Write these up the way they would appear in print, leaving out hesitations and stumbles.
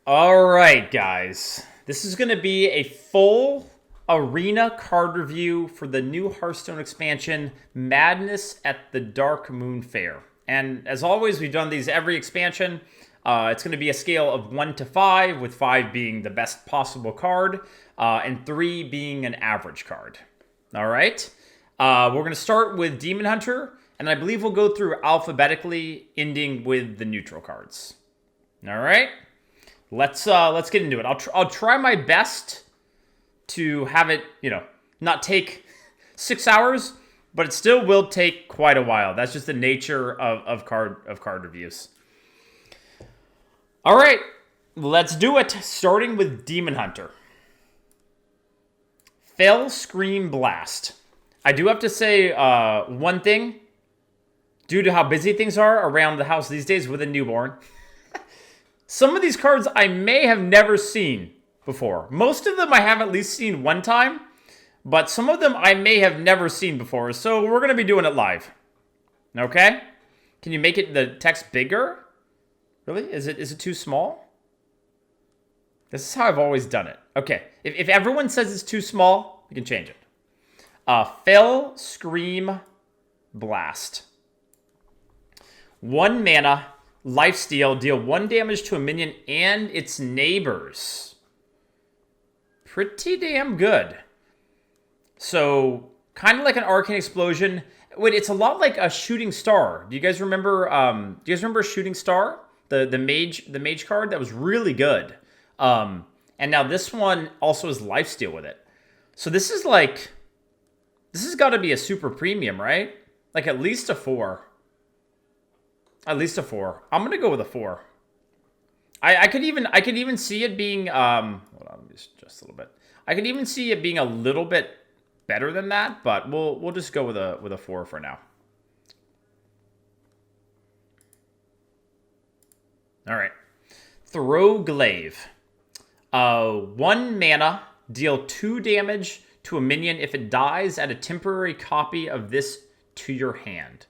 All right, guys. This is going to be a full arena card review for the new Hearthstone expansion, Madness at the Darkmoon Faire. And as always, we've done these every expansion. It's going to be a scale of 1 to 5, with 5 being the best possible card, and 3 being an average card. All right. We're going to start with Demon Hunter, and I believe we'll go through alphabetically, ending with the neutral cards. All right. Let's get into it. I'll try my best to have it, not take 6 hours, but it still will take quite a while. That's just the nature of card reviews. All right, let's do it. Starting with Demon Hunter. Fell Scream Blast. I do have to say one thing. Due to how busy things are around the house these days with a newborn, some of these cards I may have never seen before. Most of them I have at least seen one time, but some of them I may have never seen before, so we're going to be doing it live. Okay? Can you make the text bigger? Really? Is it too small? This is how I've always done it. Okay. If everyone says it's too small, we can change it. Fell Scream Blast. 1 mana. Lifesteal, deal 1 damage to a minion and its neighbors. Pretty damn good. So, kind of like an Arcane Explosion. Wait, it's a lot like a Shooting Star. Do you guys remember? Shooting Star, the mage card that was really good. And now this one also has lifesteal with it. So this has got to be a super premium, right? Like at least a 4. At least a 4. I'm gonna go with a 4. I could even see it being hold on, let me just a little bit. I could even see it being a little bit better than that, but we'll just go with a 4 for now. All right. Throw Glaive. 1 mana, deal 2 damage to a minion if it dies, add a temporary copy of this to your hand.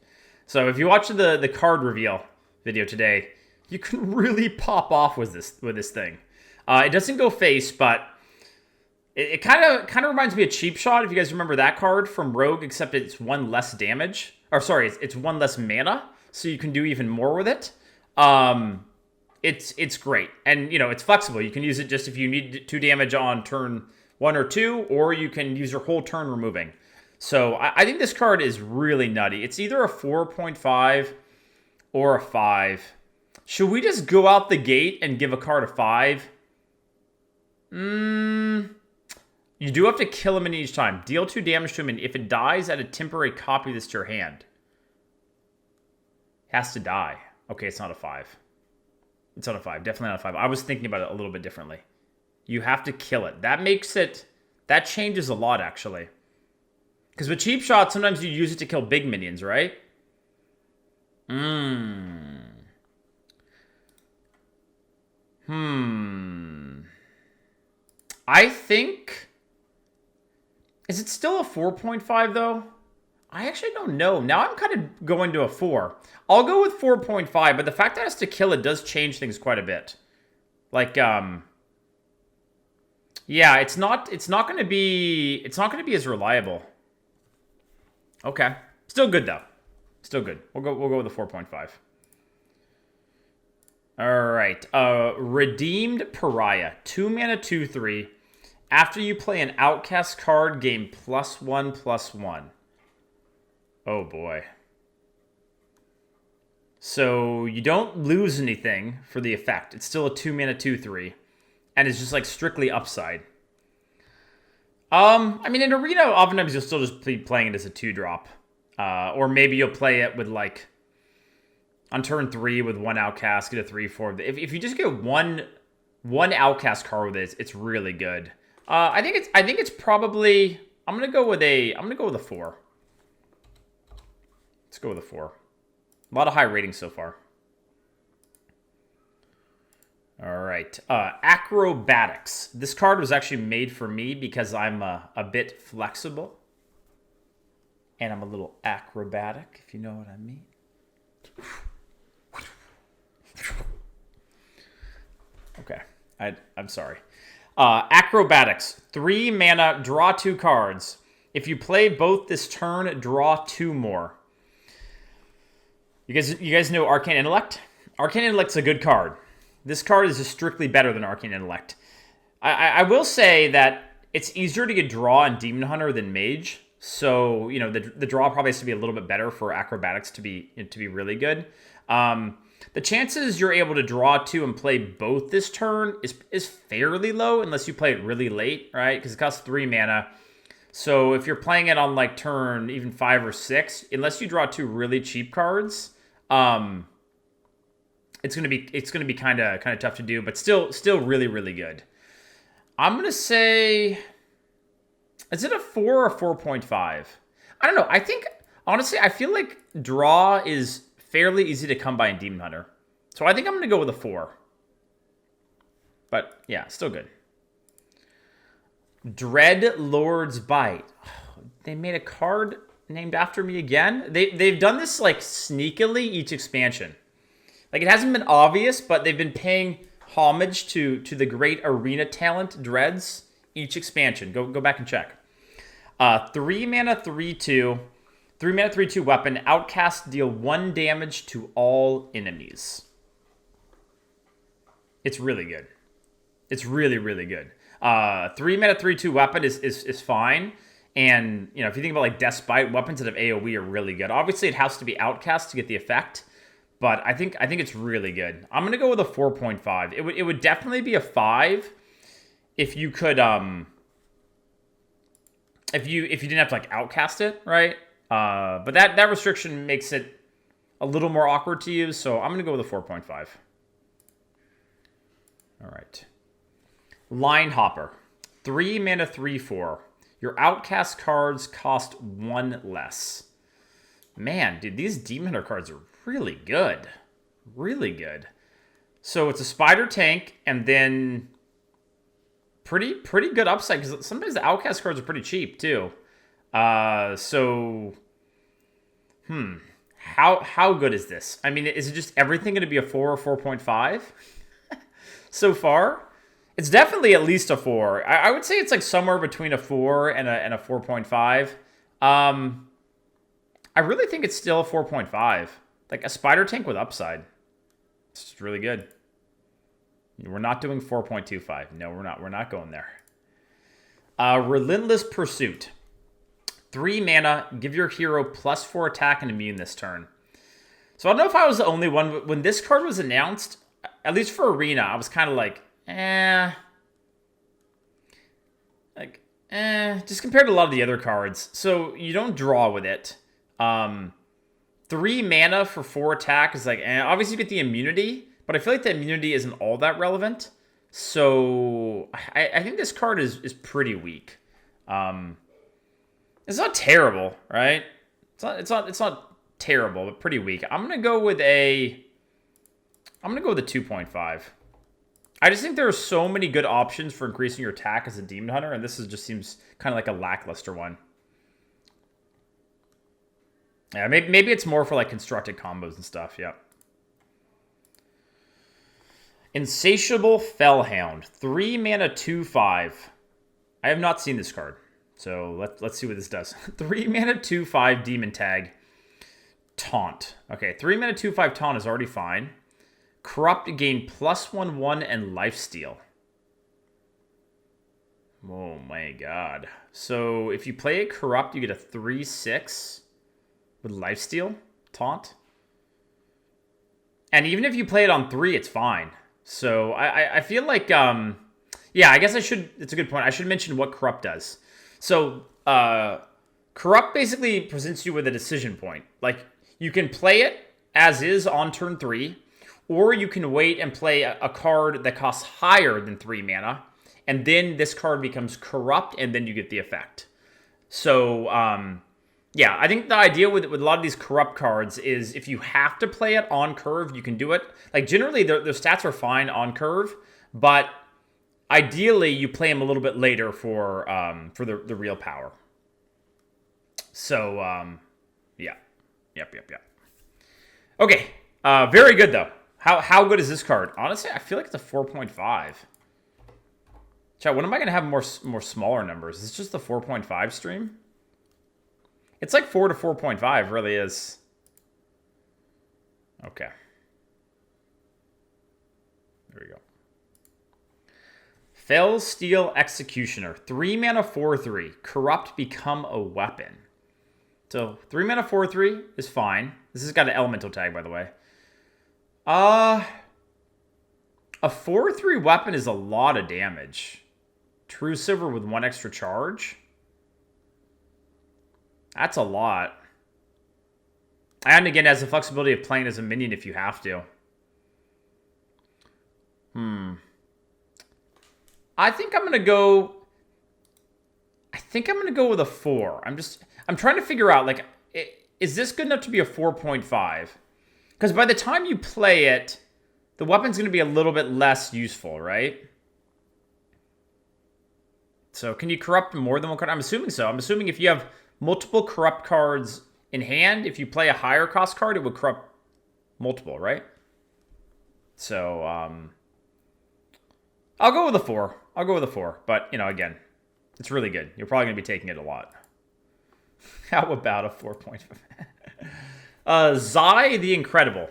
So if you watch the card reveal video today, you can really pop off with this thing. It doesn't go face, but it kind of reminds me of Cheap Shot, if you guys remember that card from Rogue, except it's 1 less damage. Or sorry, it's 1 less mana, so you can do even more with it. It's great. And, it's flexible. You can use it just if you need 2 damage on turn 1 or 2, or you can use your whole turn removing. So I think this card is really nutty. It's either a 4.5 or a 5. Should we just go out the gate and give a card a 5? You do have to kill him in each time. Deal 2 damage to him, and if it dies, add a temporary copy of this to your hand. Has to die. Okay, it's not a 5. It's not a 5. Definitely not a 5. I was thinking about it a little bit differently. You have to kill it. That changes a lot, actually. Because with Cheap Shot, sometimes you use it to kill big minions, right? I think... Is it still a 4.5, though? I actually don't know. Now I'm kind of going to a 4. I'll go with 4.5, but the fact that it has to kill it does change things quite a bit. Like, yeah, it's not going to be as reliable. Okay. Still good, though. Still good. We'll go with a 4.5. All right. Redeemed Pariah. 2 mana, 2/3. After you play an Outcast card, gain +1/+1. Oh, boy. So you don't lose anything for the effect. It's still a 2 mana, 2/3. And it's just like strictly upside. I mean, in Arena, oftentimes you'll still just be playing it as a 2-drop. Or maybe you'll play it with, like, on turn 3 with 1 Outcast, get a 3/4. If you just get one Outcast card with it, it's really good. I think it's probably... I'm gonna go with a 4. Let's go with a 4. A lot of high ratings so far. All right. Acrobatics. This card was actually made for me because I'm a bit flexible. And I'm a little acrobatic, if you know what I mean. Okay, I'm sorry. Acrobatics. 3 mana, draw 2 cards. If you play both this turn, draw 2 more. You guys know Arcane Intellect? Arcane Intellect's a good card. This card is just strictly better than Arcane Intellect. I will say that it's easier to get draw in Demon Hunter than Mage. So, you know, the draw probably has to be a little bit better for Acrobatics to be really good. The chances you're able to draw 2 and play both this turn is fairly low unless you play it really late, right? Because it costs 3 mana. So if you're playing it on like turn even 5 or 6, unless you draw 2 really cheap cards, it's gonna be kind of tough to do, but still really, really good. I'm gonna say, is it a 4 or 4.5? I don't know. I think honestly, I feel like draw is fairly easy to come by in Demon Hunter, so I think I'm gonna go with a 4. But yeah, still good. Dread Lord's Bite. They made a card named after me again. They've done this like sneakily each expansion. Like it hasn't been obvious, but they've been paying homage to the great arena talent Dreads each expansion. Go back and check. 3 mana 3/2. 3 mana 3/2 weapon. Outcast, deal 1 damage to all enemies. It's really good. It's really, really good. 3 mana 3/2 weapon is fine. And, you know, if you think about like Despite, weapons that have AoE are really good. Obviously, it has to be Outcast to get the effect. But I think it's really good. I'm gonna go with a 4.5. It would definitely be a 5 if you could if you didn't have to like outcast it, right? But that restriction makes it a little more awkward to use, so I'm gonna go with a 4.5. All right. Line Hopper. 3 mana 3/4. Your outcast cards cost 1 less. Man, dude, these Demon Hunter cards are really good. Really good. So it's a spider tank, and then pretty good upside, because sometimes the outcast cards are pretty cheap, too. How good is this? I mean, is it just everything going to be a 4 or 4.5 so far? It's definitely at least a 4. I would say it's like somewhere between a 4 and a 4.5. I really think it's still a 4.5. Like a spider tank with upside. It's just really good. We're not doing 4.25. No, we're not. We're not going there. Relentless Pursuit. 3 mana. Give your hero +4 attack and immune this turn. So I don't know if I was the only one. When this card was announced, at least for Arena, I was kind of like, just compared to a lot of the other cards. So you don't draw with it. 3 mana for 4 attack is like, obviously you get the immunity, but I feel like the immunity isn't all that relevant. So I think this card is pretty weak. It's not terrible, right? It's not terrible, but pretty weak. I'm gonna go with a 2.5. I just think there are so many good options for increasing your attack as a Demon Hunter, and this just seems kind of like a lackluster one. Yeah, maybe it's more for like constructed combos and stuff. Yeah. Insatiable Fellhound. 3 mana 2/5. I have not seen this card, so let's see what this does. 3 mana 2/5 Demon Tag. Taunt. Okay, 3 mana 2/5 Taunt is already fine. Corrupt, gain +1/1 and lifesteal. Oh my god. So if you play a Corrupt, you get a 3/6 with lifesteal, Taunt. And even if you play it on 3, it's fine. So I feel like, yeah, I guess I should, it's a good point. I should mention what Corrupt does. So Corrupt basically presents you with a decision point. Like, you can play it as is on turn 3, or you can wait and play a card that costs higher than 3 mana, and then this card becomes Corrupt, and then you get the effect. So, yeah, I think the idea with a lot of these Corrupt cards is if you have to play it on curve, you can do it. Like, generally, their stats are fine on curve, but ideally, you play them a little bit later for the real power. So, yeah. Yep. Okay. Very good, though. How good is this card? Honestly, I feel like it's a 4.5. Chat, when am I going to have more smaller numbers? Is this just the 4.5 stream? It's like 4 to 4.5, really is. Okay. There we go. Fell Steel Executioner. 3 mana 4/3. Corrupt, become a weapon. So 3 mana 4/3 is fine. This has got an elemental tag, by the way. A 4/3 weapon is a lot of damage. True Silver with 1 extra charge. That's a lot. And again, it has the flexibility of playing as a minion if you have to. I think I'm gonna go with a 4. I'm trying to figure out, like, is this good enough to be a 4.5? Because by the time you play it, the weapon's gonna be a little bit less useful, right? So can you corrupt more than one card? I'm assuming so. I'm assuming if you have multiple corrupt cards in hand, if you play a higher cost card, it would corrupt multiple, right? So, I'll go with a 4. But, you know, again, it's really good. You're probably going to be taking it a lot. How about a 4.5? Zai the Incredible.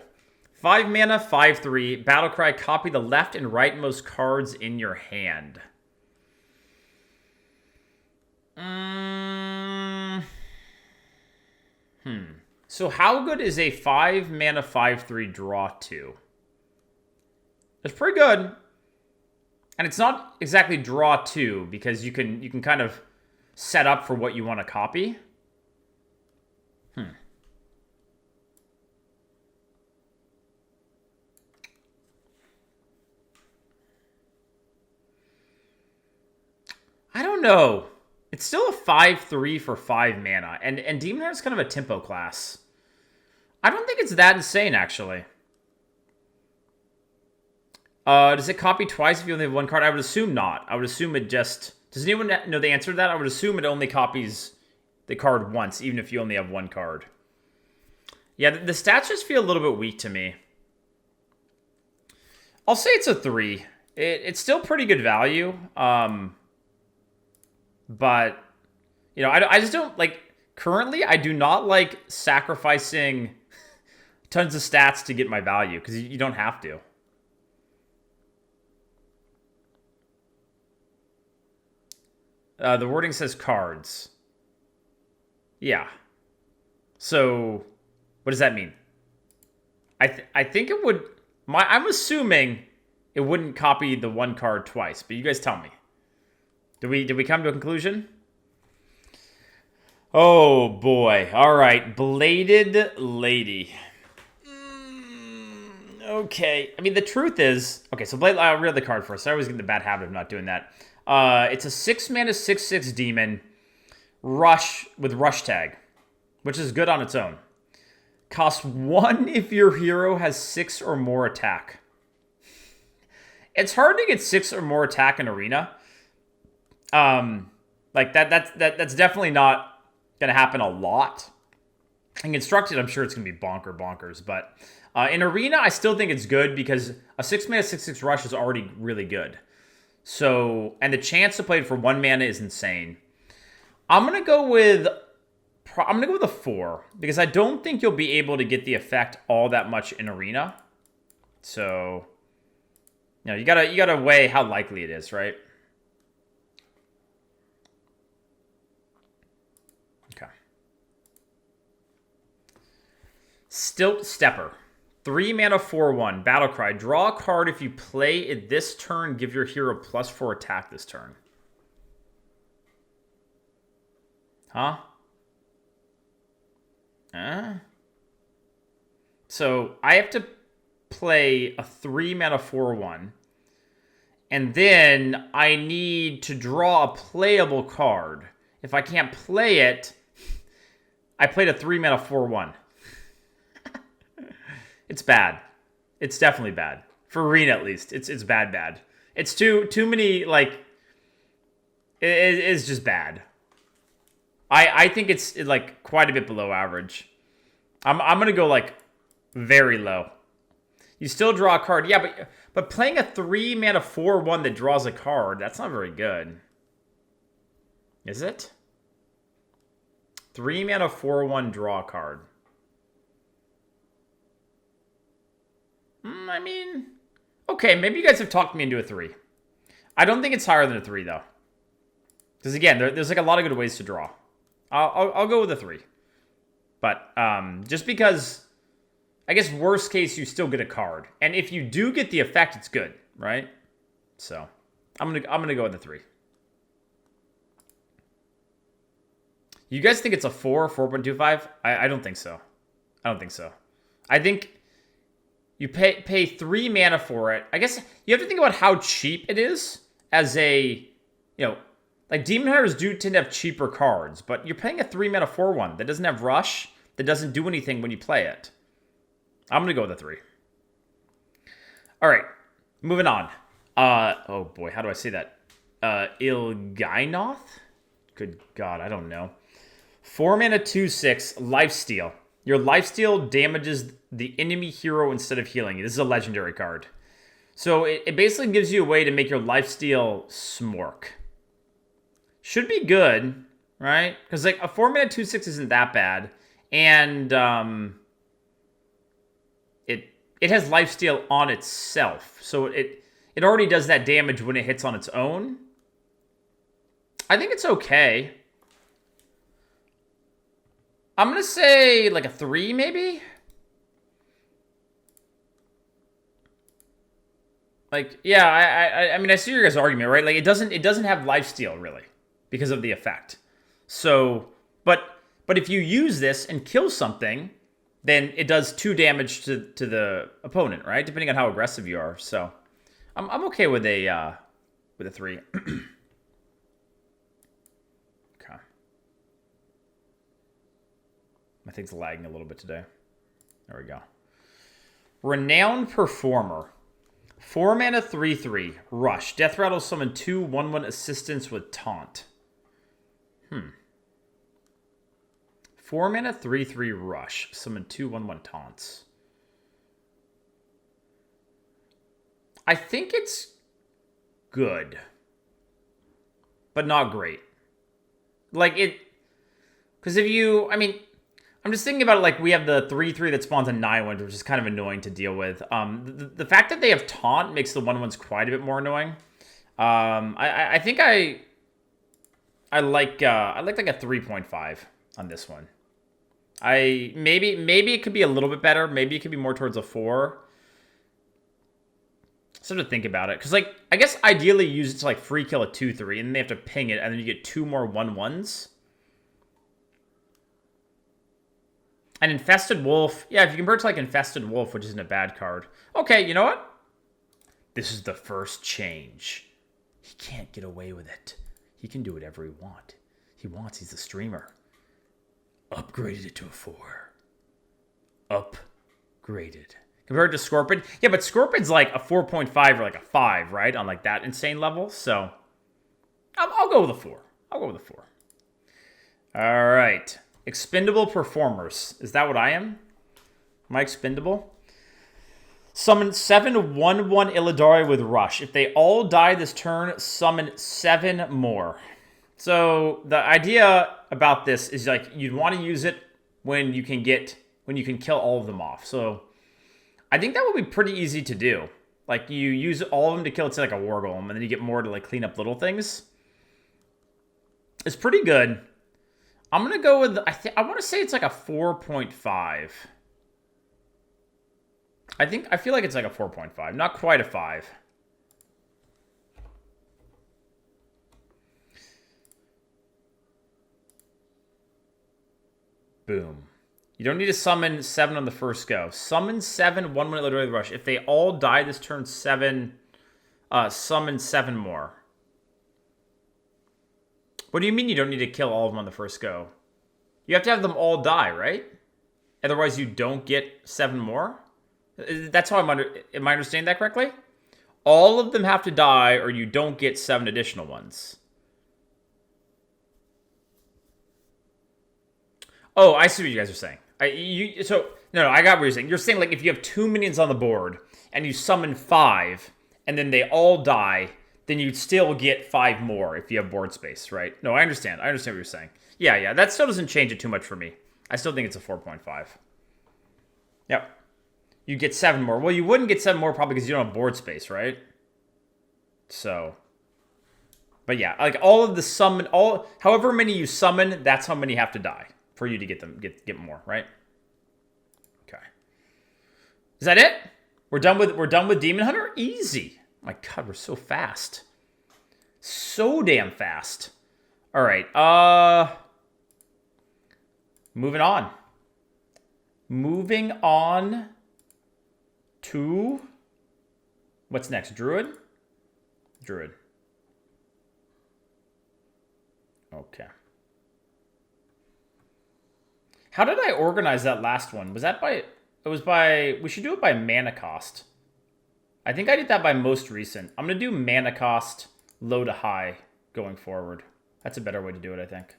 5 mana, 5/3. Battlecry, copy the left and rightmost cards in your hand. So how good is a 5 mana 5/3 draw 2? It's pretty good. And it's not exactly draw 2 because you can kind of set up for what you want to copy. I don't know. It's still a 5/3 for 5 mana. And Demon Heart is kind of a tempo class. I don't think it's that insane, actually. Does it copy twice if you only have 1 card? I would assume not. I would assume it just... Does anyone know the answer to that? I would assume it only copies the card once, even if you only have 1 card. Yeah, the stats just feel a little bit weak to me. I'll say it's a 3. It's still pretty good value. But, you know, I just don't, like, currently I do not like sacrificing tons of stats to get my value, because you don't have to. The wording says cards. Yeah. So, what does that mean? I think it would... I'm assuming it wouldn't copy the 1 card twice, but you guys tell me. Did we come to a conclusion? Oh, boy. All right. Bladed Lady. Okay. I mean, the truth is... Okay, so I'll read the card first. I always get the bad habit of not doing that. It's a 6 mana 6/6 demon. Rush with rush tag, which is good on its own. Costs 1 if your hero has 6 or more attack. It's hard to get 6 or more attack in Arena. Like that's definitely not gonna happen a lot. In Constructed, I'm sure it's gonna be bonkers, but in Arena, I still think it's good because a 6 mana 6/6 rush is already really good. So, and the chance to play it for 1 mana is insane. I'm gonna go with a 4 because I don't think you'll be able to get the effect all that much in Arena. So, you know, you gotta weigh how likely it is, right? Okay. Stilt Stepper. 3 mana 4/1. Battlecry. Draw a card if you play it this turn. Give your hero +4 attack this turn. Huh? So I have to play a 3 mana 4/1. And then I need to draw a playable card. If I can't play it, I played a 3 mana 4/1. It's bad. It's definitely bad. For Arena, at least. It's bad. It's too many, like... It's just bad. I think it's like quite a bit below average. I'm gonna go like very low. You still draw a card, yeah, but playing a 3-mana 4/1 that draws a card, that's not very good. Is it? 3-mana 4/1 draw card. I mean, okay, maybe you guys have talked me into a 3. I don't think it's higher than a 3 though, because again, there's like a lot of good ways to draw. I'll go with a 3, but just because. I guess worst case, you still get a card. And if you do get the effect, it's good, right? So, I'm gonna go with the 3. You guys think it's a 4, 4.25? I don't think so. I don't think so. I think you pay 3 mana for it. I guess you have to think about how cheap it is as a, like Demon Hunters do tend to have cheaper cards, but you're paying a 3-mana 4/1 that doesn't have Rush, that doesn't do anything when you play it. I'm going to go with a 3. All right, moving on. Oh boy, how do I say that? Ilgainoth? Good God, I don't know. 4 mana 2/6, Lifesteal. Your Lifesteal damages the enemy hero instead of healing you. This is a legendary card. So it basically gives you a way to make your Lifesteal smork. Should be good, right? Because like a 4 mana 2/6 isn't that bad. And it has Lifesteal on itself. So it already does that damage when it hits on its own. I think it's okay. I'm going to say like a 3 maybe? Like, yeah, I mean, I see your guys' argument, right? Like, it doesn't have Lifesteal, really, because of the effect. So, but if you use this and kill something, then it does 2 damage to the opponent, right? Depending on how aggressive you are. So, I'm okay with a 3. Okay. My thing's lagging a little bit today. There we go. Renowned Performer. 4 mana 3/3. Rush. Death Rattle summon 2 1/1 assistants with taunt. 4 mana 3/3 Rush. Summon 2 1/1 taunts. I think it's good, but not great. Like it, because if you, I mean, I'm just thinking about it, like we have the 3/3 that spawns a 9/1, which is kind of annoying to deal with. The fact that they have taunt makes the 1/1s quite a bit more annoying. I think I like like a 3.5 on this one. Maybe it could be a little bit better. Maybe it could be more towards a 4. So to think about it, because like I guess ideally you use it to like free kill a 2/3, and then they have to ping it, and then you get 2 more 1/1s. An Infested Wolf. Yeah, if you convert to like Infested Wolf, which isn't a bad card. Okay, you know what? This is the first change. He can't get away with it. He can do whatever he wants. He's a streamer. Upgraded it to a 4. Upgraded. Compared to Scorpion. Yeah, but Scorpion's like a 4.5 or like a 5, right? On like that insane level. So, I'll go with a 4. I'll go with a 4. All right. Expendable Performers. Is that what I am? Am I expendable? Summon 7 1/1 Illidari with Rush. If they all die this turn, summon 7 more. So the idea about this is like you'd want to use it when you can kill all of them off. So I think that would be pretty easy to do. Like you use all of them to kill, it's like a war golem, and then you get more to like clean up little things. It's pretty good. I'm gonna go with I want to say it's like a 4.5. I feel like it's like a 4.5, not quite a 5. Boom. You don't need to summon 7 on the first go. Summon 7 1/1 Illidari Rush. If they all die this turn, summon 7 more. What do you mean you don't need to kill all of them on the first go? You have to have them all die, right? Otherwise you don't get 7 more? That's how am I understanding that correctly? All of them have to die or you don't get 7 additional ones. Oh, I see what you guys are saying. No, I got what you're saying. You're saying like if you have 2 minions on the board and you summon 5 and then they all die, then you'd still get 5 more if you have board space, right? No, I understand. I understand what you're saying. Yeah. That still doesn't change it too much for me. I still think it's a 4.5. Yep. You get 7 more. Well, you wouldn't get 7 more probably because you don't have board space, right? So, but yeah, like all of the summon, however many you summon, that's how many have to die for you to get more, right? Okay. Is that it? We're done with Demon Hunter? Easy. My God, we're so fast. So damn fast. All right. Moving on. Moving on to what's next? Druid? Druid. Okay. How did I organize that last one? Was that by... It was by... We should do it by mana cost. I think I did that by most recent. I'm going to do mana cost low to high going forward. That's a better way to do it, I think.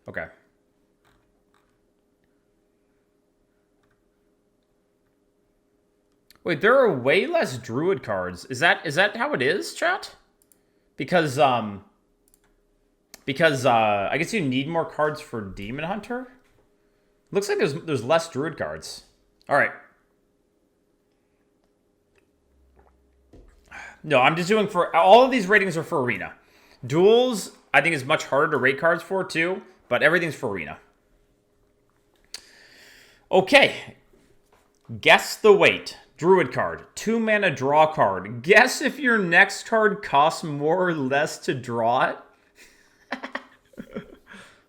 Okay. Wait, there are way less Druid cards. Is that how it is, chat? Because I guess you need more cards for Demon Hunter. Looks like there's less Druid cards. All right. No, I'm just doing for all of these ratings are for Arena. Duels, I think is much harder to rate cards for too, but everything's for Arena. Okay. Guess the weight. Druid card. 2 mana draw card. Guess if your next card costs more or less to draw it.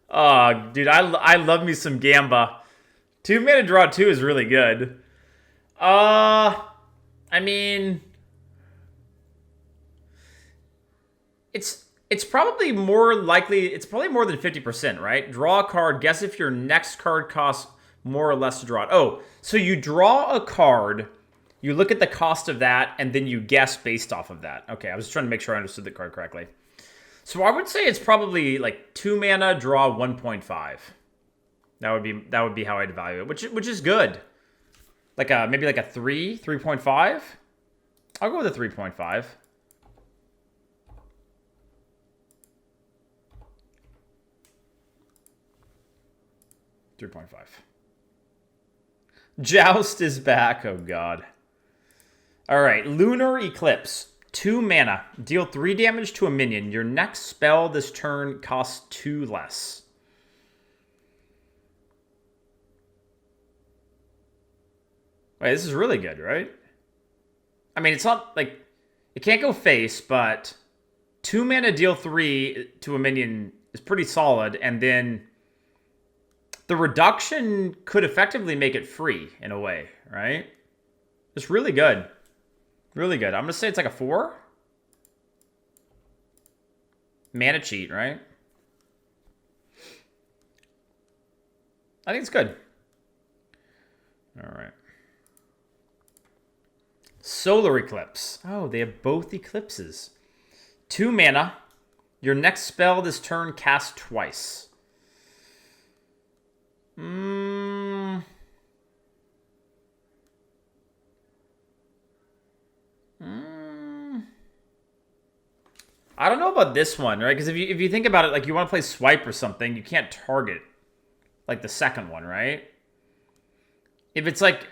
Oh, dude, I love me some Gamba. 2 mana draw 2 is really good. I mean, it's probably more likely. It's probably more than 50%, right? Draw a card. Guess if your next card costs more or less to draw it. Oh, so you draw a card. You look at the cost of that, and then you guess based off of that. Okay, I was trying to make sure I understood the card correctly. So I would say it's probably like 2 mana, draw 1.5. That would be how I'd evaluate it, which is good. Like maybe like a 3.5. I'll go with a 3.5. 3.5. Joust is back. Oh god. All right, Lunar Eclipse. 2 mana. Deal 3 damage to a minion. Your next spell this turn costs 2 less. Wait, this is really good, right? I mean, it's not like... It can't go face, but 2 mana deal 3 to a minion is pretty solid, and then the reduction could effectively make it free in a way, right? It's really good. Really good. I'm going to say it's like a 4. Mana cheat, right? I think it's good. All right. Solar Eclipse. Oh, they have both eclipses. 2 mana. Your next spell this turn cast twice. I don't know about this one, right? Because if you think about it, like you want to play swipe or something, you can't target like the second one, right? If it's like,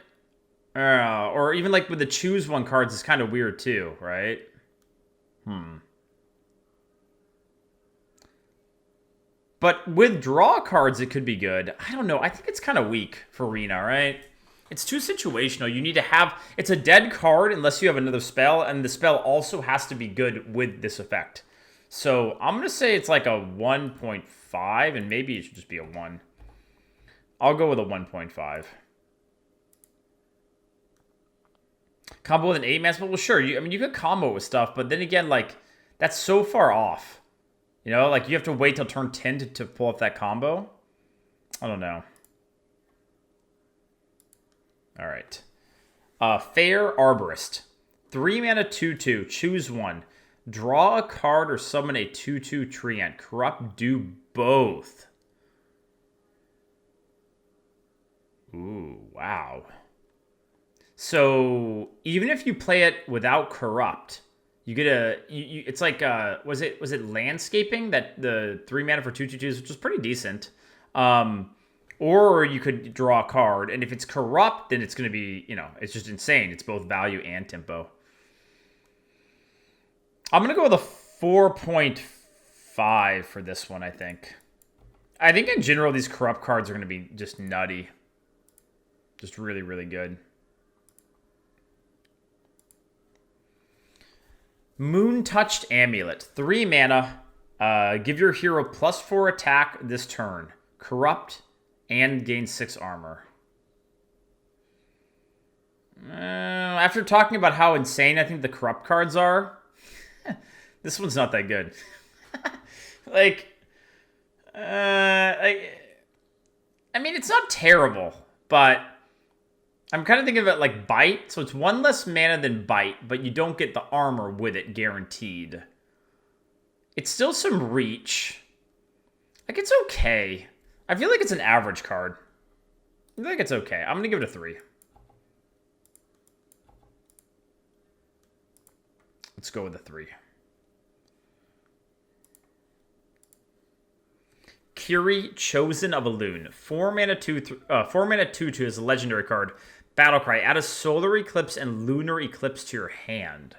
or even like with the choose one cards, it's kind of weird too, right? But with draw cards, it could be good. I don't know. I think it's kind of weak for Arena, right? It's too situational. You need to have... It's a dead card unless you have another spell, and the spell also has to be good with this effect. So I'm going to say it's like a 1.5, and maybe it should just be a 1. I'll go with a 1.5. Combo with an 8-man spell? Well, sure. I mean, you could combo with stuff, but then again, like, that's so far off. You know, like, you have to wait till turn 10 to pull off that combo. I don't know. All right. Faire Arborist. 3 mana 2/2. Choose one. Draw a card or summon a 2/2 treant. Corrupt, do both. Wow. So even if you play it without corrupt, you get it's like was it landscaping, that the 3 mana for 2/2/2s, which is pretty decent. Or you could draw a card, and if it's corrupt, then it's going to be, it's just insane. It's both value and tempo. I'm going to go with a 4.5 for this one, I think. I think in general, these corrupt cards are going to be just nutty. Just really, really good. Moon Touched Amulet. 3 mana. Give your hero +4 attack this turn. Corrupt and gain 6 armor. After talking about how insane I think the corrupt cards are, this one's not that good. I mean, it's not terrible, but I'm kind of thinking of it like Bite. So it's 1 less mana than Bite, but you don't get the armor with it guaranteed. It's still some reach. Like, it's okay. I feel like it's an average card. I feel like it's okay. I'm going to give it a 3. Let's go with a 3. Kiri, Chosen of Elune. 4 mana 2/2 is a legendary card. Battlecry. Add a Solar Eclipse and Lunar Eclipse to your hand.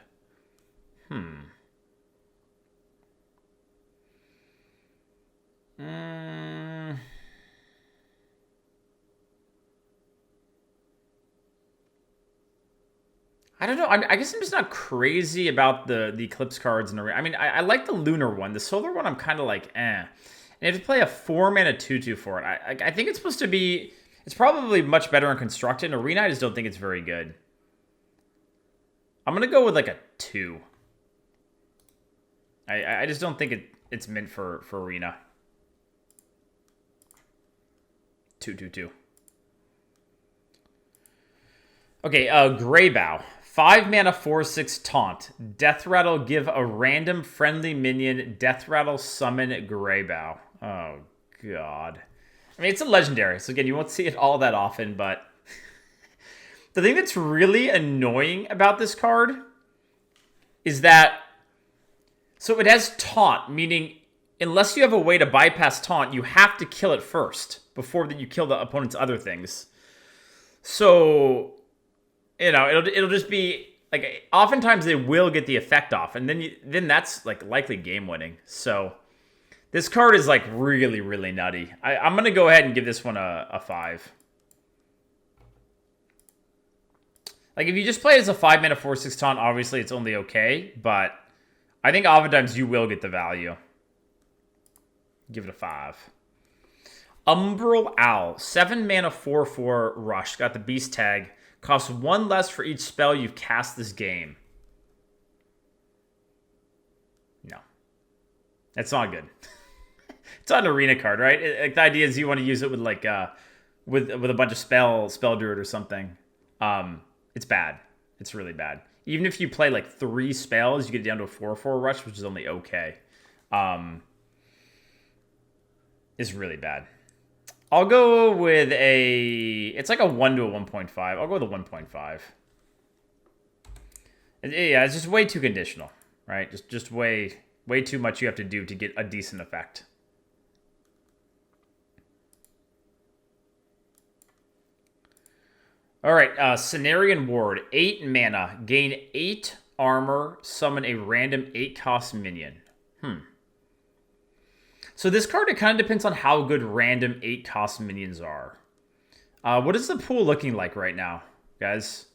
I don't know. I guess I'm just not crazy about the Eclipse cards. I mean, I like the Lunar one. The Solar one, I'm kind of like, eh. And you have to play a 4 mana 2/2 for it. I think it's supposed to be... It's probably much better in Constructed. In Arena, I just don't think it's very good. I'm going to go with like a 2. I just don't think it's meant for Arena. 2/2/2. Okay, Greybow. 5 mana 4/6 taunt. Death Rattle, give a random friendly minion Death Rattle summon Greybow. Oh, God. I mean, it's a legendary, so again, you won't see it all that often, but the thing that's really annoying about this card is that, so it has taunt, meaning unless you have a way to bypass taunt, you have to kill it first before that you kill the opponent's other things. So, it'll just be like, oftentimes they will get the effect off, and then that's like likely game winning. So this card is like really, really nutty. I'm gonna go ahead and give this one a 5. Like, if you just play it as a 5 mana 4/6 taunt, obviously it's only okay, but I think oftentimes you will get the value. Give it a 5. Umbral Owl. 7 mana 4/4 rush. Got the beast tag. Costs 1 less for each spell you've cast this game. No. That's not good. It's not an arena card, right? The idea is you want to use it with like with a bunch of spell druid or something. It's bad. It's really bad. Even if you play like 3 spells, you get down to a 4/4 rush, which is only okay. It's really bad. I'll go with it's like a 1 to a 1.5. I'll go with a 1.5. Yeah, it's just way too conditional, right? Just way too much you have to do to get a decent effect. All right, Cenarian Ward. 8 mana. Gain 8 armor. Summon a random 8-cost minion. So this card, it kind of depends on how good random 8-cost minions are. What is the pool looking like right now, guys?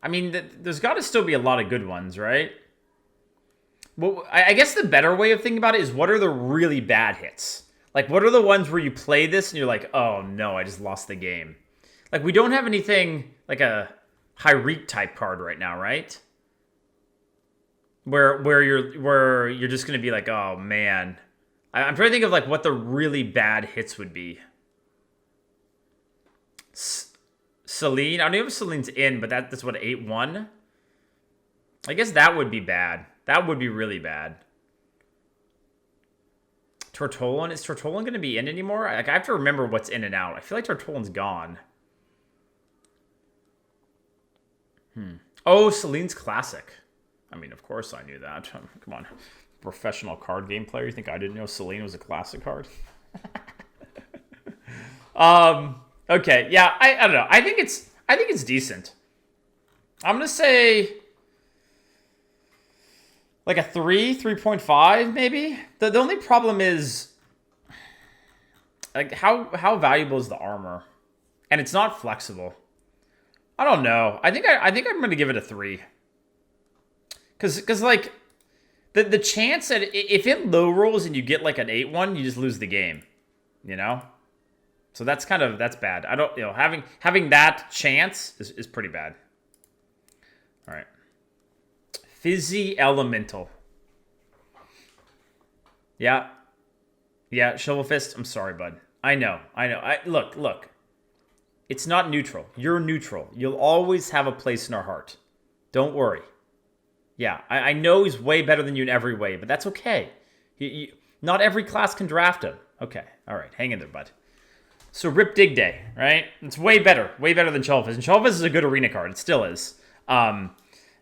I mean, there's got to still be a lot of good ones, right? Well, I guess the better way of thinking about it is, what are the really bad hits? Like, what are the ones where you play this and you're like, oh no, I just lost the game. Like, we don't have anything like a Hyreek type card right now, right? Where you're just gonna be like, oh man. I'm trying to think of like what the really bad hits would be. Selene. I don't know if Selene's in, but that's what, 8/1? I guess that would be bad. That would be really bad. Tortolan. Is Tortolan going to be in anymore? Like, I have to remember what's in and out. I feel like Tortolan's gone. Oh, Celine's Classic. I mean, of course I knew that. Come on. Professional card game player. You think I didn't know Celine was a classic card? Okay. Yeah, I don't know. I think it's decent. I'm going to say like a 3.5 maybe. The only problem is like how valuable is the armor? And it's not flexible. I don't know. I think I'm going to give it a 3. Cuz like the chance that if it low rolls and you get like an 8-1, you just lose the game, you know? So that's bad. I don't, having that chance is pretty bad. All right. Fizzy Elemental. Yeah. Yeah, Shovel Fist, I'm sorry, bud. I know. Look. It's not neutral. You're neutral. You'll always have a place in our heart. Don't worry. Yeah, I know he's way better than you in every way, but that's okay. Not every class can draft him. Okay, all right, hang in there, bud. So Rip Dig Day, right? It's way better than Shovel Fist. And Shovel Fist is a good arena card. It still is.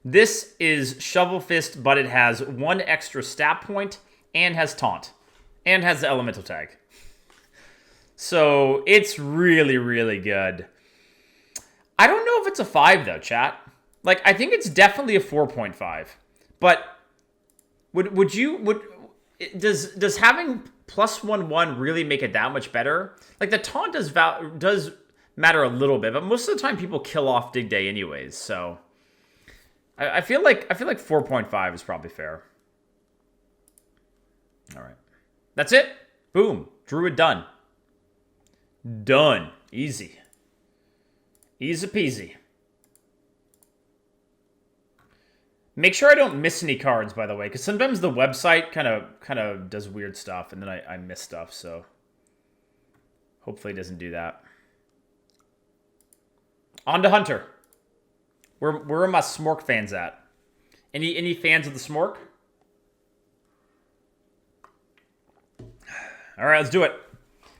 This is Shovel Fist, but it has 1 extra stat point and has Taunt and has the Elemental tag. So it's really, really good. I don't know if it's a 5 though, chat. Like, I think it's definitely a 4.5. But does having +1/1 really make it that much better? Like, the taunt does matter a little bit, but most of the time people kill off Dig Day anyways. So I feel like 4.5 is probably fair. All right, that's it. Boom, Druid done. Done. Easy. Easy peasy. Make sure I don't miss any cards, by the way, because sometimes the website kind of does weird stuff, and then I miss stuff. So hopefully it doesn't do that. On to Hunter. Where are my Smork fans at? Any fans of the Smork? All right, let's do it.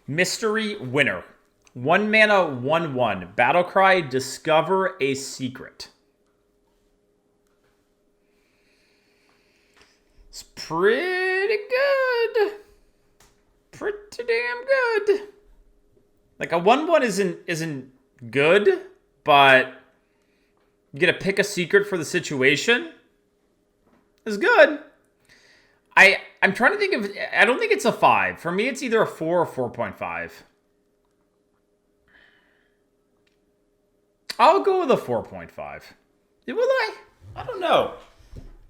Mystery Winner. 1 mana, 1/1. Battlecry, discover a secret. It's pretty good. Pretty damn good. Like a 1/1 isn't good, but you get to pick a secret for the situation. It's good. I'm trying to think of... I don't think it's a 5. For me, it's either a 4 or 4.5. I'll go with a 4.5. Will I? I don't know.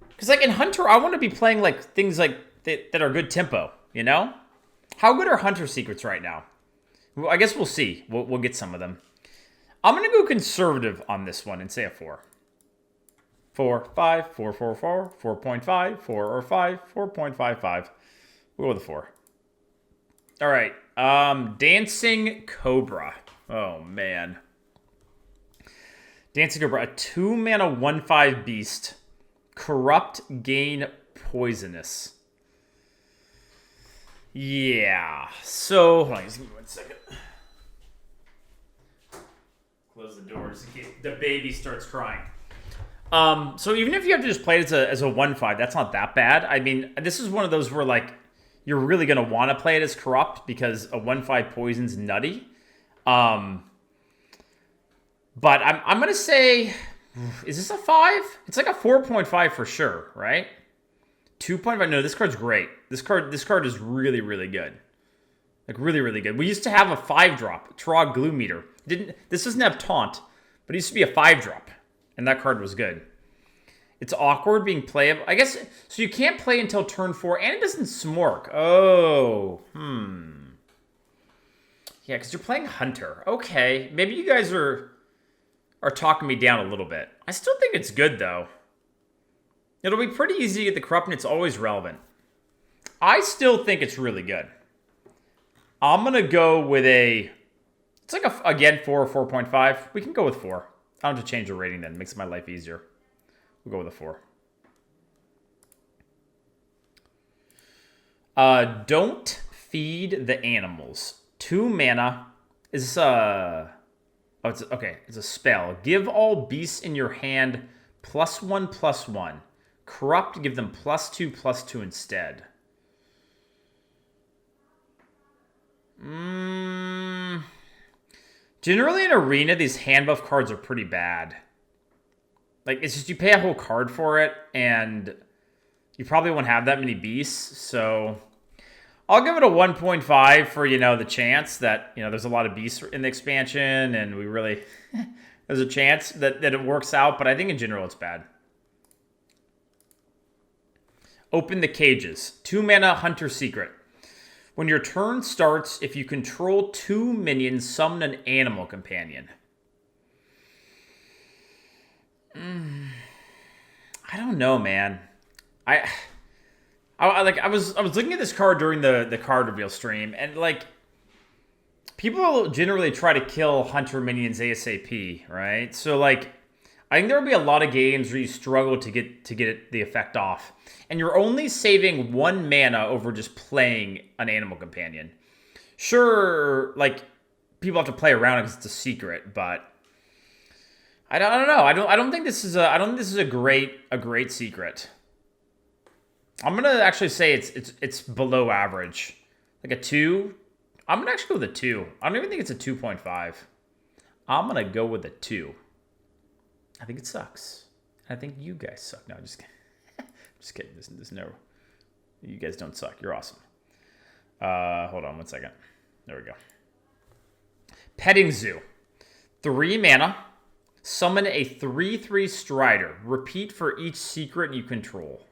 Because, like, in Hunter, I want to be playing, like, things like that are good tempo, you know? How good are Hunter secrets right now? Well, I guess we'll see. We'll get some of them. I'm going to go conservative on this one and say a 4. 4, 5, 4, 4, 4, 4.5, 4 or 5, 4.55. We'll go with a 4. All right. Dancing Cobra. Oh, man. Dancing Cobra. A 2 mana 1/5 beast. Corrupt, gain, poisonous. Yeah. So, hold on. Just give me 1 second. Close the doors in case the baby starts crying. So even if you have to just play it as a 1/5, that's not that bad. I mean, this is one of those where, like, you're really going to want to play it as corrupt because a 1/5 poison's nutty. But I'm going to say, is this a 5? It's like a 4.5 for sure, right? 2.5. No, this card's great. This card is really, really good. Like, really, really good. We used to have a 5-drop, Trog Glue Meter. This doesn't have Taunt, but it used to be a 5-drop. And that card was good. It's awkward being playable. I guess, so you can't play until turn 4, and it doesn't smork. Oh, Yeah, because you're playing Hunter. Okay, maybe you guys are talking me down a little bit. I still think it's good, though. It'll be pretty easy to get the corrupt, and it's always relevant. I still think it's really good. I'm going to go with a... It's like, again, 4 or 4.5. We can go with 4. I don't have to change the rating then. It makes my life easier. We'll go with a 4. Don't feed the animals. 2 mana. Is this a Oh, it's okay. It's a spell. Give all beasts in your hand +1/+1. Corrupt, give them +2/+2 instead. Generally in Arena, these hand buff cards are pretty bad. Like, it's just you pay a whole card for it, and you probably won't have that many beasts, so I'll give it a 1.5 for, the chance that, there's a lot of beasts in the expansion, and we really... there's a chance that it works out, but I think in general it's bad. Open the Cages. 2 mana Hunter Secret. When your turn starts, if you control 2 minions, summon an animal companion. I don't know, man. I was looking at this card during the card reveal stream, and people generally try to kill hunter minions ASAP, right? So I think there will be a lot of games where you struggle to get the effect off, and you're only saving 1 mana over just playing an animal companion. Sure, people have to play around because it's a secret, but I don't know. I don't think this is a great secret. I'm gonna actually say it's below average, like a 2. I'm gonna actually go with a 2. I don't even think it's a 2.5. I'm gonna go with a 2. I think it sucks. I think you guys suck. No, just kidding. Just kidding. There's no. You guys don't suck. You're awesome. Hold on 1 second. There we go. Petting Zoo. 3 mana. Summon a 3/3 Strider. Repeat for each secret you control.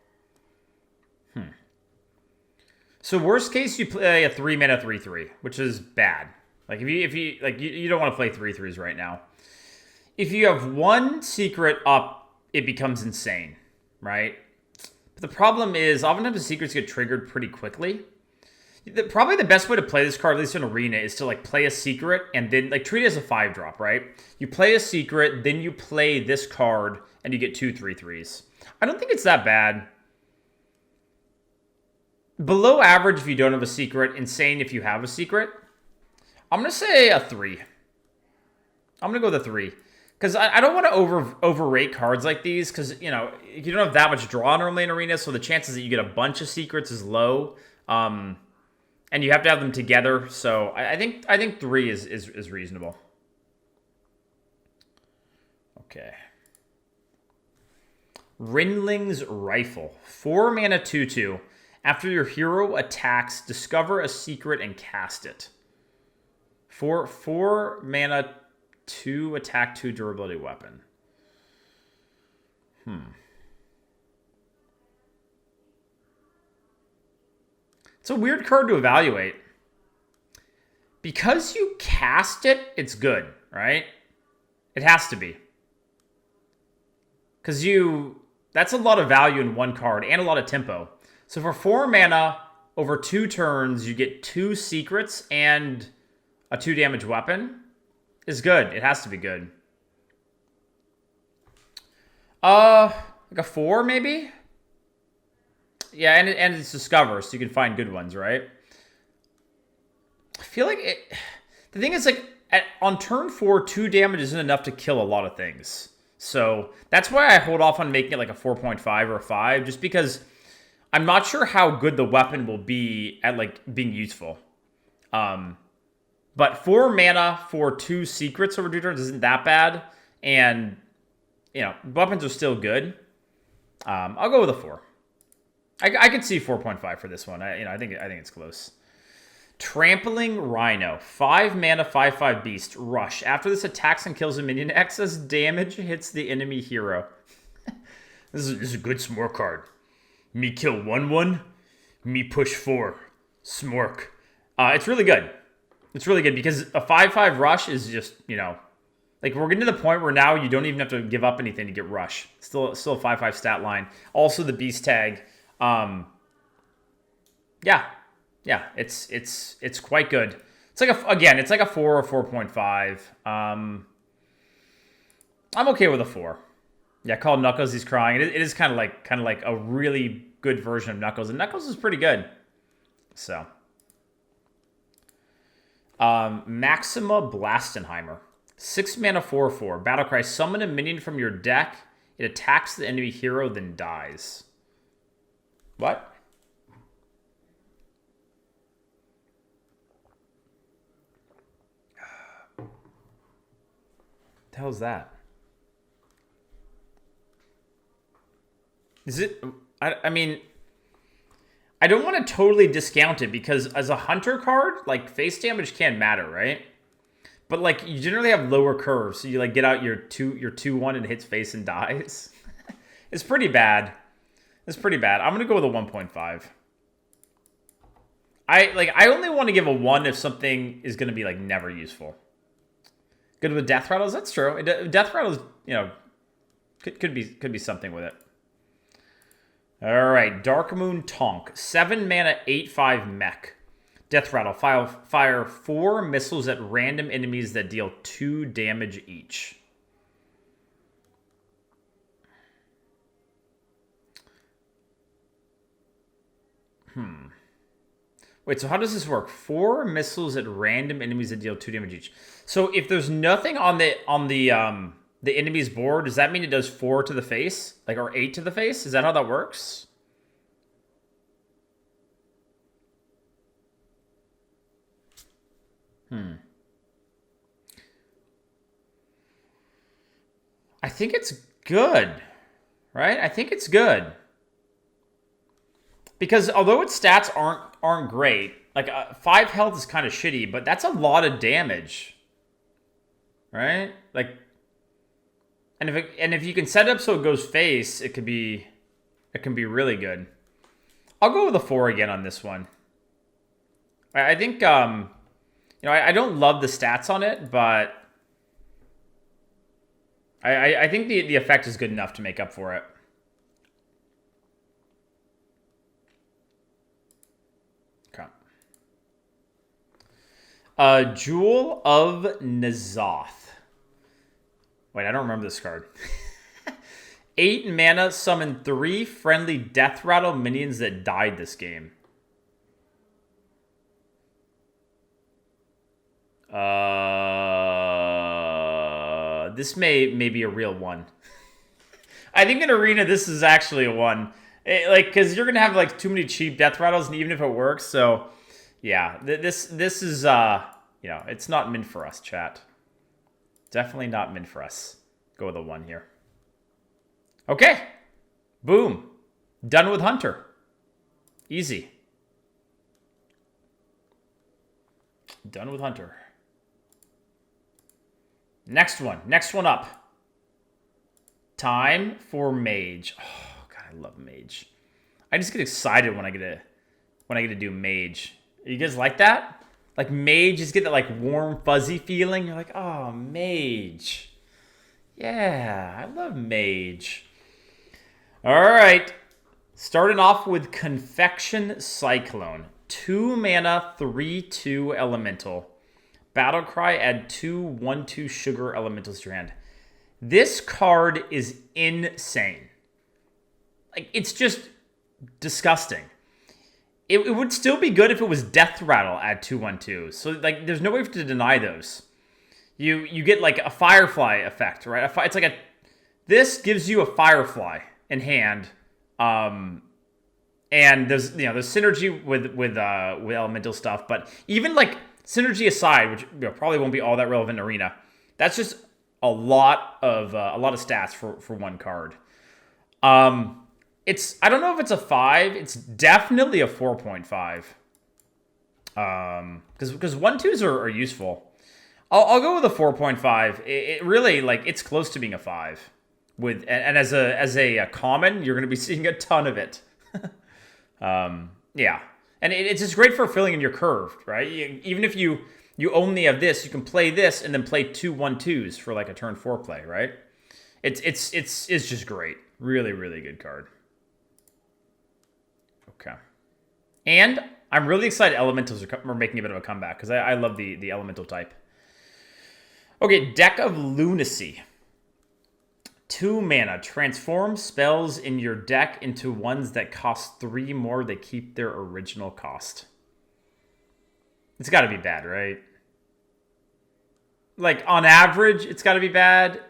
So worst case, you play a 3 mana 3/3, which is bad. If you don't want to play 3/3s right now. If you have 1 secret up, it becomes insane, right? But the problem is, oftentimes the secrets get triggered pretty quickly. Probably the best way to play this card, at least in Arena, is to play a secret and then treat it as a 5-drop, right? You play a secret, then you play this card, and you get 2 3/3s. I don't think it's that bad. Below average if you don't have a secret. Insane if you have a secret. I'm going to say a 3. I'm going to go with a 3. Because I don't want to overrate cards like these. Because, you don't have that much draw normally in Arena. So the chances that you get a bunch of secrets is low. And you have to have them together. So I think 3 is reasonable. Okay. Rinling's Rifle. 4 mana 2/2. After your hero attacks, discover a secret and cast it. 4 mana, 2 attack, 2 durability weapon. It's a weird card to evaluate. Because you cast it, it's good, right? It has to be. Because that's a lot of value in 1 card and a lot of tempo. So for 4 mana, over 2 turns, you get 2 secrets and a 2 damage weapon. Is good. It has to be good. Like a 4 maybe? Yeah, and it's Discover, so you can find good ones, right? I feel like the thing is, on turn 4, 2 damage isn't enough to kill a lot of things. So that's why I hold off on making it like a 4.5 or a 5, just because I'm not sure how good the weapon will be at being useful. But 4 mana for 2 secrets over 2 turns isn't that bad. And, weapons are still good. I'll go with a 4. I could see 4.5 for this one. I think it's close. Trampling Rhino. 5 mana, 5/5 beast. Rush. After this attacks and kills a minion, excess damage hits the enemy hero. This is a good smork card. Me kill 1/1. Me push 4. Smork. It's really good. It's really good because a 5/5 rush is just, we're getting to the point where now you don't even have to give up anything to get rush. Still a 5/5 stat line. Also the beast tag. Yeah, it's quite good. It's like a 4 or 4.5. I'm okay with a 4. Yeah, called Knuckles. He's crying. It is kind of like a really good version of Knuckles, and Knuckles is pretty good. So, Maxima Blastenheimer. 6 mana 4/4. Battlecry. Summon a minion from your deck. It attacks the enemy hero, then dies. What? What the hell is that? Is it... I mean... I don't want to totally discount it because as a hunter card, like, face damage can matter, right? But, like, you generally have lower curves, so you, like, get out your 2/1 and hits face and dies. It's pretty bad. It's pretty bad. I'm going to go with a 1.5. I only want to give a 1 if something is going to be, like, never useful. Good with death rattles? That's true. Death rattles, you know, could be something with it. All right, Darkmoon Tonk. 7 mana, 8/5 mech. Death Rattle. Fire 4 missiles at random enemies that deal 2 damage each. Wait, so how does this work? 4 missiles at random enemies that deal 2 damage each. So if there's nothing on the enemy's board, does that mean it does 4 to the face? Like, or 8 to the face? Is that how that works? I think it's good, right? I think it's good. Because although its stats aren't great, like 5 health is kind of shitty, but that's a lot of damage, right? Like, and if you can set it up so it goes face, it can be really good. I'll go with a 4 again on this one. I think you know, I don't love the stats on it, but I think the effect is good enough to make up for it. Jewel of N'Zoth. Wait, I don't remember this card. 8 mana, summon 3 friendly Death Rattle minions that died this game. This may be a real one. I think in Arena, this is actually a 1. Like, because you're going to have, like, too many cheap Death Rattles, and even if it works, so... Yeah, this is, you know, it's not meant for us, chat. Definitely not meant for us. Go with a 1 here. Okay. Boom. Done with Hunter. Easy. Done with Hunter. Next one. Next one up. Time for Mage. Oh, God, I love Mage. I just get excited when I get to do Mage. You guys like that? Like, Mage, just get that, like, warm, fuzzy feeling. You're like, oh, Mage. Yeah, I love Mage. All right. Starting off with Confection Cyclone. 2 mana, 3/2 elemental. Battlecry, add 2 1/2 sugar elementals to your hand. This card is insane. Like, it's just disgusting. It would still be good if it was Death Rattle at 2 1/2. So, like, there's no way to deny those. You get, like, a Firefly effect, right? It's like this gives you a Firefly in hand, and there's synergy with elemental stuff. But even, like, synergy aside, which, you know, probably won't be all that relevant in Arena, that's just a lot of stats for one card. I don't know if it's a 5. It's definitely a 4.5. Because 1/2s are useful. I'll go with a 4.5. It really, like, it's close to being a 5. And as a common, you're going to be seeing a ton of it. Yeah, and it's just great for filling in your curve, right? Even if you only have this, you can play this and then play 2 1/2s for, like, a turn 4 play, right? It's just great. Really, really good card. Okay. And I'm really excited elementals are making a bit of a comeback because I love the elemental type. Okay, Deck of Lunacy. 2 mana. Transform spells in your deck into ones that cost 3 more. They keep their original cost. It's got to be bad, right? like on average, it's got to be bad.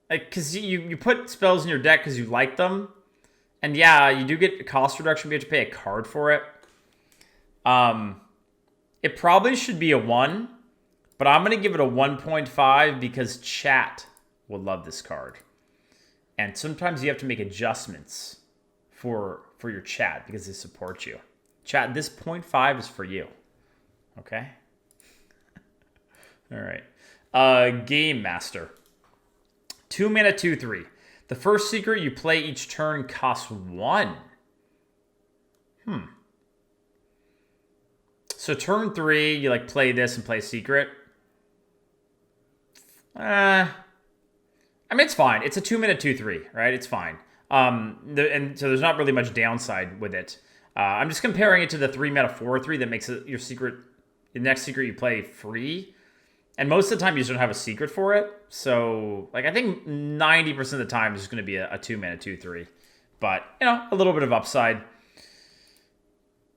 Like, because you put spells in your deck because you like them. And yeah, you do get a cost reduction, but you have to pay a card for it. It probably should be a 1, but I'm going to give it a 1.5 because chat will love this card. And sometimes you have to make adjustments for your chat because they support you. Chat, this 0.5 is for you. Okay? All right. Game Master. 2 mana, 2/3. The first secret you play each turn costs 1. So turn 3, you like play this and play secret. I mean, it's fine. It's a 2 mana, 2/3, right? It's fine. And so there's not really much downside with it. I'm just comparing it to the 3 mana, 4/3 that makes it your secret, the next secret you play, free. And most of the time, you just don't have a secret for it. So, like, I think 90% of the time is going to be a 2 mana, 2/3. But, you know, a little bit of upside.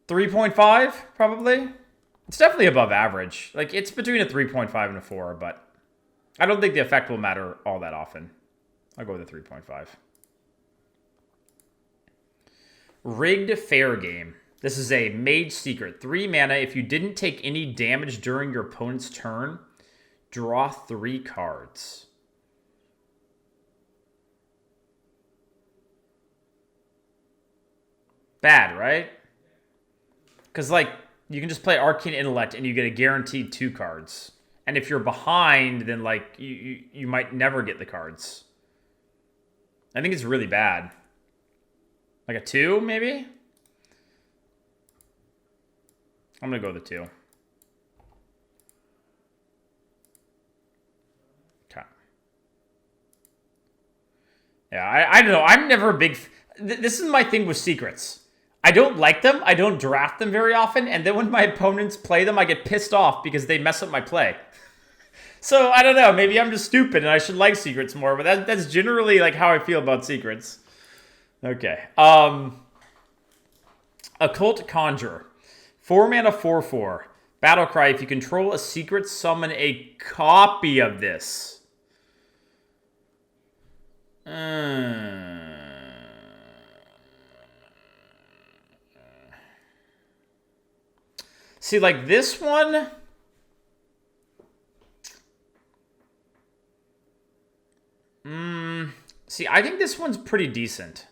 3.5, probably. It's definitely above average. Like, it's between a 3.5 and a 4, but I don't think the effect will matter all that often. I'll go with a 3.5. Rigged Fair Game. This is a Mage secret. 3 mana. If you didn't take any damage during your opponent's turn, draw 3 cards. Bad, right? Because, like, you can just play Arcane Intellect and you get a guaranteed 2 cards. And if you're behind, then, like, you might never get the cards. I think it's really bad. Like a 2, maybe? I'm going to go with a 2. Okay. Yeah, I don't know. I'm never a big... This is my thing with secrets. I don't like them. I don't draft them very often. And then when my opponents play them, I get pissed off because they mess up my play. So, I don't know. Maybe I'm just stupid and I should like secrets more. But that's generally like how I feel about secrets. Okay. Occult Conjurer. 4 mana, 4/4. Battlecry. If you control a secret, summon a copy of this. See, like this one... See, I think this one's pretty decent.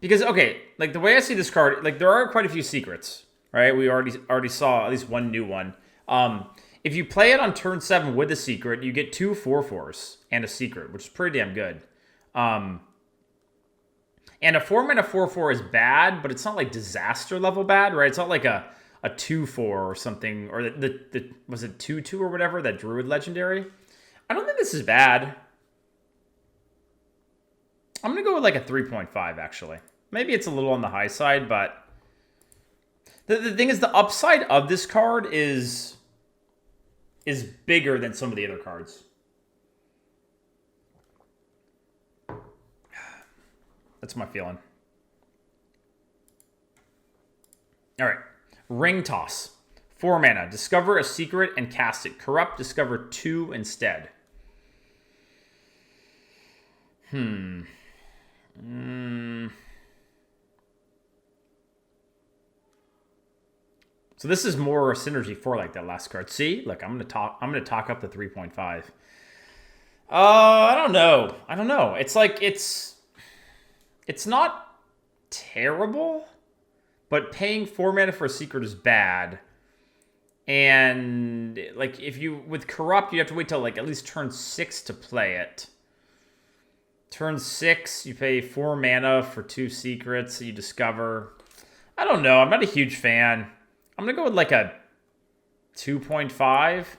Because, okay, like the way I see this card, like there are quite a few secrets, right? We already saw at least one new one. If you play it on turn 7 with a secret, you get 2 4/4s and a secret, which is pretty damn good. And a 4 mana 4/4 is bad, but it's not like disaster level bad, right? It's not like a 2/4 or something, or the was it 2/2 or whatever, that Druid legendary. I don't think this is bad. I'm going to go with like a 3.5, actually. Maybe it's a little on the high side, but... The thing is, the upside of this card is bigger than some of the other cards. That's my feeling. All right. Ring Toss. 4 mana. Discover a secret and cast it. Corrupt, discover 2 instead. So this is more synergy for like that last card. See? Look, I'm gonna talk up to 3.5. I don't know. It's like it's not terrible, but paying 4 mana for a secret is bad. And like if you with Corrupt, you have to wait till like at least turn 6 to play it. Turn 6, you pay 4 mana for 2 secrets that you discover. I don't know. I'm not a huge fan. I'm going to go with like a 2.5.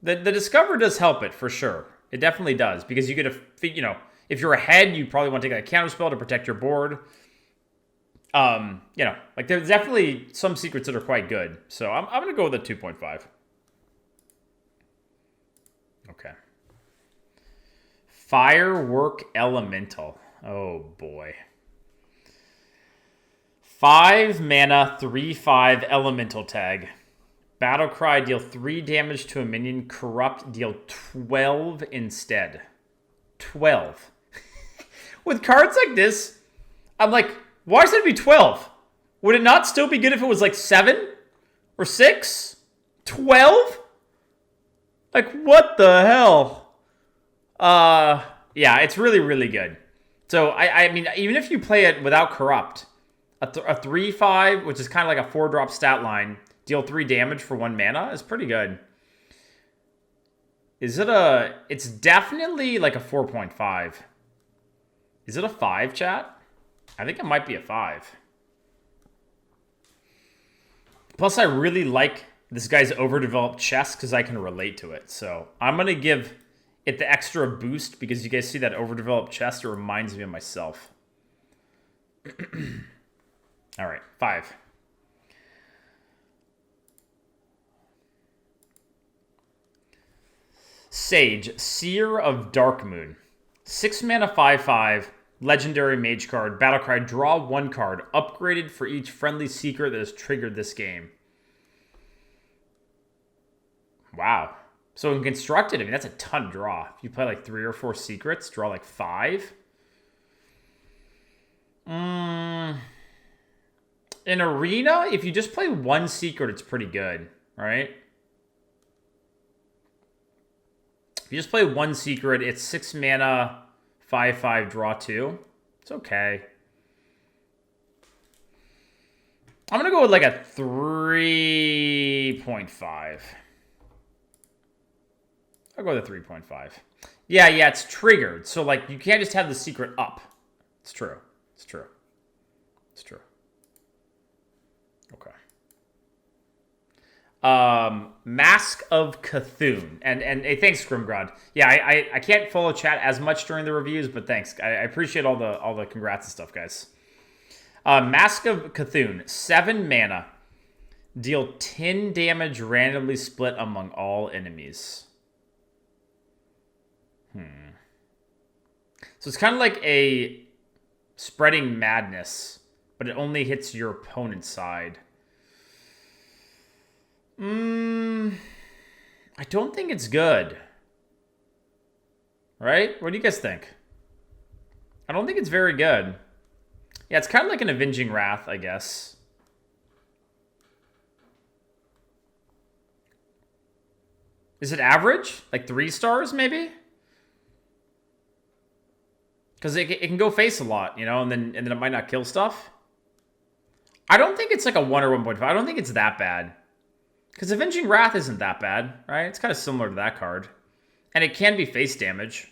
The Discover does help it, for sure. It definitely does. Because you get a, if you're ahead, you probably want to take a counter spell to protect your board. Like there's definitely some secrets that are quite good. So I'm going to go with a 2.5. Okay. Firework Elemental. Oh, boy. 5 mana, 3/5 elemental tag. Battle cry, deal 3 damage to a minion. Corrupt, deal 12 instead. 12. With cards like this, I'm like, why does it be 12? Would it not still be good if it was like 7 or 6? 12? Like, what the hell? Yeah, it's really, really good. So, I mean, even if you play it without Corrupt, a 3/5, which is kind of like a 4-drop stat line, deal 3 damage for 1 mana is pretty good. Is it a... It's definitely like a 4.5. Is it a 5, chat? I think it might be a 5. Plus, I really like this guy's overdeveloped chest because I can relate to it. So I'm going to give it the extra boost because you guys see that overdeveloped chest. It reminds me of myself. All right, 5. Sage, Seer of Darkmoon. 6 mana, 5/5. Legendary Mage card. Battlecry, draw 1 card. Upgraded for each friendly secret that has triggered this game. Wow. So in Constructed, I mean, that's a ton of draw. If you play like 3 or 4 secrets, draw like 5. In Arena, if you just play 1 secret, it's pretty good, right? If you just play 1 secret, it's 6 mana, 5/5, draw 2. It's okay. I'm going to go with like a 3.5. I'll go with a 3.5. Yeah, it's triggered. So, like, you can't just have the secret up. It's true. It's true. It's true. Okay. Mask of Cthulhu. And hey, thanks, Grimgrod. Yeah, I can't follow chat as much during the reviews, but thanks. I appreciate all the congrats and stuff, guys. Mask of Cthulhu. 7 mana. Deal 10 damage randomly split among all enemies. So it's kind of like a Spreading Madness, but it only hits your opponent's side. I don't think it's good. Right? What do you guys think? I don't think it's very good. Yeah, it's kind of like an Avenging Wrath, I guess. Is it average? Like 3 stars, maybe? Because it can go face a lot, you know, and then it might not kill stuff. I don't think it's like a 1 or 1.5. I don't think it's that bad. Because Avenging Wrath isn't that bad, right? It's kind of similar to that card. And it can be face damage,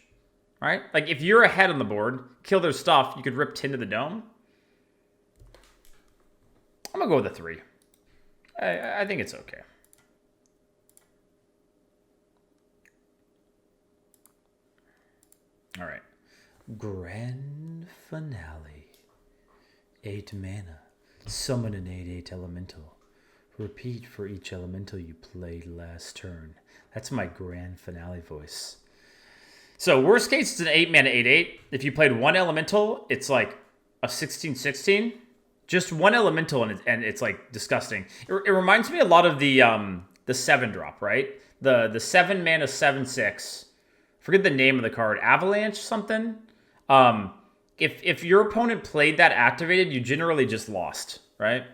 right? Like, if you're ahead on the board, kill their stuff, you could rip 10 to the dome. I'm going to go with a 3. I think it's okay. All right. Grand Finale. 8 mana. Summon an 8/8 elemental. Repeat for each elemental you played last turn. That's my Grand Finale voice. So worst case, it's an 8 mana 8/8. If you played 1 elemental, it's like a 16/16. Just 1 elemental and it's like disgusting. It reminds me a lot of the 7-drop, right? The 7 mana 7/6. Forget the name of the card. Avalanche something. If your opponent played that activated, you generally just lost, right?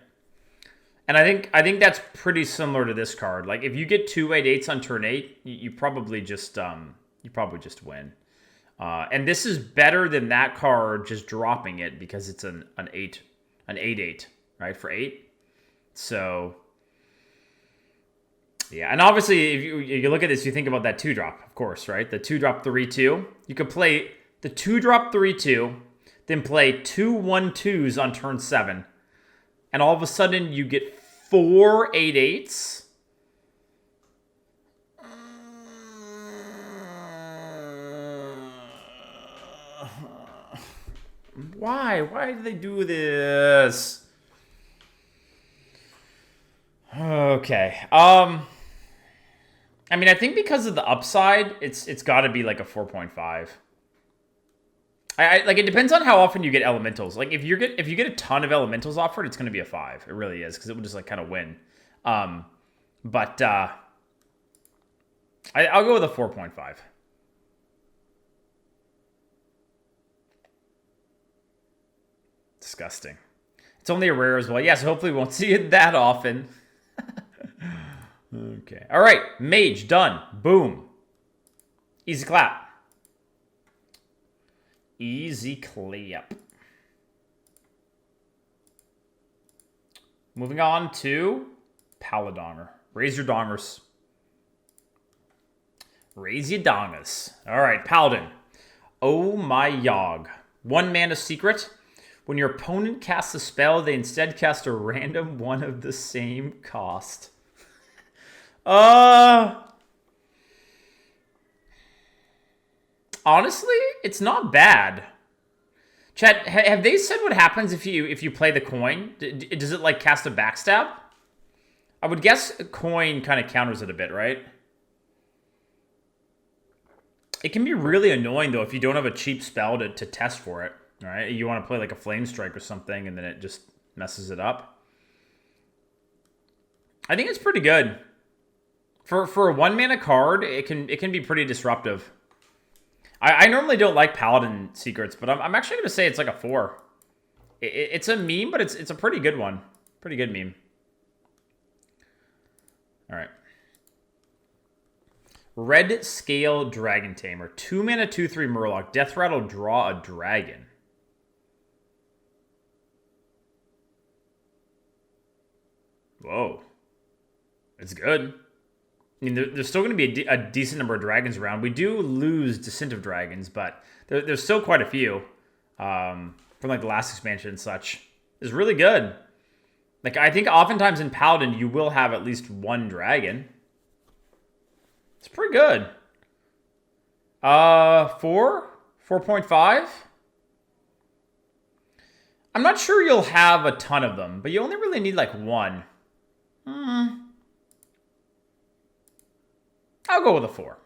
And I think that's pretty similar to this card. Like, if you get 2 8/8s on turn 8, you probably just win. And this is better than that card just dropping it because it's an 8/8, right, for 8. So yeah, and obviously if you look at this, you think about that 2-drop, of course, right? The 2-drop 3/2. You could play the 2-drop 3/2, then play 2 1/2s on turn 7. And all of a sudden, you get 4 8/8s. Why? Why do they do this? Okay. I mean, I think because of the upside, it's got to be like a 4.5. Like, it depends on how often you get elementals. Like, if you get a ton of elementals offered, it's going to be a 5. It really is, because it will just like kind of win. But I'll go with a 4.5. Disgusting. It's only a rare as well. Yeah, so hopefully we won't see it that often. Okay. All right. Mage, done. Boom. Easy clap. Easy clap. Moving on to Paladin. Raise your dongers. Raise your dongers. All right, Paladin. Oh my yog. 1 mana secret. When your opponent casts a spell, they instead cast a random one of the same cost. Honestly, it's not bad. Chat, have they said what happens if you play the coin? Does it like cast a backstab? I would guess a coin kind of counters it a bit, right? It can be really annoying though if you don't have a cheap spell to test for it. Right? You want to play like a Flame Strike or something, and then it just messes it up. I think it's pretty good. For a 1 mana card, it can be pretty disruptive. I normally don't like Paladin secrets, but I'm actually going to say it's like a 4. It's a meme, but it's a pretty good one. Pretty good meme. All right. Red Scale Dragon Tamer. 2 mana, 2/3 Murloc. Death Rattle, draw a dragon. Whoa. It's good. I mean, there's still going to be a decent number of dragons around. We do lose Descent of Dragons, but there's still quite a few from like the last expansion and such. It's really good. Like, I think oftentimes in Paladin, you will have at least 1 dragon. It's pretty good. 4.5? I'm not sure you'll have a ton of them, but you only really need like 1. I'll go with a 4.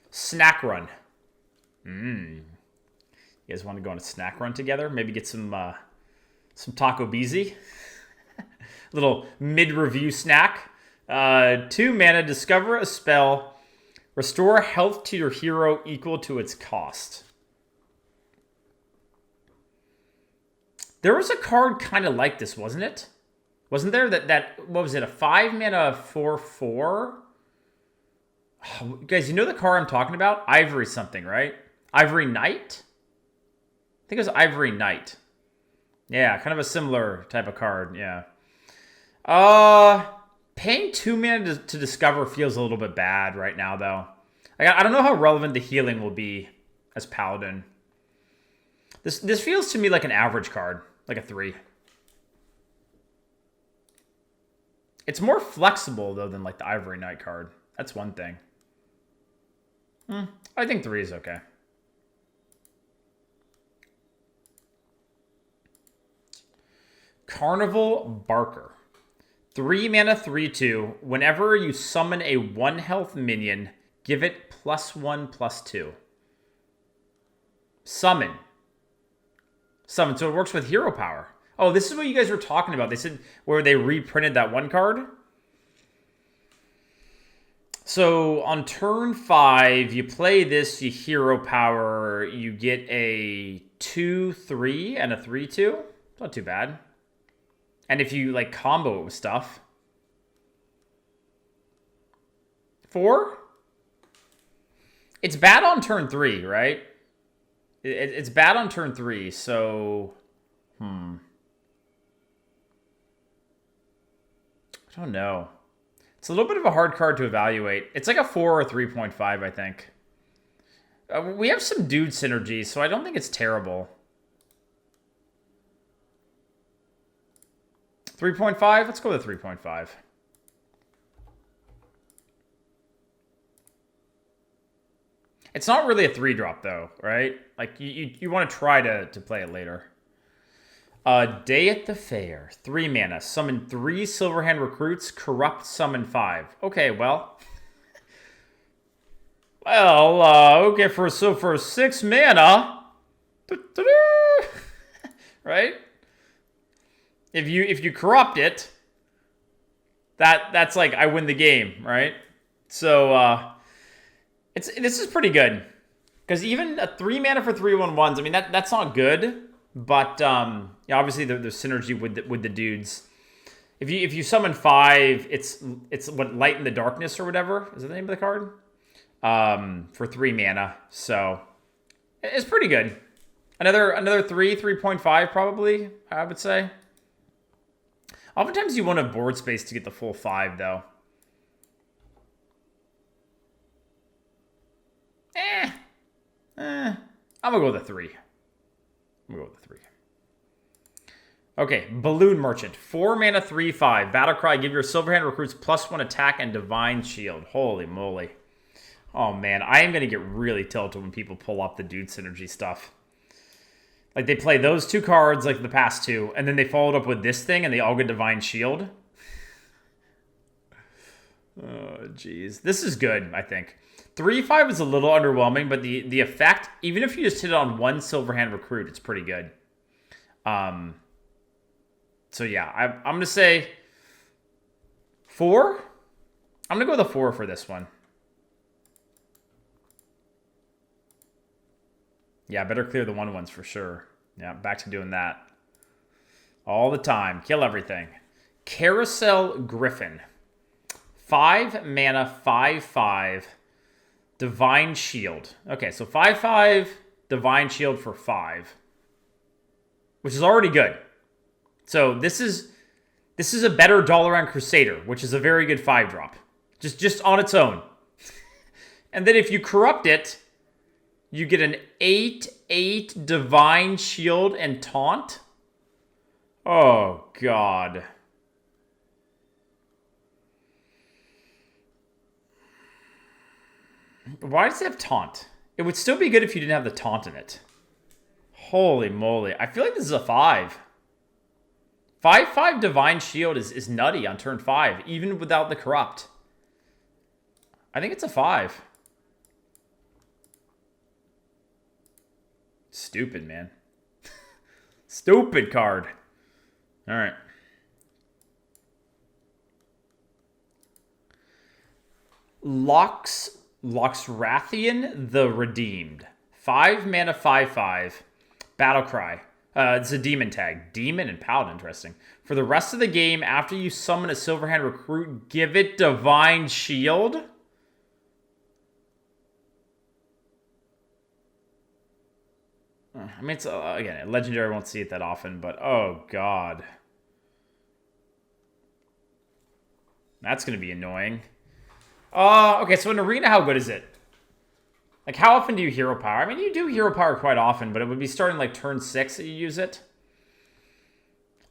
Snack run. You guys want to go on a snack run together? Maybe get some Taco Beezy. Little mid-review snack. 2 mana, discover a spell. Restore health to your hero equal to its cost. There was a card kind of like this, wasn't it? Wasn't there that what was it, a 5 mana 4/4? Oh, guys, you know the card I'm talking about? Ivory something, right? Ivory Knight? I think it was Ivory Knight. Yeah, kind of a similar type of card, yeah. Paying 2 mana to discover feels a little bit bad right now, though. I don't know how relevant the healing will be as Paladin. This feels to me like an average card, like a 3. It's more flexible, though, than like the Ivory Knight card. That's one thing. I think 3 is okay. Carnival Barker. 3 mana, 3/2. Whenever you summon a 1 health minion, give it +1/+2. Summon. So it works with hero power. Oh, this is what you guys were talking about. They said where they reprinted that one card. So on turn 5, you play this, you hero power, you get a 2/3 and a 3/2. Not too bad. And if you like combo it with stuff. 4? It's bad on turn 3, right? It's bad on turn 3, so I don't know. It's a little bit of a hard card to evaluate. It's like a 4 or 3.5, I think. We have some dude synergy, so I don't think it's terrible. 3.5? Let's go with 3.5. It's not really a 3-drop, though, right? Like, you want to try to play it later. Day at the Fair. 3 mana. Summon 3 Silverhand Recruits. Corrupt summon 5. Okay, well. Well, okay, for 6 mana, right? If you corrupt it, that's like I win the game, right? So this is pretty good. Because even a 3 mana for 3/1/1s, I mean that's not good, but yeah, obviously there's synergy with the dudes. If you summon 5, it's what, Light in the Darkness or whatever is that the name of the card, for 3 mana. So it's pretty good. Another 3.5 probably, I would say. Oftentimes you won't have board space to get the full 5 though. I'm gonna go with a 3. Okay, Balloon Merchant. 4 mana, 3/5. Battlecry, give your Silverhand recruits +1 attack and Divine Shield. Holy moly. Oh man, I am gonna get really tilted when people pull up the dude synergy stuff. Like they play those 2 cards like the past 2, and then they followed up with this thing and they all get Divine Shield. Oh, jeez. This is good, I think. 3/5 is a little underwhelming, but the effect, even if you just hit it on 1 Silverhand recruit, it's pretty good. So yeah, I'm going to say 4. I'm going to go with a 4 for this one. Yeah, better clear the 1/1s for sure. Yeah, back to doing that. All the time. Kill everything. Carousel Griffin. 5 mana, 5/5. Divine Shield. Okay, so 5/5 Divine Shield for 5. Which is already good. So this is a better Dalaran Crusader, which is a very good 5-drop. Just on its own. And then if you corrupt it, you get an 8/8 Divine Shield and Taunt. Oh, God. Why does it have Taunt? It would still be good if you didn't have the Taunt in it. Holy moly. I feel like this is a 5. 5/5 Divine Shield is nutty on turn 5, even without the Corrupt. I think it's a 5. Stupid, man. Stupid card. All right. Loxrathian the Redeemed. 5 mana, 5/5. Battlecry. It's a demon tag. Demon and Paladin, interesting. For the rest of the game, after you summon a Silverhand recruit, give it Divine Shield. I mean, it's, again, Legendary won't see it that often, but oh, God. That's going to be annoying. Okay, so in Arena, how good is it? Like, how often do you Hero Power? I mean, you do Hero Power quite often, but it would be starting, like, turn 6 that you use it.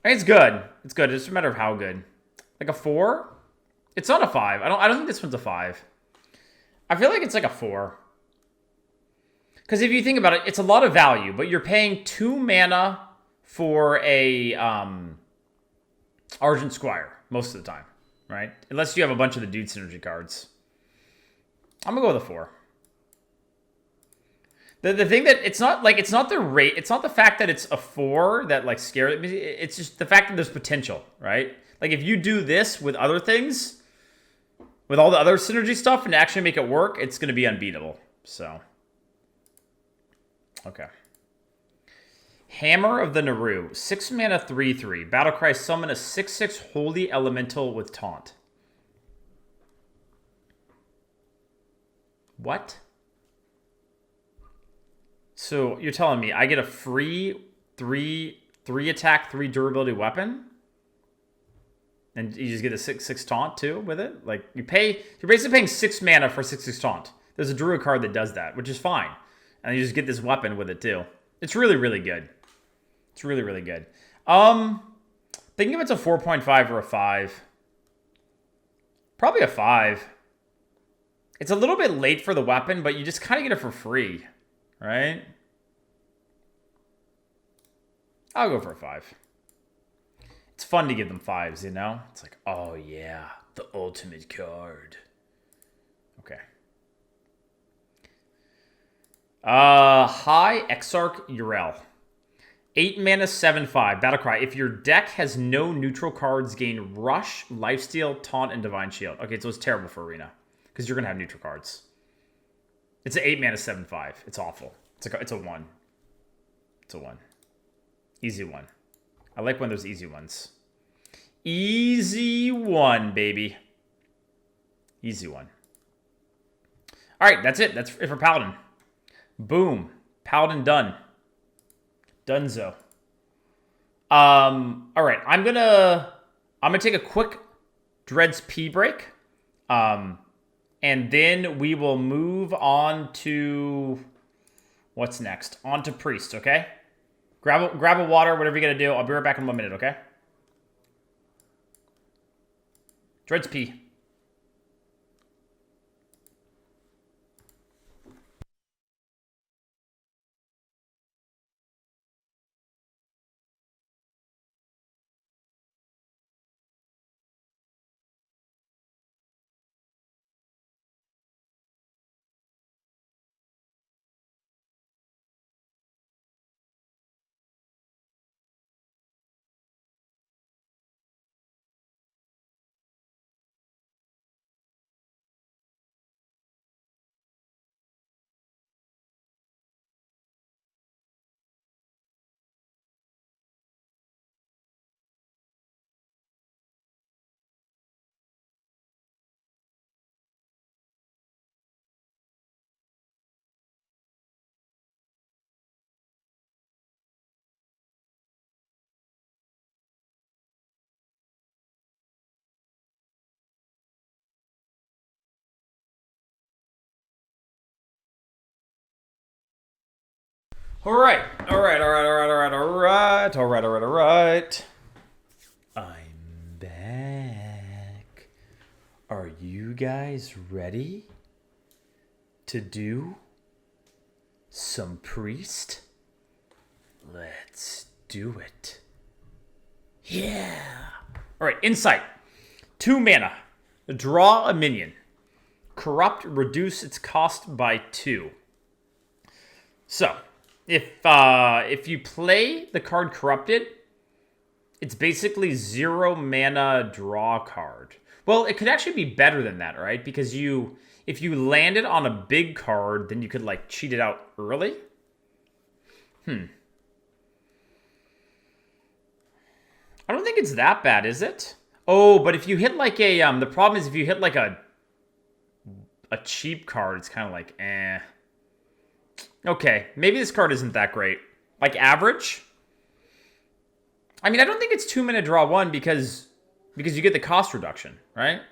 I mean, it's good. It's good. It's just a matter of how good. Like a 4? It's not a 5. I don't think this one's a 5. I feel like it's like a 4. Because if you think about it, it's a lot of value, but you're paying 2 mana for a Argent Squire most of the time, right? Unless you have a bunch of the Dude Synergy cards. I'm gonna go with a 4. The thing that it's not the rate, it's not the fact that it's a 4 that like scares me. It's just the fact that there's potential, right? Like if you do this with other things, with all the other synergy stuff, and actually make it work, it's gonna be unbeatable. So, okay. Hammer of the Naru, 6 mana, 3/3. Battlecry, summon a 6/6 Holy Elemental with Taunt. What? So you're telling me I get a free 3 attack, 3 durability weapon? And you just get a 6/6 taunt too with it? Like you're basically paying 6 mana for 6/6 taunt. There's a Druid card that does that, which is fine. And you just get this weapon with it too. It's really, really good. It's really, really good. Thinking if it's a 4.5 or a 5. Probably a 5. It's a little bit late for the weapon, but you just kind of get it for free. Right? I'll go for a 5. It's fun to give them 5s, you know? It's like, oh yeah, the ultimate card. Okay. High Exarch Urel. 8 mana, 7/5. Battlecry. If your deck has no neutral cards, gain Rush, Lifesteal, Taunt, and Divine Shield. Okay, so it's terrible for Arena. Because you're going to have neutral cards. It's an 8 mana, 7/5. It's awful. It's a 1. It's a 1. Easy 1. I like when there's easy ones. Easy 1, baby. Easy 1. Alright, that's it. That's it for Paladin. Boom. Paladin done. Dunzo. Alright, I'm gonna take a quick Dread's pee break. And then we will move on to what's next? On to Priest, okay? Grab a water, whatever you gotta do. I'll be right back in 1 minute, okay? Dread's pee. All right. I'm back. Are you guys ready to do some Priest? Let's do it. Yeah. All right, Insight. 2 mana. Draw a minion. Corrupt, reduce its cost by 2. So, if you play the card Corrupted, it's basically 0 mana draw card. Well, it could actually be better than that, right? Because if you landed on a big card, then you could like cheat it out early. I don't think it's that bad, is it? Oh, but if you hit like a the problem is if you hit like a cheap card, it's kind of like eh. Okay, maybe this card isn't that great. Like average? I mean, I don't think it's 2 mana draw 1 because you get the cost reduction, right?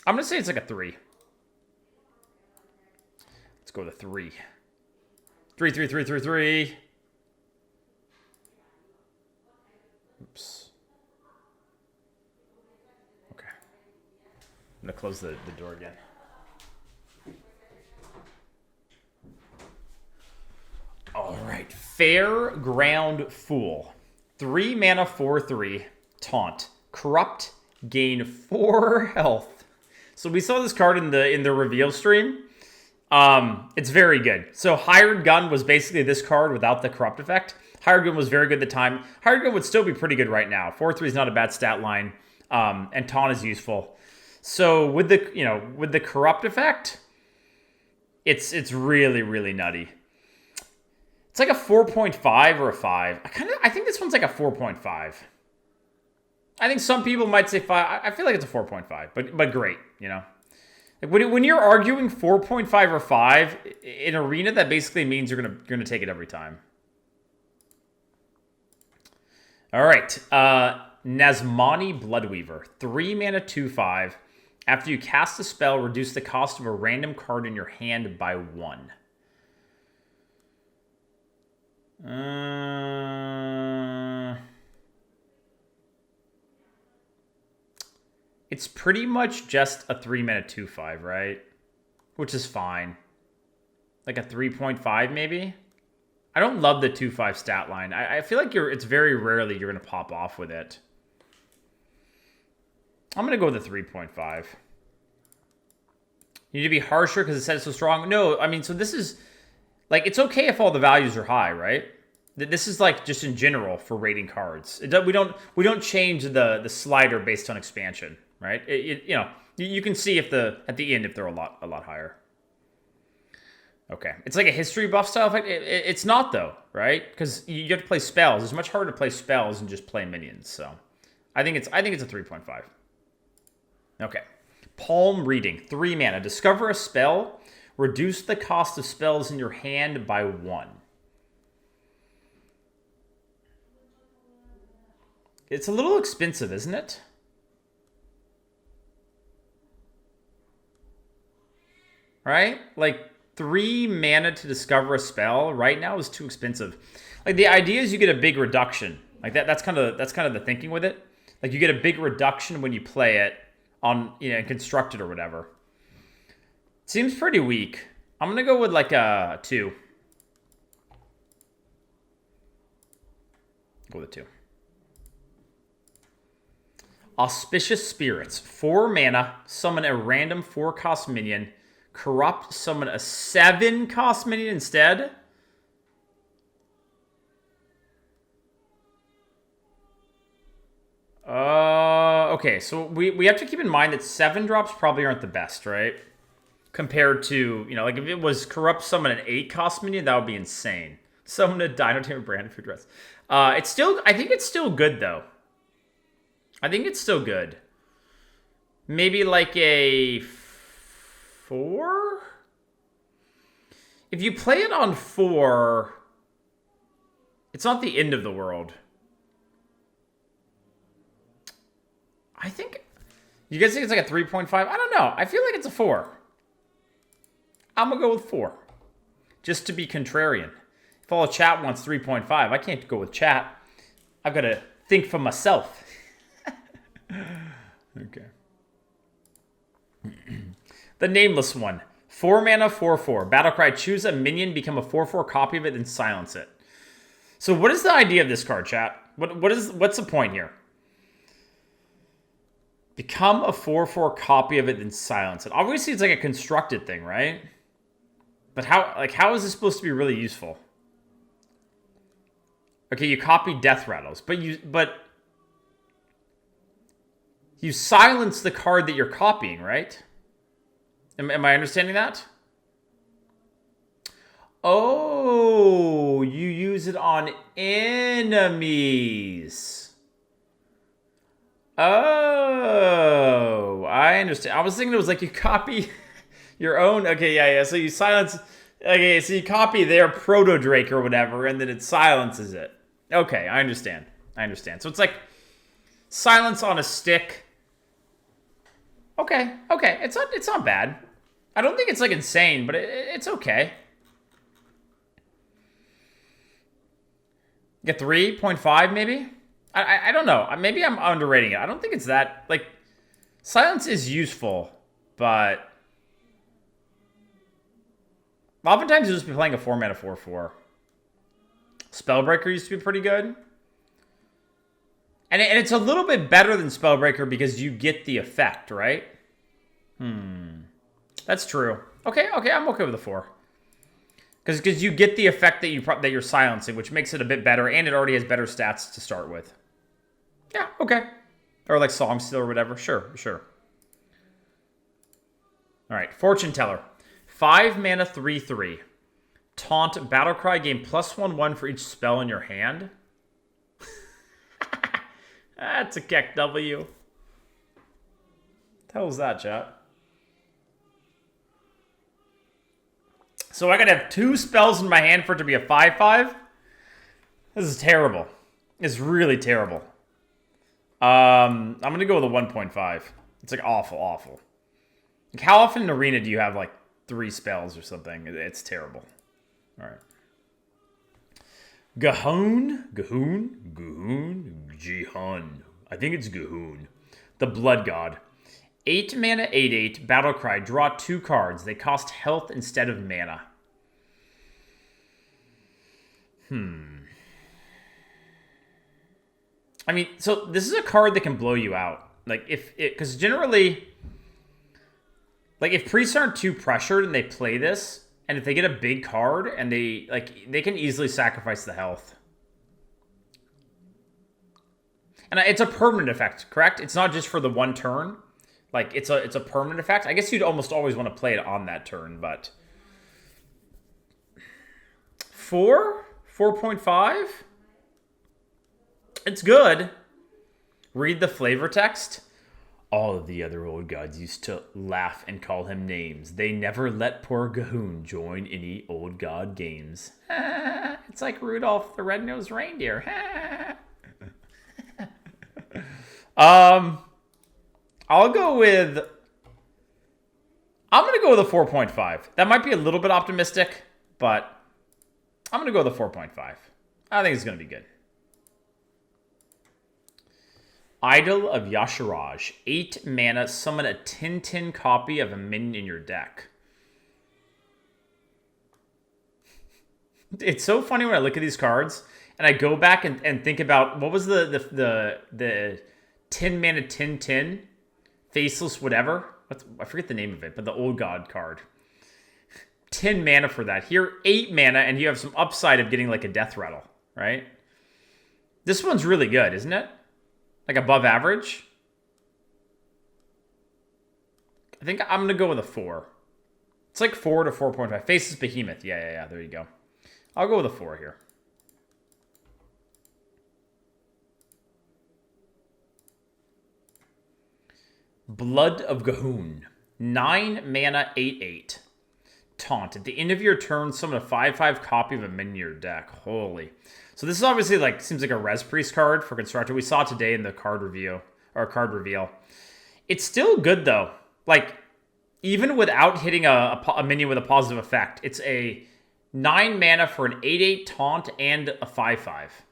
I'm gonna say it's like a 3. Let's go with a 3. 3. Oops. Okay. I'm gonna close the door again. All right, Fairground Fool. 3 mana, 4/3, taunt. Corrupt, gain 4 health. So we saw this card in the reveal stream. It's very good. So Hired Gun was basically this card without the corrupt effect. Hired Gun was very good at the time. Hired Gun would still be pretty good right now. 4/3 is not a bad stat line. And taunt is useful. So with the corrupt effect, it's really, really nutty. It's like a 4.5 or a 5. I think this one's like a 4.5. I think some people might say 5. I feel like it's a 4.5, but great, you know. Like when you're arguing 4.5 or 5 in Arena, that basically means you're gonna take it every time. All right, Nazmani Bloodweaver, 3 mana, 2/5. After you cast a spell, reduce the cost of a random card in your hand by 1. It's pretty much just a 3 mana 2/5, right? Which is fine. Like a 3.5 maybe? I don't love the 2/5 stat line. I feel like it's very rarely you're going to pop off with it. I'm going to go with a 3.5. You need to be harsher because it said it's so strong. No, I mean, so this is... Like, it's okay if all the values are high, right? This is like just in general for rating cards. We don't change the slider based on expansion, right? You know, you can see if at the end if they're a lot higher. Okay, it's like a history buff style effect. It's not though, right? Because you have to play spells. It's much harder to play spells than just play minions. So, I think it's a 3.5. Okay, Palm Reading, 3 mana. Discover a spell. Reduce the cost of spells in your hand by 1. It's a little expensive, isn't it? Right? Like 3 mana to discover a spell right now is too expensive. Like the idea is you get a big reduction. Like that's kind of the thinking with it. Like you get a big reduction when you play it on, you know, constructed or whatever. Seems pretty weak. I'm gonna go with like a 2. Go with a 2. Auspicious Spirits. 4 mana. Summon a random 4-cost minion. Corrupt. Summon a 7-cost minion instead. Okay, so we have to keep in mind that 7 drops probably aren't the best, right? Compared to, you know, like if it was Corrupt Summon an 8-cost minion, that would be insane. Summon a Dino Tamer Brand for dress. It's still, I think it's still good though. I think it's still good. Maybe like a 4? If you play it on 4, it's not the end of the world. I think... You guys think it's like a 3.5? I don't know. I feel like it's a 4. I'm going to go with 4. Just to be contrarian. If all chat wants 3.5, I can't go with chat. I've got to think for myself. Okay. The Nameless One. 4 mana, 4/4. Battlecry. Choose a minion, become a 4/4 copy of it, and silence it. So what is the idea of this card, chat? What's the point here? Become a 4/4 copy of it, then silence it. Obviously, it's like a constructed thing, right? But how is this supposed to be really useful? Okay, you copy Death Rattles, but you silence the card that you're copying, right? Am I understanding that? Oh, you use it on enemies. Oh, I understand. I was thinking it was like you copy your own. Okay, yeah. So you silence. Okay, so you copy their Proto Drake or whatever, and then it silences it. Okay, I understand. So it's like silence on a stick. Okay. It's not bad. I don't think it's like insane, but it's okay. Get 3.5 maybe? I don't know. Maybe I'm underrating it. I don't think it's that... Like, silence is useful, but... Oftentimes you'll just be playing a 4 mana 4/4. Spellbreaker used to be pretty good. And it's a little bit better than Spellbreaker because you get the effect, right? That's true. Okay, I'm okay with the 4. Because you get the effect that you're silencing, which makes it a bit better, and it already has better stats to start with. Yeah, okay. Or like Song Stealer or whatever. Sure. All right, Fortune Teller. 5 mana 3/3. Taunt Battlecry. Gain +1/1 for each spell in your hand. That's a Keck W. What the hell is that, chat? So I gotta have 2 spells in my hand for it to be a 5/5? This is terrible. It's really terrible. I'm gonna go with a 1.5. It's like awful. Like how often in Arena do you have like 3 spells or something? It's terrible. All right. Gahoon. I think it's Gahoon. The Blood God. 8 mana, 8/8. Battlecry. Draw 2 cards. They cost health instead of mana. I mean, so this is a card that can blow you out. Like, because generally, like, if priests aren't too pressured and they play this, And if they get a big card and they can easily sacrifice the health. And it's a permanent effect, correct? It's not just for the one turn. Like, it's a permanent effect. I guess you'd almost always want to play it on that turn, but 4.5. It's good. Read the flavor text. All of the other old gods used to laugh and call him names. They never let poor Gahoon join any old god games. It's like Rudolph the Red-Nosed Reindeer. I'm gonna go with a 4.5. That might be a little bit optimistic, but I'm gonna go with a 4.5. I think it's gonna be good. Idol of Yasharaj. 8 mana, summon a 10/10 copy of a minion in your deck. It's so funny when I look at these cards and I go back and think about what was the 10 mana 10/10 faceless whatever. I forget the name of it, but the old god card. 10 mana for that. Here, 8 mana, and you have some upside of getting like a death rattle, right? This one's really good, isn't it? Like above average. I think I'm going to go with a 4. It's like 4 to 4.5. Faceless Behemoth. Yeah. There you go. I'll go with a 4 here. Blood of Gahoon. 9 mana, 8/8. Taunt. At the end of your turn, summon a 5/5 copy of a minion in your deck. Holy. So this is obviously like, seems like a Res Priest card for Constructor. We saw it today in the card review, or card reveal. It's still good though. Like, even without hitting a minion with a positive effect, it's a 9 mana for an 8/8 taunt and a 5/5.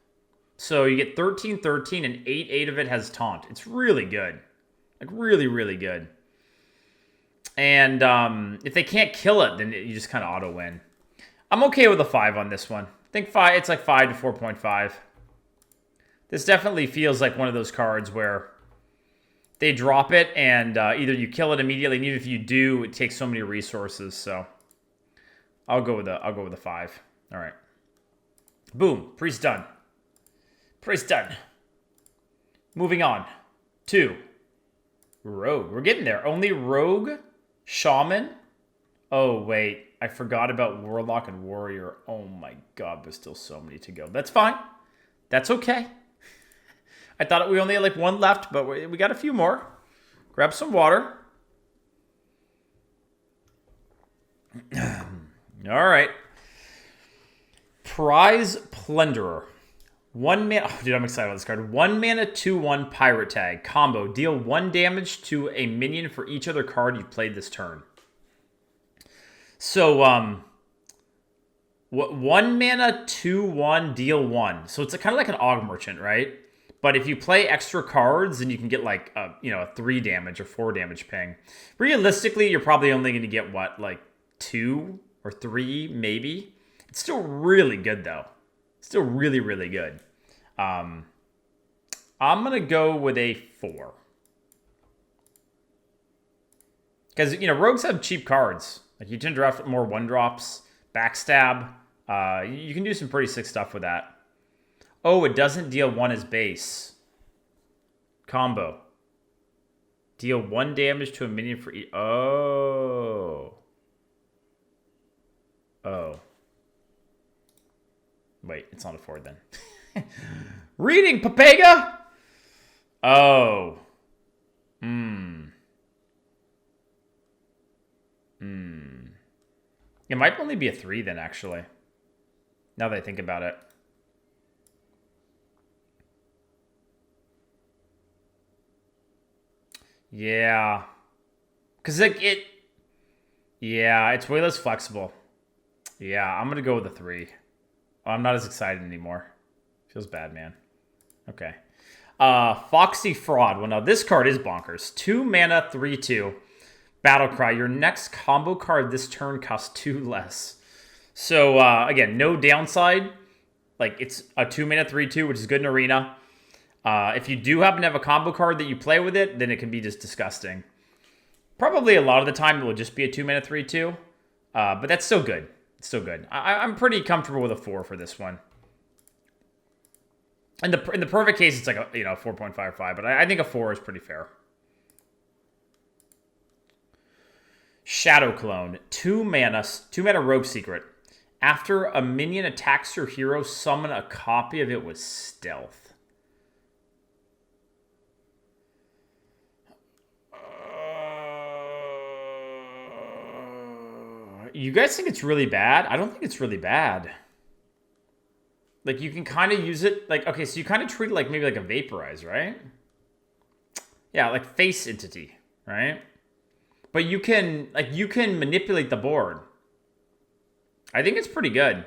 So you get 13/13 and 8/8 of it has taunt. It's really good. Like really, really good. And if they can't kill it, then you just kind of auto win. I'm okay with a 5 on this one. I think 5. It's like 5 to 4.5. This definitely feels like one of those cards where they drop it and either you kill it immediately, and even if you do, it takes so many resources. So I'll go with a 5. All right. Boom. Priest done. Priest done. Moving on to Rogue. We're getting there. Only Rogue, Shaman. Oh, wait. I forgot about Warlock and Warrior. Oh my god, there's still so many to go. That's fine. That's okay. I thought we only had like 1 left, but we got a few more. Grab some water. All right. Prize Plunderer. 1 mana. Oh, dude, I'm excited about this card. 1 mana, 2/1 Pirate Tag. Combo. Deal 1 damage to a minion for each other card you've played this turn. So, 1 mana, 2/1, deal 1. So it's kind of like an Og Merchant, right? But if you play extra cards, then you can get like a 3 damage or 4 damage ping. Realistically, you're probably only going to get what, like 2 or 3 maybe. It's still really good though. Still really, really good. I'm going to go with a 4. Because, rogues have cheap cards. Like, you tend to draft more 1-drops, backstab. You can do some pretty sick stuff with that. Oh, it doesn't deal 1 as base. Combo. Deal 1 damage to a minion for each. Oh. Wait, it's not a 4 then. Reading, Papega! Oh. It might only be a 3 then, actually. Now that I think about it. Yeah. Because yeah, it's way less flexible. Yeah, I'm going to go with a 3. Oh, I'm not as excited anymore. Feels bad, man. Okay. Foxy Fraud. Well, now this card is bonkers. 2 mana, 3/2. Battlecry. Your next combo card this turn costs 2 less. So, again, no downside. Like, it's a 2 mana, 3/2, which is good in Arena. If you do happen to have a combo card that you play with it, then it can be just disgusting. Probably a lot of the time it will just be a 2 mana, 3/2. But that's still good. It's still good. I'm pretty comfortable with a 4 for this one. In the perfect case, it's like a 4.55, but I think a 4 is pretty fair. Shadow Clone, 2 mana Rogue Secret. After a minion attacks your hero, summon a copy of it with stealth. You guys think it's really bad? I don't think it's really bad. Like, you can kind of use it, like, okay, so you kind of treat it like maybe like a Vaporize, right? Yeah, like face entity, right? But you can manipulate the board. I think it's pretty good.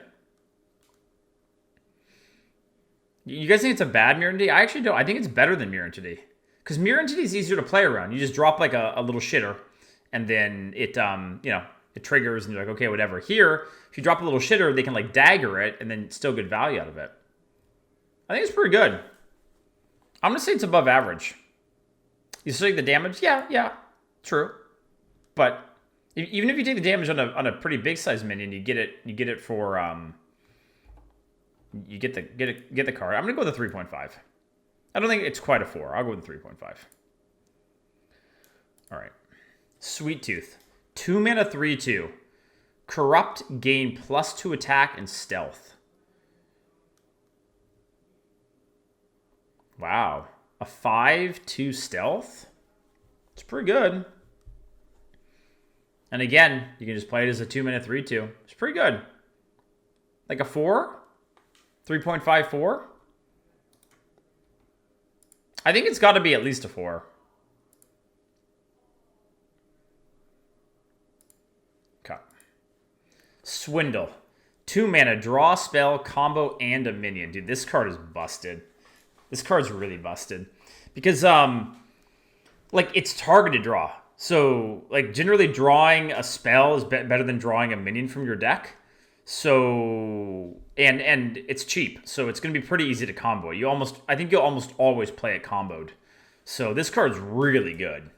You guys think it's a bad Mirror Entity? I actually don't. I think it's better than Mirror Entity. Because Mirror Entity is easier to play around. You just drop like a little shitter, and then it, it triggers, and you're like, okay, whatever. Here, if you drop a little shitter, they can like dagger it, and then still get value out of it. I think it's pretty good. I'm going to say it's above average. You still take the damage? Yeah, true. But even if you take the damage on a pretty big size minion, you get it for you get the card. I'm gonna go with a 3.5. I don't think it's quite a 4. I'll go with a 3.5. All right, Sweet Tooth, 2 mana 3/2, corrupt, gain +2 attack and stealth. Wow, a 5/2 stealth. It's pretty good. And again, you can just play it as a 2 mana 3/2. It's pretty good. Like a 4? 3.54? I think it's got to be at least a 4. Okay. Swindle. 2 mana, draw a spell, combo, and a minion. Dude, this card is busted. This card's really busted. Because, like, it's targeted draw. So, like, generally drawing a spell is better than drawing a minion from your deck. So, and it's cheap. So, it's going to be pretty easy to combo. I think you'll almost always play it comboed. So, this card's really good.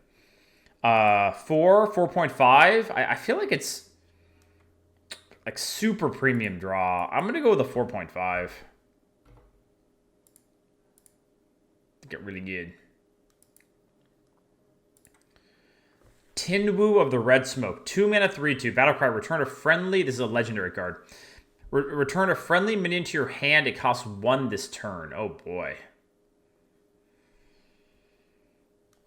4.5. I feel like it's, like, super premium draw. I'm going to go with a 4.5. I think it really good. Tinwu of the Red Smoke, 2 mana 3/2, Battlecry, return a friendly, this is a legendary card. Return a friendly minion to your hand, it costs 1 this turn. Oh boy.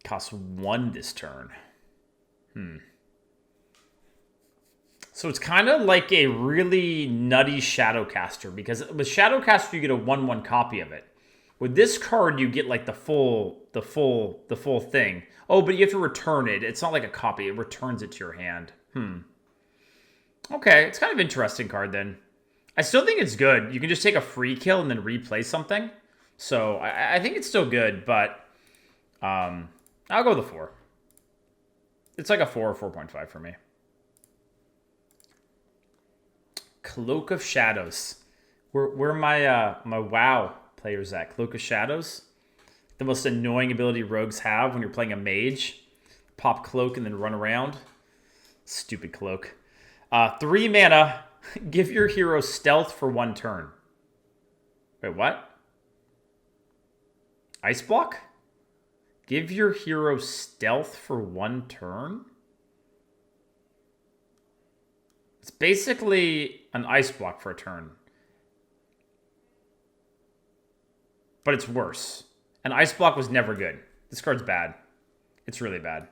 Costs 1 this turn. So it's kind of like a really nutty Shadowcaster, because with Shadowcaster you get a 1/1 copy of it. With this card you get like the full thing. Oh, but you have to return it. It's not like a copy. It returns it to your hand. Okay, it's kind of an interesting card then. I still think it's good. You can just take a free kill and then replay something. So I think it's still good, but I'll go with a 4. It's like a 4 or 4.5 for me. Cloak of Shadows. Where my my WoW players at? Cloak of Shadows. The most annoying ability rogues have when you're playing a mage. Pop cloak and then run around. Stupid cloak. 3 mana. Give your hero stealth for 1 turn. Wait, what? Ice block? Give your hero stealth for 1 turn? It's basically an ice block for a turn. But it's worse. An ice block was never good. This card's bad. It's really bad.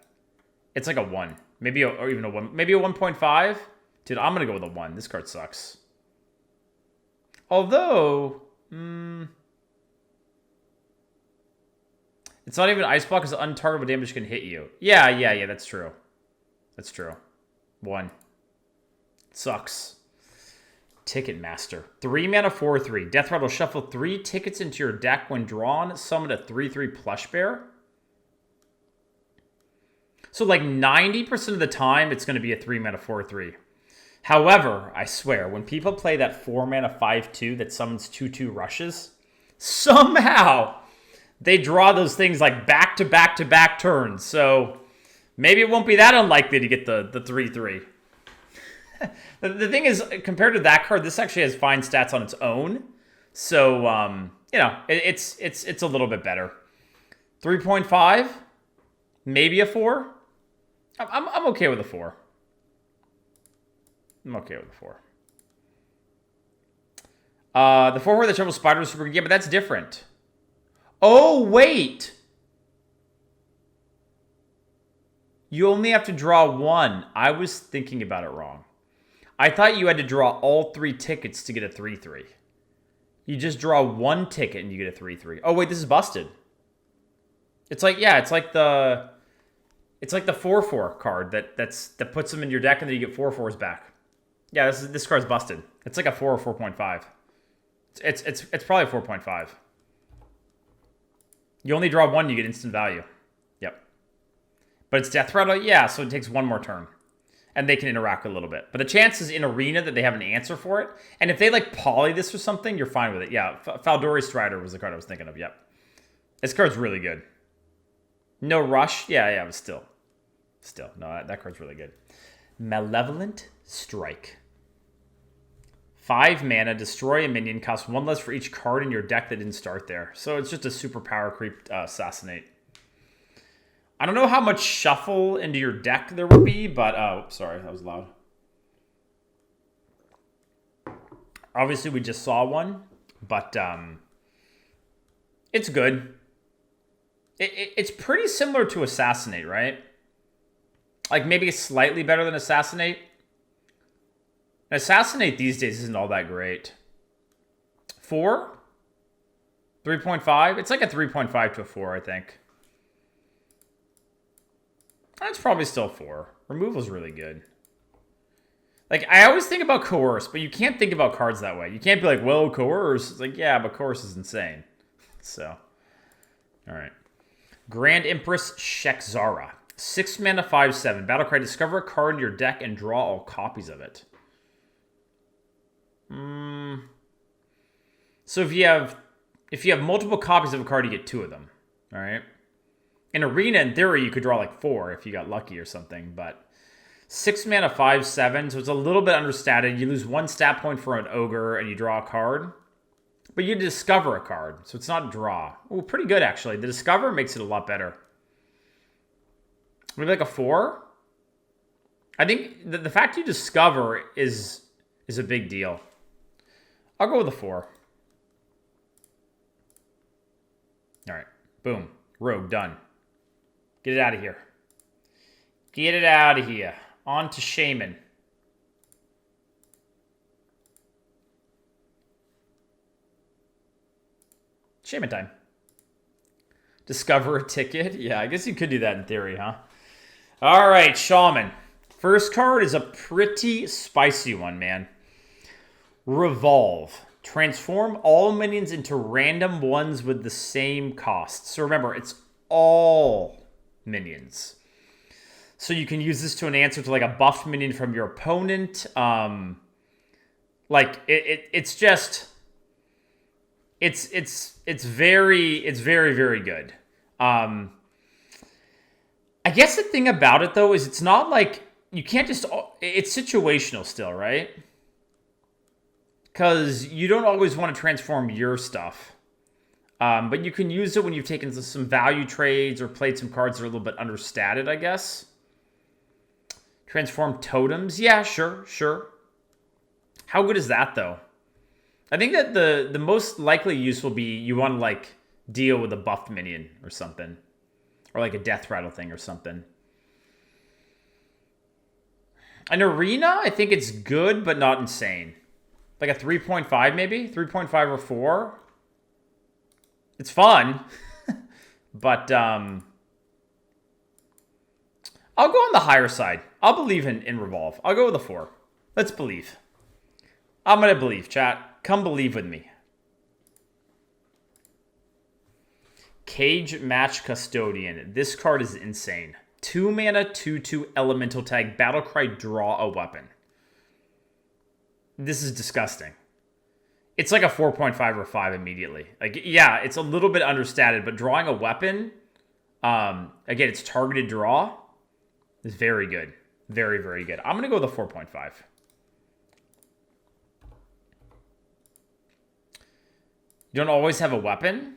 It's like a 1. Maybe or even a 1. Maybe a 1.5. Dude, I'm going to go with a 1. This card sucks. Although, it's not even ice block because untargetable damage can hit you. Yeah, that's true. That's true. 1. Sucks. Ticketmaster. 3 mana 4/3. Death Rattle, shuffle 3 tickets into your deck when drawn. Summon a 3/3 plush bear. So like 90% of the time, it's going to be a 3 mana 4/3. However, I swear, when people play that 4 mana 5/2 that summons 2/2 rushes, somehow they draw those things like back to back to back turns. So maybe it won't be that unlikely to get the 3/3. The thing is, compared to that card, this actually has fine stats on its own. So, you know, it's a little bit better. 3.5, maybe a 4. I'm okay with a 4. I'm okay with a 4. The 4 that shovels spider is super good. Yeah, but that's different. Oh, wait. You only have to draw 1. I was thinking about it wrong. I thought you had to draw all 3 tickets to get a 3/3. You just draw 1 ticket and you get a 3/3. Oh, wait, this is busted. It's like, yeah, it's like the 4/4 card that puts them in your deck and then you get 4/4s back. Yeah, this card's busted. It's like a 4 or 4.5. It's probably 4.5. You only draw 1, you get instant value. Yep. But it's Death Rattle, yeah, so it takes 1 more turn. And they can interact a little bit. But the chances in Arena that they have an answer for it, and if they like poly this or something, you're fine with it. Yeah, Faldori Strider was the card I was thinking of, yep. This card's really good. No rush, yeah, but still. No, that card's really good. Malevolent Strike. 5 mana, destroy a minion, costs 1 less for each card in your deck that didn't start there. So it's just a super power creep assassinate. I don't know how much shuffle into your deck there would be, but oh, sorry, that was loud. Obviously, we just saw one, but it's good. It's pretty similar to Assassinate, right? Like maybe slightly better than Assassinate. Assassinate these days isn't all that great. 4? 3.5? It's like a 3.5 to a 4, I think. That's probably still 4. Removal's really good. Like, I always think about Coerce, but you can't think about cards that way. You can't be like, well, Coerce. It's like, yeah, but Coerce is insane. So, all right. Grand Empress Shekzara. 6 mana, 5/7. Battlecry, discover a card in your deck and draw all copies of it. So if you have multiple copies of a card, you get 2 of them. All right. In Arena, in theory, you could draw like 4 if you got lucky or something. But 6 mana, 5/7, so it's a little bit understated. You lose 1 stat point for an ogre, and you draw a card. But you discover a card, so it's not draw. Oh, pretty good actually. The discover makes it a lot better. Maybe like a 4. I think the fact you discover is a big deal. I'll go with a 4. All right. Boom. Rogue, done. Get it out of here. Get it out of here. On to Shaman. Shaman time. Discover a ticket? Yeah, I guess you could do that in theory, huh? All right, Shaman. First card is a pretty spicy one, man. Revolve. Transform all minions into random ones with the same cost. So remember, it's all minions. So you can use this to an answer to like a buffed minion from your opponent. Like it's very, very good. I guess the thing about it though is it's not like you can't just, it's situational still, right? Because you don't always want to transform your stuff. But you can use it when you've taken some value trades or played some cards that are a little bit understated, I guess. Transform totems. Yeah, sure. How good is that, though? I think that the most likely use will be you want to, like, deal with a buffed minion or something. Or, like, a death rattle thing or something. An arena, I think it's good, but not insane. Like a 3.5 maybe? 3.5 or 4? It's fun. But I'll go on the higher side. I'll believe in Revolve. I'll go with a 4. Let's believe. I'm going to believe, chat. Come believe with me. Cage Match Custodian. This card is insane. 2 mana, 2/2 elemental tag. Battlecry, draw a weapon. This is disgusting. It's like a 4.5 or 5 immediately. Like, yeah, it's a little bit understated, but drawing a weapon, again, it's targeted draw, is very good. Very, very good. I'm going to go with a 4.5. You don't always have a weapon?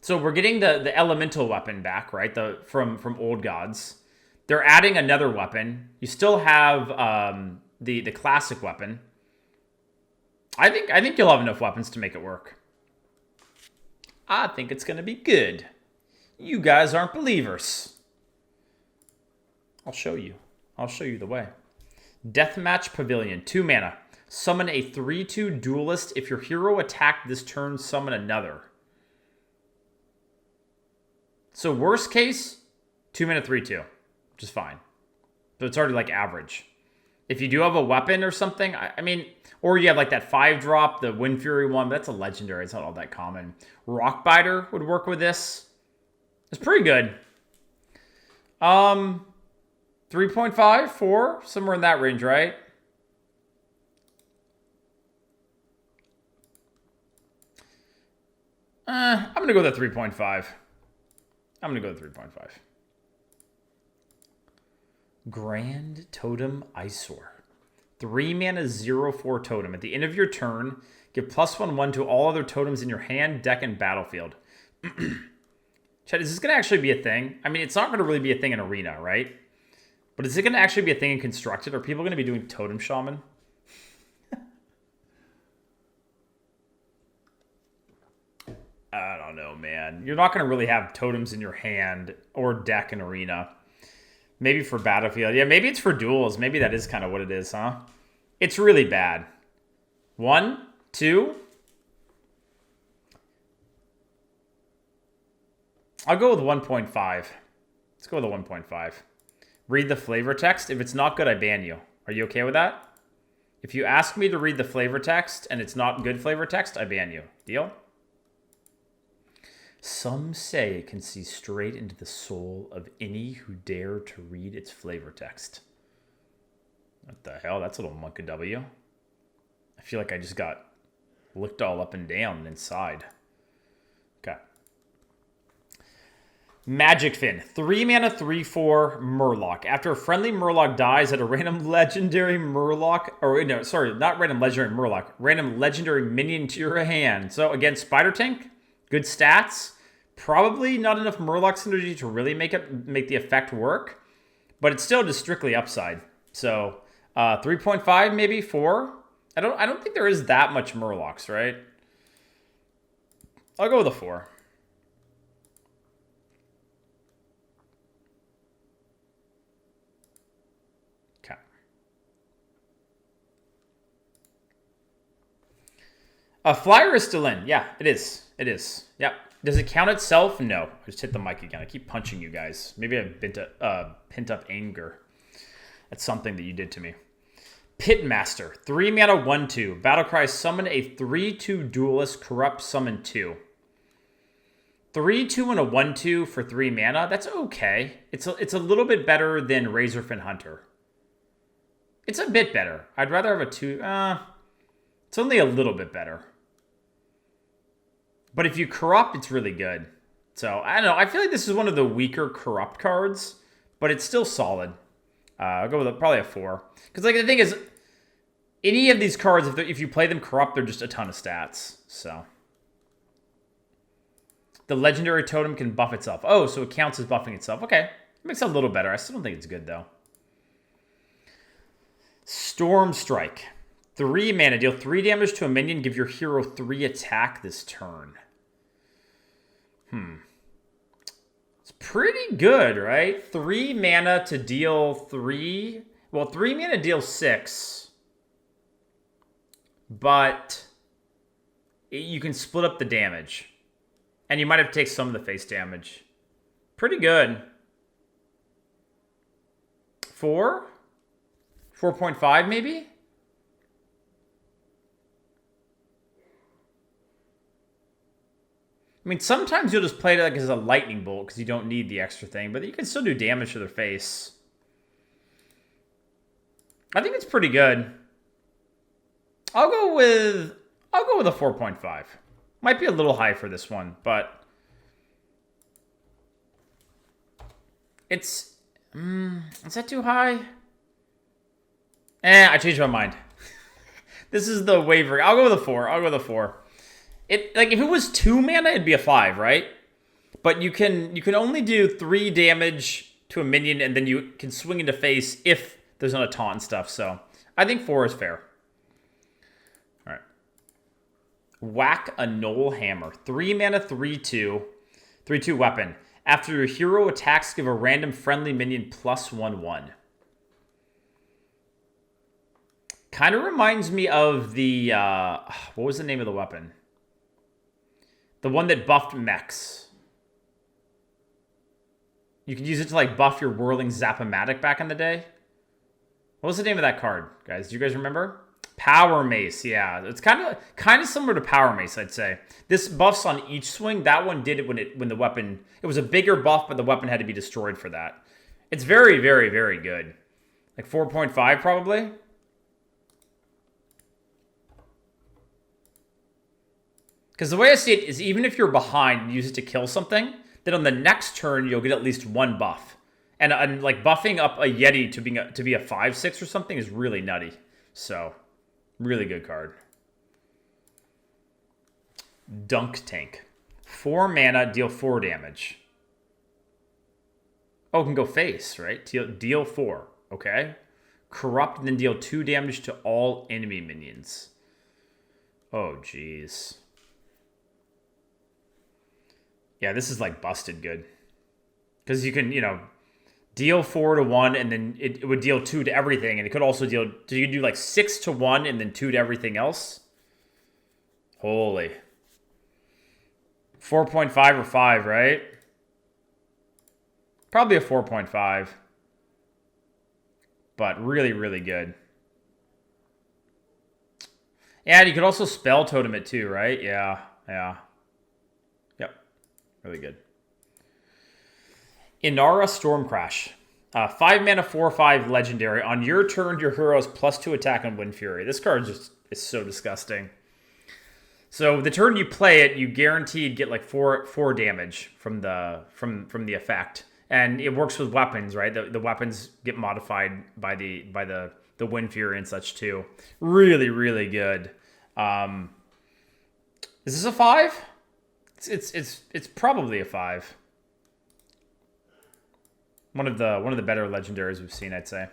So we're getting the elemental weapon back, right? From Old Gods. They're adding another weapon. You still have the classic weapon. I think you'll have enough weapons to make it work. I think it's going to be good. You guys aren't believers. I'll show you. I'll show you the way. Deathmatch Pavilion, 2 mana. Summon a 3/2 duelist. If your hero attacked this turn, summon another. So worst case, 2 mana 3/2, which is fine. So it's already like average. If you do have a weapon or something, I mean, or you have like that 5-drop, the Wind Fury one, that's a legendary. It's not all that common. Rockbiter would work with this. It's pretty good. 3.5, 4, somewhere in that range, right? I'm going to go with a 3.5. I'm going to go with 3.5. Grand Totem Eyesore. 3 mana 0/4 totem. At the end of your turn, give +1/1 to all other totems in your hand, deck, and battlefield. Chad, is this going to actually be a thing? I mean, it's not going to really be a thing in Arena, right? But is it going to actually be a thing in Constructed? Are people going to be doing Totem Shaman? I don't know, man. You're not going to really have totems in your hand or deck in Arena. Maybe for Battlefield. Yeah, maybe it's for duels. Maybe that is kind of what it is, huh? It's really bad. 1, 2. I'll go with 1.5. Let's go with a 1.5. Read the flavor text. If it's not good, I ban you. Are you okay with that? If you ask me to read the flavor text and it's not good flavor text, I ban you. Deal? Some say it can see straight into the soul of any who dare to read its flavor text. What the hell? That's a little monkey W. I feel like I just got looked all up and down and inside. Okay. Magic Fin. 3 mana 3/4 Murloc. After a friendly Murloc dies at a random legendary Murloc, or no, sorry, not random legendary Murloc, random legendary minion to your hand. So again, Spider Tank. Good stats. Probably not enough Murloc synergy to really make the effect work, but it's still just strictly upside. So 3.5, maybe 4. I don't think there is that much Murlocs, right? I'll go with a 4. Okay. Flyer is still in. Yeah, it is. It is. Yep. Does it count itself? No. I just hit the mic again. I keep punching you guys. Maybe I've pent up anger at something that you did to me. Pitmaster. 3 mana 1/2. Battlecry. Summon a 3/2 duelist. Corrupt. Summon 2. 3/2 and a 1/2 for 3 mana. That's okay. It's a little bit better than Razorfin Hunter. It's a bit better. I'd rather have a 2. It's only a little bit better. But if you corrupt, it's really good. So, I don't know. I feel like this is one of the weaker corrupt cards, but it's still solid. I'll go with probably a 4. Because like the thing is, any of these cards, if you play them corrupt, they're just a ton of stats. So, the legendary totem can buff itself. Oh, so it counts as buffing itself. Okay. It makes it a little better. I still don't think it's good, though. Storm Strike. 3 mana. Deal 3 damage to a minion. Give your hero 3 attack this turn. It's pretty good, right? 3 mana to deal 3. Well, 3 mana deal 6. But you can split up the damage. And you might have to take some of the face damage. Pretty good. 4? 4.5 maybe? I mean, sometimes you'll just play it like as a lightning bolt because you don't need the extra thing, but you can still do damage to their face. I think it's pretty good. I'll go with a 4.5. Might be a little high for this one, but it's is that too high? I changed my mind. This is the wavering. I'll go with a 4. Like if it was 2 mana, it'd be a 5, right? But you can only do 3 damage to a minion, and then you can swing into face if there's not a taunt and stuff. So I think 4 is fair. All right. Whack a Knoll Hammer. 3 mana, 3/2. 3/2 weapon. After your hero attacks, give a random friendly minion +1/1. Kind of reminds me of the... what was the name of the weapon? The one that buffed mechs. You could use it to like buff your Whirling Zap-O-Matic back in the day. What was the name of that card, guys? Do you guys remember? Power Mace, yeah. It's kind of similar to Power Mace, I'd say. This buffs on each swing. That one did it when the weapon... It was a bigger buff, but the weapon had to be destroyed for that. It's very, very, very good. Like 4.5 probably. Because the way I see it is even if you're behind and use it to kill something, then on the next turn, you'll get at least 1 buff. And like buffing up a Yeti to be a 5/6 or something is really nutty. So, really good card. Dunk Tank. 4 mana, deal 4 damage. Oh, it can go face, right? Deal 4. Okay. Corrupt, and then deal 2 damage to all enemy minions. Oh, jeez. Yeah, this is like busted good. Because you can, deal 4 to 1, and then it would deal 2 to everything. And it could also deal... So you could do like 6 to 1 and then 2 to everything else. Holy. 4.5 or 5, right? Probably a 4.5. But really, really good. And you could also spell totem it too, right? Yeah. Yep. Really good. Inara Stormcrash. 5 mana, 4/5 legendary. On your turn, your hero has +2 attack on Wind Fury. This card just is so disgusting. So the turn you play it, you guaranteed get like 4 damage from the effect. And it works with weapons, right? The weapons get modified by the Wind Fury and such too. Really, really good. Is this a 5? It's probably a 5. One of the better legendaries we've seen, I'd say.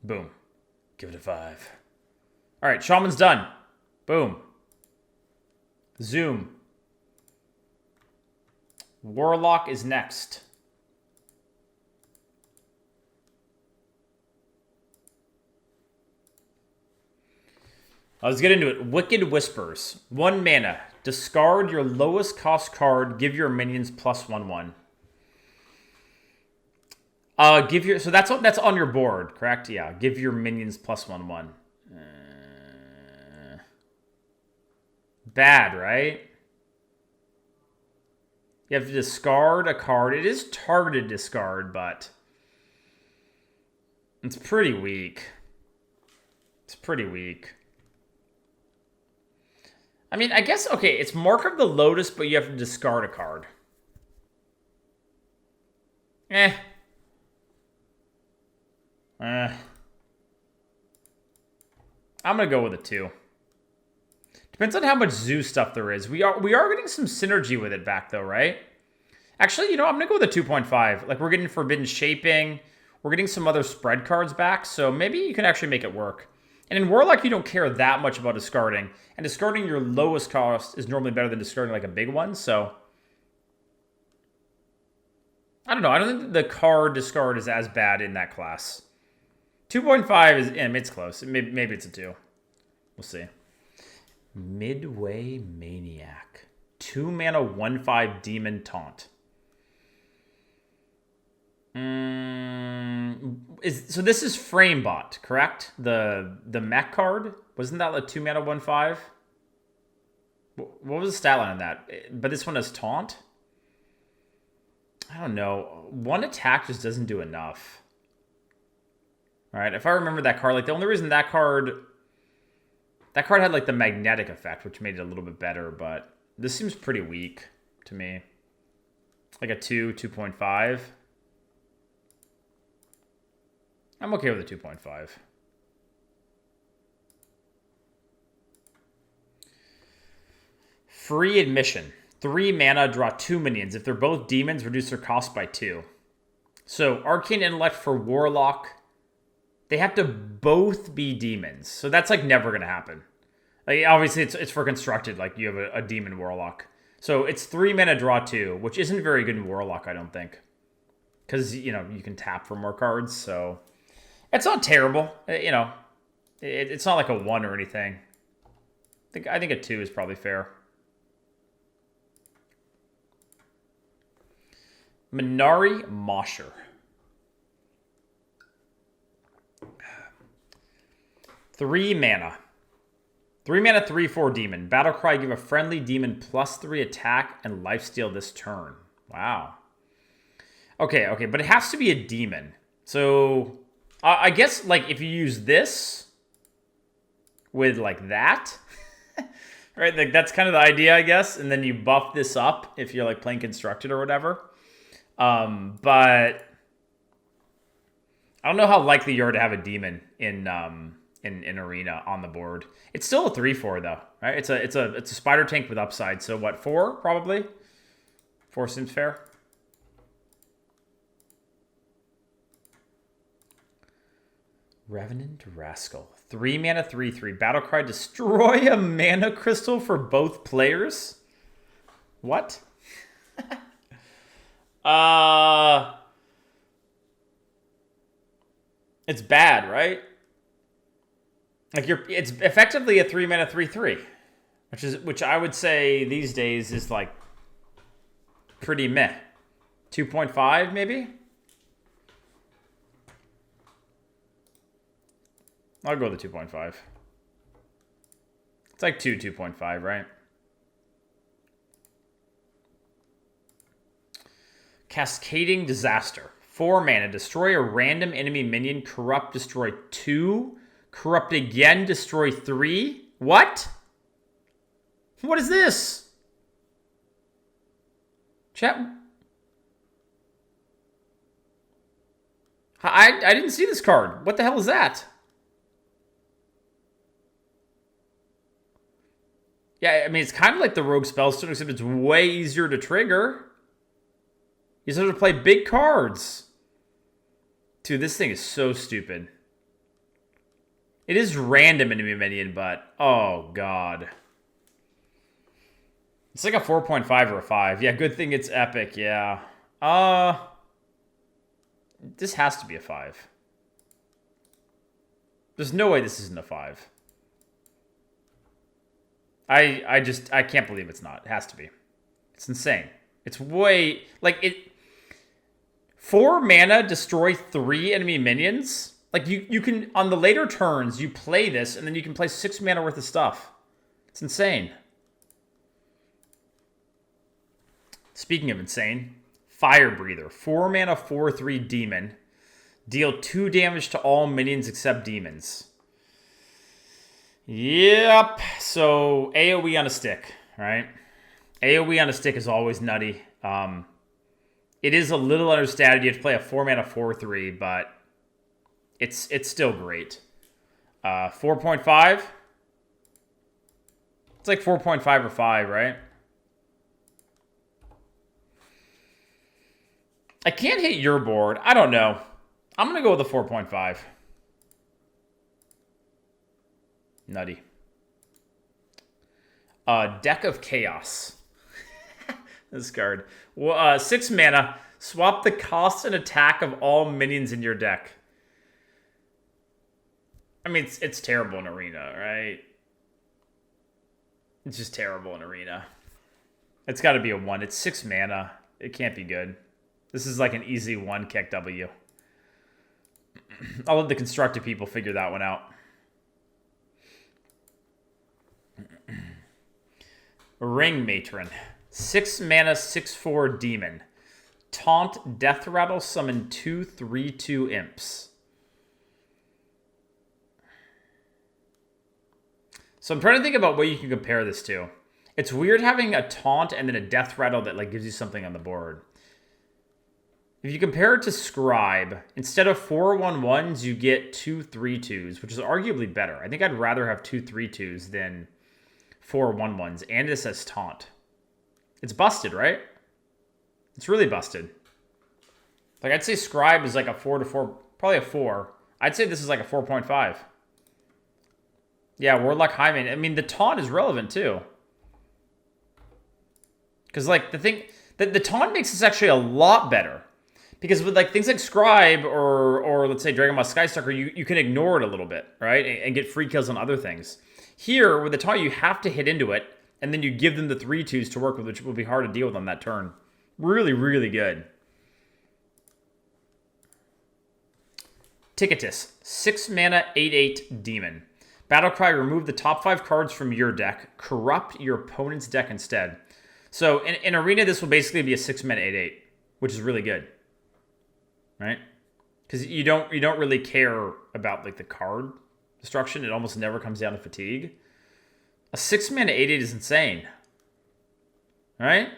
Boom. Give it a 5. All right, Shaman's done. Boom. Zoom. Warlock is next. Let's get into it. Wicked Whispers. 1 mana. Discard your lowest cost card. Give your minions +1/1. So that's on your board, correct? Yeah. Give your minions +1/1. Bad, right? You have to discard a card. It is targeted discard, but it's pretty weak. It's pretty weak. I mean, I guess, okay, it's Mark of the Lotus, but you have to discard a card. I'm going to go with a 2. Depends on how much zoo stuff there is. We are getting some synergy with it back, though, right? Actually, I'm going to go with a 2.5. Like, we're getting Forbidden Shaping. We're getting some other spread cards back, so maybe you can actually make it work. And in Warlock, you don't care that much about discarding. And discarding your lowest cost is normally better than discarding, like, a big one, so... I don't know. I don't think the card discard is as bad in that class. 2.5 is... it's close. Maybe it's a 2. We'll see. Midway Maniac. 2 mana, 1/5 Demon Taunt. So this is Framebot, correct? The mech card? Wasn't that a 2 mana, 1/5? What was the stat line on that? But this one has Taunt? I don't know. 1 attack just doesn't do enough. Alright, if I remember that card, like the only reason that card had like the magnetic effect, which made it a little bit better, but this seems pretty weak to me. Like a 2.5. I'm okay with a 2.5. Free admission. 3 mana, draw 2 minions. If they're both demons, reduce their cost by 2. So, Arcane Intellect for Warlock, they have to both be demons. So that's like never going to happen. Like, obviously, it's for constructed, like you have a demon Warlock. So it's 3 mana, draw 2, which isn't very good in Warlock, I don't think. Because, you know, you can tap for more cards, so... It's not terrible, you know. It's not like a 1 or anything. I think a 2 is probably fair. Minari Mosher. 3 mana. 3 mana, 3/4 demon. Battlecry, give a friendly demon +3 attack and lifesteal this turn. Wow. Okay, but it has to be a demon. So, I guess, like, if you use this with, like, that, right? Like, that's kind of the idea, I guess. And then you buff this up if you're, like, playing constructed or whatever. But I don't know how likely you are to have a demon in Arena on the board. It's still a 3/4 though, right? It's a spider tank with upside. So what, 4 probably? 4 seems fair. Revenant Rascal. 3 mana, 3/3. Battlecry, destroy a mana crystal for both players. What? It's bad, right? Like it's effectively a 3 mana 3/3, which I would say these days is like pretty meh. 2.5 maybe. I'll go with the 2.5. It's like 2.5, right? Cascading Disaster. 4 mana. Destroy a random enemy minion. Corrupt, destroy 2. Corrupt again, destroy 3. What? What is this? Chat. I didn't see this card. What the hell is that? Yeah, I mean, it's kind of like the Rogue Spellstone, except it's way easier to trigger. You just have to play big cards. Dude, this thing is so stupid. It is random enemy minion, but... Oh, God. It's like a 4.5 or a 5. Yeah, good thing it's epic, yeah. This has to be a 5. There's no way this isn't a 5. I can't believe it's not. It has to be. It's insane. It's way... Like, it... 4 mana, destroy 3 enemy minions? Like, you can... On the later turns, you play this, and then you can play 6 mana worth of stuff. It's insane. Speaking of insane, Fire Breather. 4 mana, 4/3 demon. Deal 2 damage to all minions except demons. Yep. So, AoE on a stick, right? AoE on a stick is always nutty. It is a little understated. You have to play a 4 mana 4/3, but it's still great. 4.5. It's like 4.5 or 5, right? I can't hit your board. I don't know. I'm going to go with a 4.5. Nutty. Deck of Chaos. This card. 6 mana. Swap the cost and attack of all minions in your deck. I mean, it's terrible in Arena, right? It's just terrible in Arena. It's got to be a 1. It's 6 mana. It can't be good. This is like an easy 1 Keck W. I'll let the constructive people figure that one out. Ring Matron. 6 mana, 6/4 demon. Taunt, Death Rattle, summon 2 3/2 imps. So I'm trying to think about what you can compare this to. It's weird having a taunt and then a Death Rattle that like gives you something on the board. If you compare it to Scribe, instead of 4 1/1s, you get 2 3/2s, which is arguably better. I think I'd rather have 2 3/2s than 4 1/1s, and this says taunt. It's busted, right? It's really busted. Like, I'd say Scribe is like a 4 to 4, probably a 4. I'd say this is like a 4.5. Yeah, Warlock Hyman. I mean, the taunt is relevant too. Because, like, the taunt makes this actually a lot better. Because with, like, things like Scribe or let's say Dragonmoth Skystalker, you can ignore it a little bit, right? And get free kills on other things. Here, with the taunt, you have to hit into it, and then you give them the 3/2s to work with, which will be hard to deal with on that turn. Really, really good. Ticketus, 6 mana, 8/8 demon. Battlecry, remove the top 5 cards from your deck. Corrupt your opponent's deck instead. So in Arena, this will basically be a 6 mana 8/8, which is really good, right? Because you don't really care about like the card destruction. It almost never comes down to fatigue. A 6 mana 8/8 is insane, right?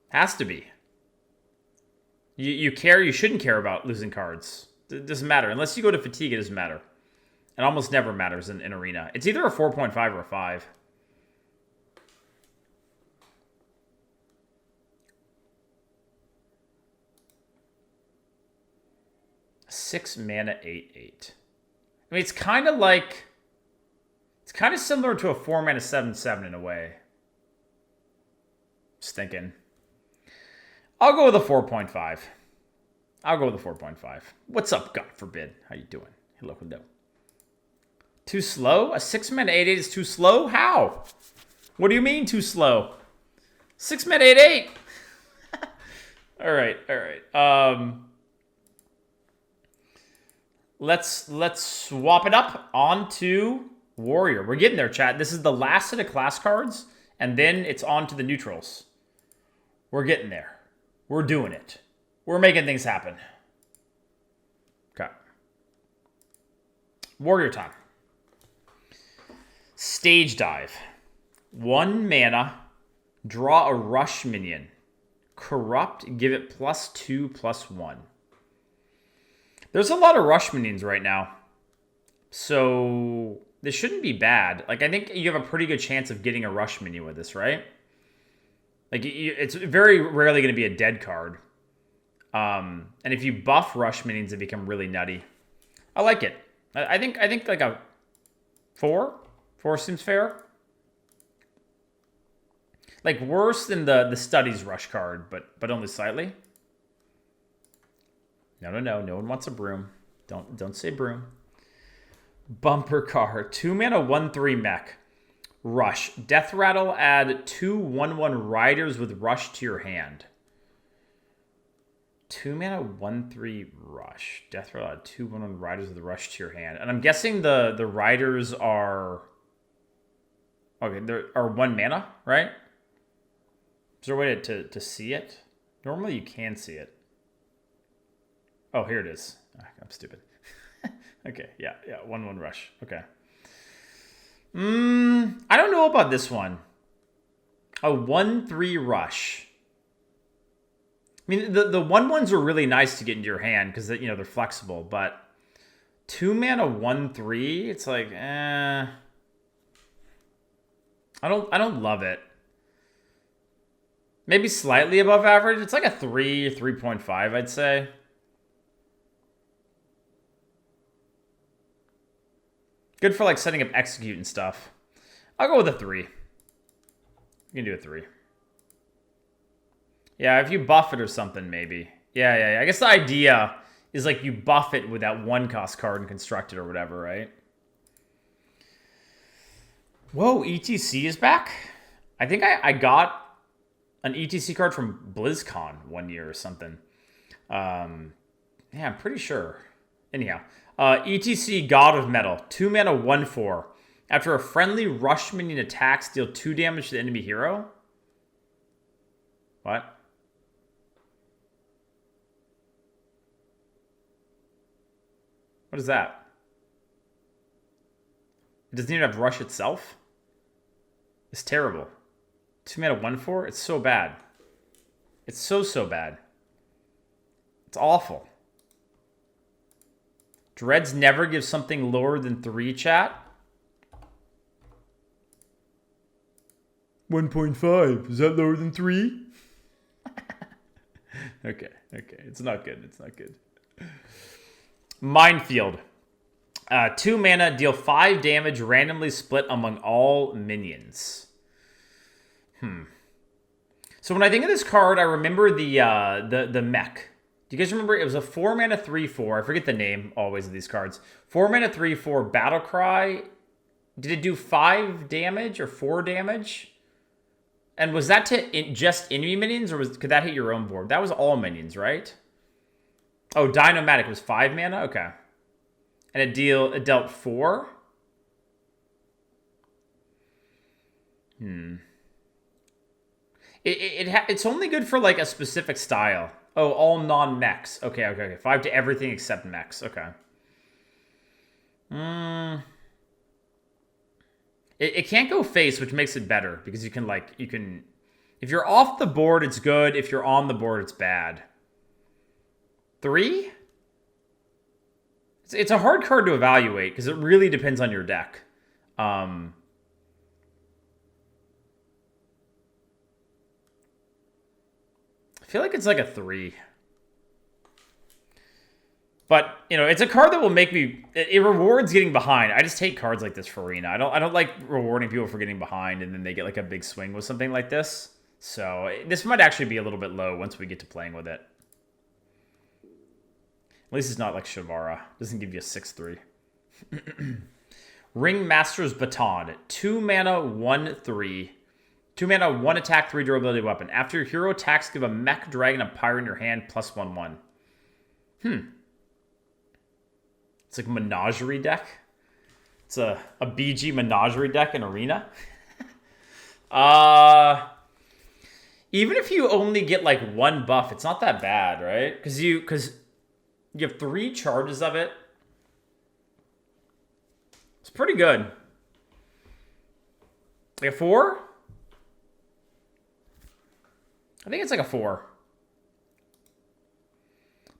Has to be. You shouldn't care about losing cards. It doesn't matter. Unless you go to fatigue, it doesn't matter. It almost never matters in Arena. It's either a 4.5 or a 5. A 6 mana 8/8. I mean, it's kind of like... It's kind of similar to a 4 mana 7/7 in a way. Just thinking. I'll go with a 4.5. I'll go with a 4.5. What's up, God forbid? How you doing? Hello, hello. Too slow? A 6 mana 8/8 is too slow? How? What do you mean too slow? 6 mana 8/8. All right, all right. Let's swap it up onto Warrior. We're getting there, chat. This is the last set of class cards, and then it's on to the neutrals. We're getting there. We're doing it. We're making things happen. Okay. Warrior time. Stage Dive. 1 mana. Draw a rush minion. Corrupt. Give it +2/+1. There's a lot of rush minions right now. So this shouldn't be bad. Like, I think you have a pretty good chance of getting a rush minion with this, right? Like, it's very rarely going to be a dead card. And if you buff rush minions, they become really nutty. I like it. I think like a 4. 4 seems fair. Like, worse than the Studies rush card, but only slightly. No. No one wants a broom. Don't say broom. Bumper car. 2 mana 1/3 mech. Rush. Death Rattle, add 2 1/1 riders with rush to your hand. 2 mana 1/3 rush. Death Rattle, add 2 1/1 riders with rush to your hand. And I'm guessing the riders are... Okay, there are 1 mana, right? Is there a way to see it? Normally you can see it. Oh, here it is. I'm stupid. Okay, yeah, 1/1 rush. Okay. I don't know about this one. A 1/3 rush. I mean, the 1/1s are really nice to get into your hand because they're flexible, but 2 mana 1/3, it's like, I don't love it. Maybe slightly above average. It's like a 3, 3.5, I'd say. Good for like setting up execute and stuff. I'll go with a 3. You can do a 3. Yeah, if you buff it or something, maybe. Yeah. I guess the idea is like you buff it with that 1-cost card and construct it or whatever, right? Whoa, ETC is back? I think I got an ETC card from BlizzCon one year or something. Yeah, I'm pretty sure. Anyhow. ETC God of Metal. 2 mana 1/4. After a friendly rush minion attacks, deal 2 damage to the enemy hero. What? What is that? It doesn't even have rush itself? It's terrible. 2 mana 1/4? It's so bad. It's so bad. It's awful. Dreads never give something lower than 3, chat. 1.5. Is that lower than 3? Okay. It's not good. Minefield. 2 mana, deal 5 damage, randomly split among all minions. So when I think of this card, I remember the mech. Do you guys remember? It was a 4 mana 3/4. I forget the name always of these cards. 4 mana 3/4 Battle Cry. Did it do 5 damage or 4 damage? And was that to just enemy minions, or could that hit your own board? That was all minions, right? Oh, Dynomatic was 5 mana? Okay. And it dealt 4? It's only good for like a specific style. Oh, all non-mechs. Okay. 5 to everything except mechs. Okay. It can't go face, which makes it better because you can if you're off the board, it's good. If you're on the board, it's bad. 3? It's a hard card to evaluate because it really depends on your deck. I feel like it's like a 3. But, it's a card that will make me... It rewards getting behind. I just hate cards like this for Arena. I don't like rewarding people for getting behind and then they get like a big swing with something like this. So this might actually be a little bit low once we get to playing with it. At least it's not like Shavara. Doesn't give you a 6/3. Ringmaster's Baton. 2 mana, 1/3. 2 mana, 1 attack, 3 durability weapon. After your hero attacks, give a mech, dragon, and pirate in your hand, +1/1. It's like Menagerie deck. It's a BG Menagerie deck in Arena. Even if you only get like 1 buff, it's not that bad, right? Because you have 3 charges of it. It's pretty good. Like a 4? I think it's like a 4.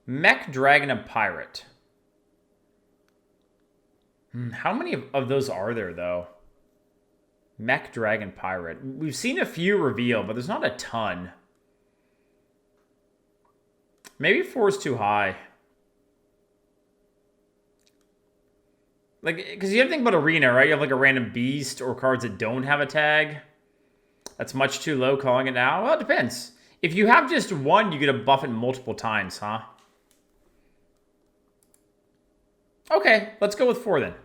Mech, dragon, and pirate. How many of those are there, though? Mech, dragon, pirate. We've seen a few reveal, but there's not a ton. Maybe 4 is too high. Like, because you have to think about Arena, right? You have like a random beast or cards that don't have a tag. That's much too low calling it now. Well, it depends. If you have just 1, you get to buff it multiple times, huh? Okay, let's go with 4 then.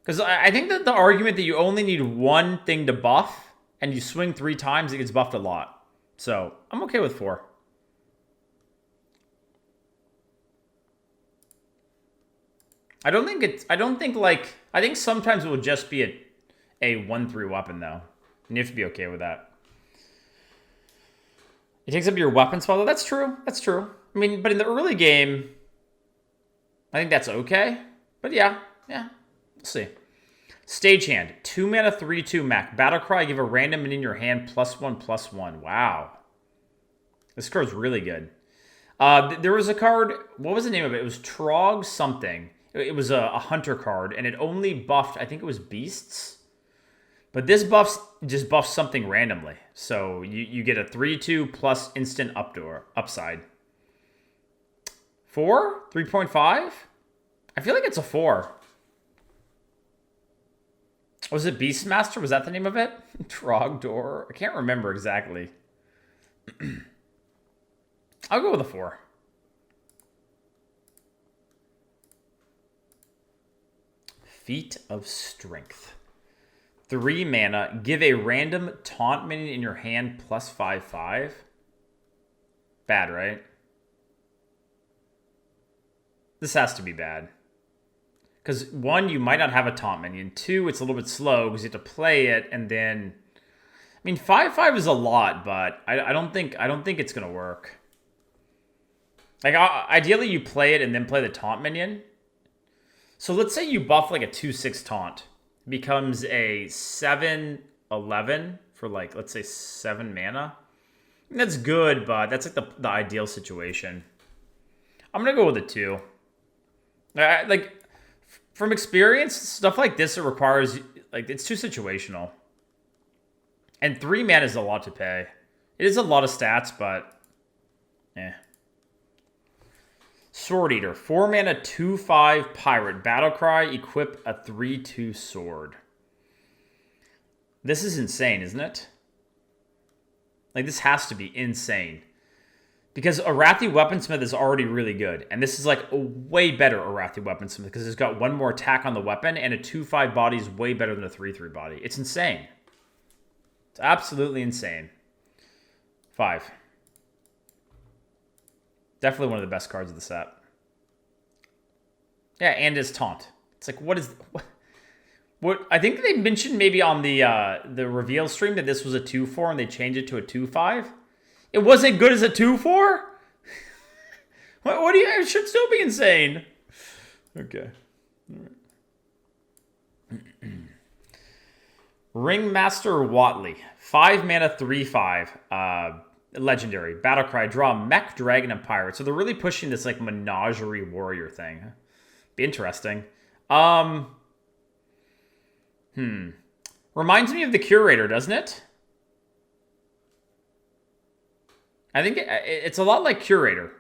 Because I think that the argument that you only need 1 thing to buff and you swing 3 times, it gets buffed a lot. So I'm okay with 4. I think sometimes it will just be a 1/3 weapon though. And you have to be okay with that. It takes up your weapon spell. That's true. I mean, but in the early game, I think that's okay. But yeah. We'll see. Stagehand. 2 mana, 3/2 mech. Battlecry, give a random in your hand, +1/+1. Wow. This card's really good. There was a card, what was the name of it? It was Trog something. It was a hunter card, and it only buffed, I think it was beasts. But this just buffs something randomly. So you get a 3/2 plus instant upside. 4? 3.5? I feel like it's a 4. Was it Beastmaster? Was that the name of it? Trogdor? I can't remember exactly. I'll go with a 4. Feat of Strength. 3 mana. Give a random taunt minion in your hand +5/5. Bad, right? This has to be bad. Because 1, you might not have a taunt minion. 2, it's a little bit slow because you have to play it, and then... I mean, 5/5 is a lot, but I don't think it's going to work. Like, ideally, you play it and then play the taunt minion. So let's say you buff like a 2/6 taunt. It becomes a 7/11 for like, let's say 7 mana. And that's good, but that's like the ideal situation. I'm going to go with a 2. Like, from experience, stuff like this, it requires, like, it's too situational. And 3 mana is a lot to pay. It is a lot of stats, but eh. Sword Eater. 4 mana, 2/5 pirate. Battlecry, equip a 3/2 sword. This is insane, isn't it? Like, this has to be insane. Because Arathi Weaponsmith is already really good. And this is like a way better Arathi Weaponsmith because it's got 1 more attack on the weapon and a 2/5 body is way better than a 3/3 body. It's insane. It's absolutely insane. 5. Definitely one of the best cards of the set. Yeah, and his taunt. It's like, what is... What I think they mentioned maybe on the reveal stream that this was a 2/4 and they changed it to a 2/5. It wasn't good as a 2/4? What do you... It should still be insane. Okay. All right. Ringmaster Watley. 5 mana, 3/5. Legendary. Battlecry. Draw Mech, Dragon, and Pirate. So they're really pushing this like menagerie warrior thing. Be interesting. Reminds me of the Curator, doesn't it? I think it's a lot like Curator.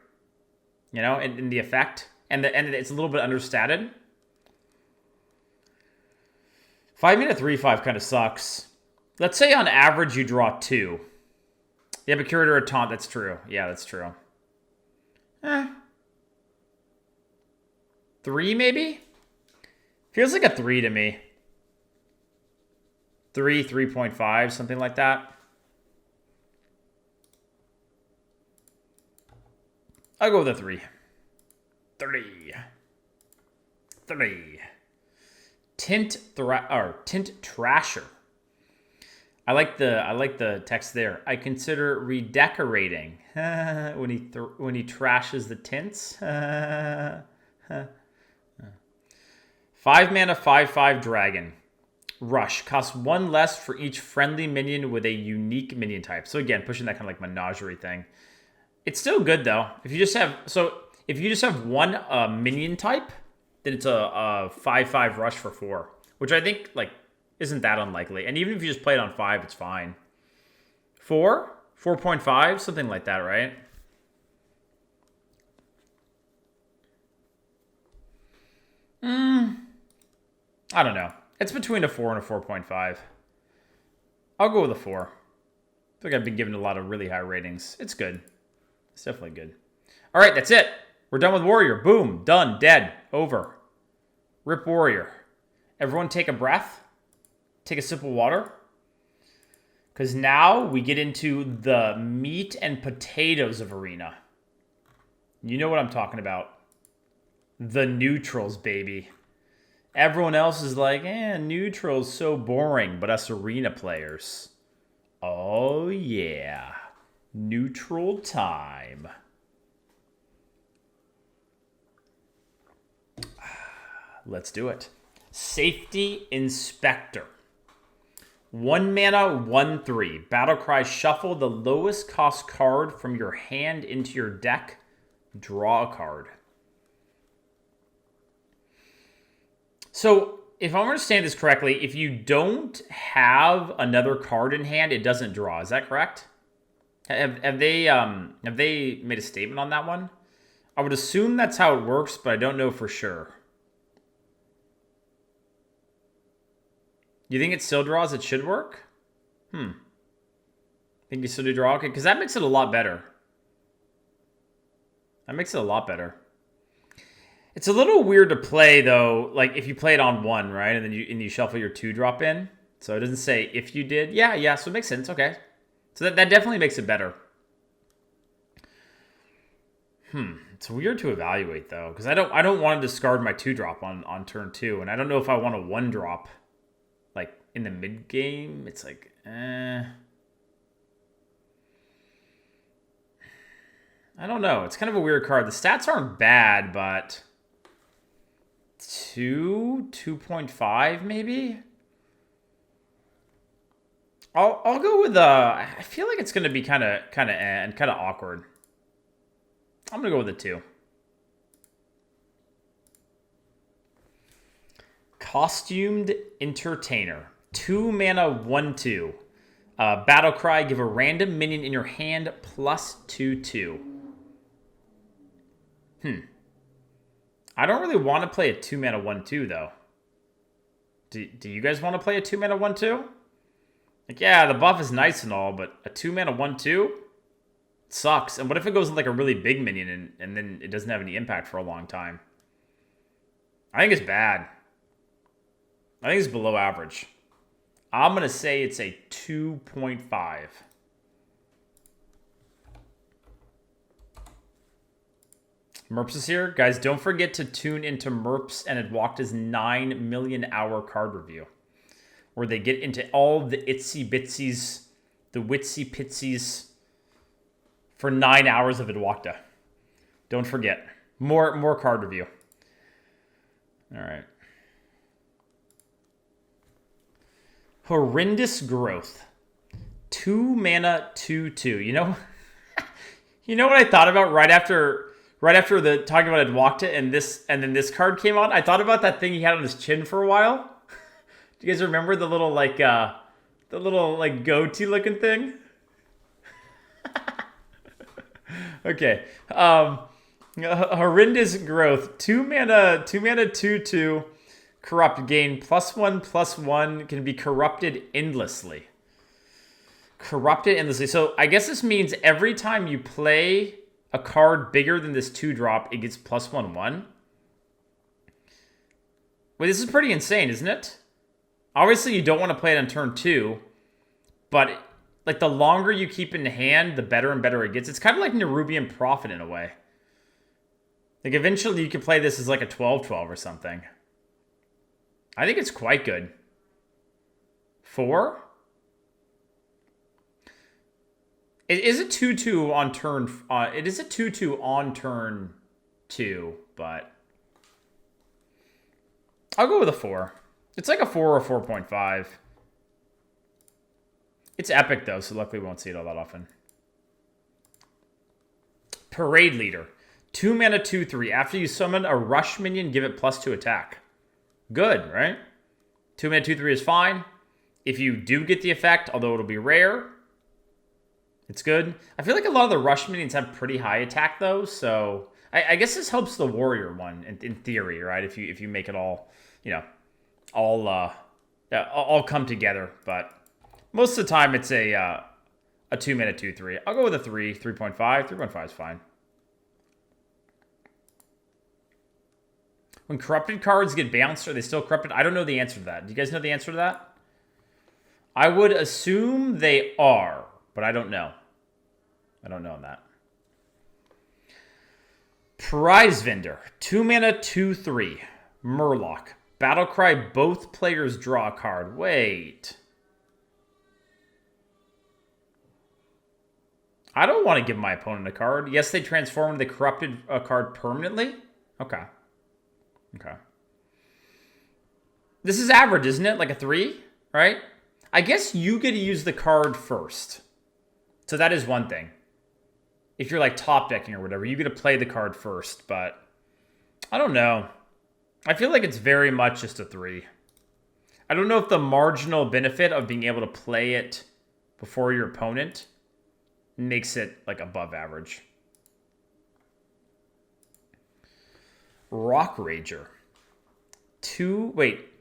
You know, in the effect. And it's a little bit understated. 5 mana, 3/5 kind of sucks. Let's say on average you draw 2. Yeah, but Curator or Taunt, that's true. Yeah, that's true. 3 maybe? Feels like a 3 to me. 3, 3.5, something like that. I'll go with a 3. 3. Tint Trasher. I like the text there. I consider redecorating when he trashes the tints. 5 mana, 5/5 dragon. Rush. Costs 1 less for each friendly minion with a unique minion type. So again, pushing that kind of like menagerie thing. It's still good though. If you just have one minion type, then it's a 5/5 rush for 4, which I think like isn't that unlikely. And even if you just play it on 5, it's fine. 4, 4.5, something like that, right? I don't know. It's between a 4 and a 4.5. I'll go with a 4. I feel like I've been given a lot of really high ratings. It's good. It's definitely good. All right, that's it. We're done with Warrior. Boom. Done. Dead. Over. Rip Warrior. Everyone take a breath. Take a sip of water. Because now we get into the meat and potatoes of Arena. You know what I'm talking about. The neutrals, baby. Everyone else is like, neutral's so boring, but us Arena players. Oh, yeah. Neutral time. Let's do it. Safety Inspector. 1 mana, 1/3. Battlecry, shuffle the lowest cost card from your hand into your deck. Draw a card. So, if I understand this correctly, if you don't have another card in hand, it doesn't draw. Is that correct? Have they made a statement on that one? I would assume that's how it works, but I don't know for sure. You think it still draws? It should work? Think you still do draw? Okay, because that makes it a lot better. It's a little weird to play though, like if you play it on 1, right? And then you shuffle your 2-drop in. So it doesn't say if you did. Yeah, so it makes sense. Okay. So that definitely makes it better. It's weird to evaluate though, because I don't want to discard my 2-drop on turn 2, and I don't know if I want a 1-drop like in the mid game. It's like I don't know. It's kind of a weird card. The stats aren't bad, but 2.5 maybe. I'll go with I feel like it's gonna be kind of awkward. I'm gonna go with a 2. Costumed Entertainer. 2 mana, 1/2. Battle Cry, give a random minion in your hand +2/2. I don't really want to play a 2-mana 1/2 though. Do you guys want to play a 2-mana 1/2? Like, yeah, the buff is nice and all, but a 2-mana 1/2 sucks. And what if it goes with like a really big minion and then it doesn't have any impact for a long time? I think it's bad. I think it's below average. I'm going to say it's a 2.5. Merps is here. Guys, don't forget to tune into Merps and Adwakta's 9 million hour card review, where they get into all the itsy bitsies, the witsy pitsies for 9 hours of Adwakta. Don't forget. More card review. All right. Horrendous Growth. 2 mana 2/2. You know what I thought about right after the talking about Adwakta and then this card came on? I thought about that thing he had on his chin for a while. Do you guys remember the little goatee looking thing? Okay. Horrendous Growth. 2 mana 2/2. Corrupt. Gain +1/+1. Can be corrupted endlessly. Corrupted endlessly. So I guess this means every time you play a card bigger than this 2-drop, it gets +1/1. Wait, this is pretty insane, isn't it? Obviously, you don't want to play it on turn 2, but like the longer you keep it in hand, the better and better it gets. It's kind of like Nerubian Prophet in a way. Like eventually you can play this as like a 12/12 or something. I think it's quite good. 4? It is a 2/2 on turn. It is a 2/2 on turn 2, but I'll go with a 4. It's like a 4 or 4.5. It's epic though, so luckily we won't see it all that often. Parade Leader. 2 mana 2/3. After you summon a rush minion, give it +2 attack. Good, right? 2 mana 2/3 is fine. If you do get the effect, although it'll be rare, it's good. I feel like a lot of the rush minions have pretty high attack though, so I guess this helps the warrior one in theory, right? If you make it all, all come together. But most of the time it's a 2 mana 2/3. I'll go with a 3, 3.5. 3.5 is fine. When corrupted cards get bounced, are they still corrupted? I don't know the answer to that. Do you guys know the answer to that? I would assume they are, but I don't know. I don't know on that. Prize Vendor. 2 mana 2/3. Murloc. Battlecry, both players draw a card. Wait. I don't want to give my opponent a card. Yes, they transform the corrupted card permanently. Okay. Okay. This is average, isn't it? Like a 3, right? I guess you get to use the card first. So that is one thing. If you're like top decking or whatever, you get to play the card first, but I don't know. I feel like it's very much just a 3. I don't know if the marginal benefit of being able to play it before your opponent makes it like above average. Rock Rager. 2, wait.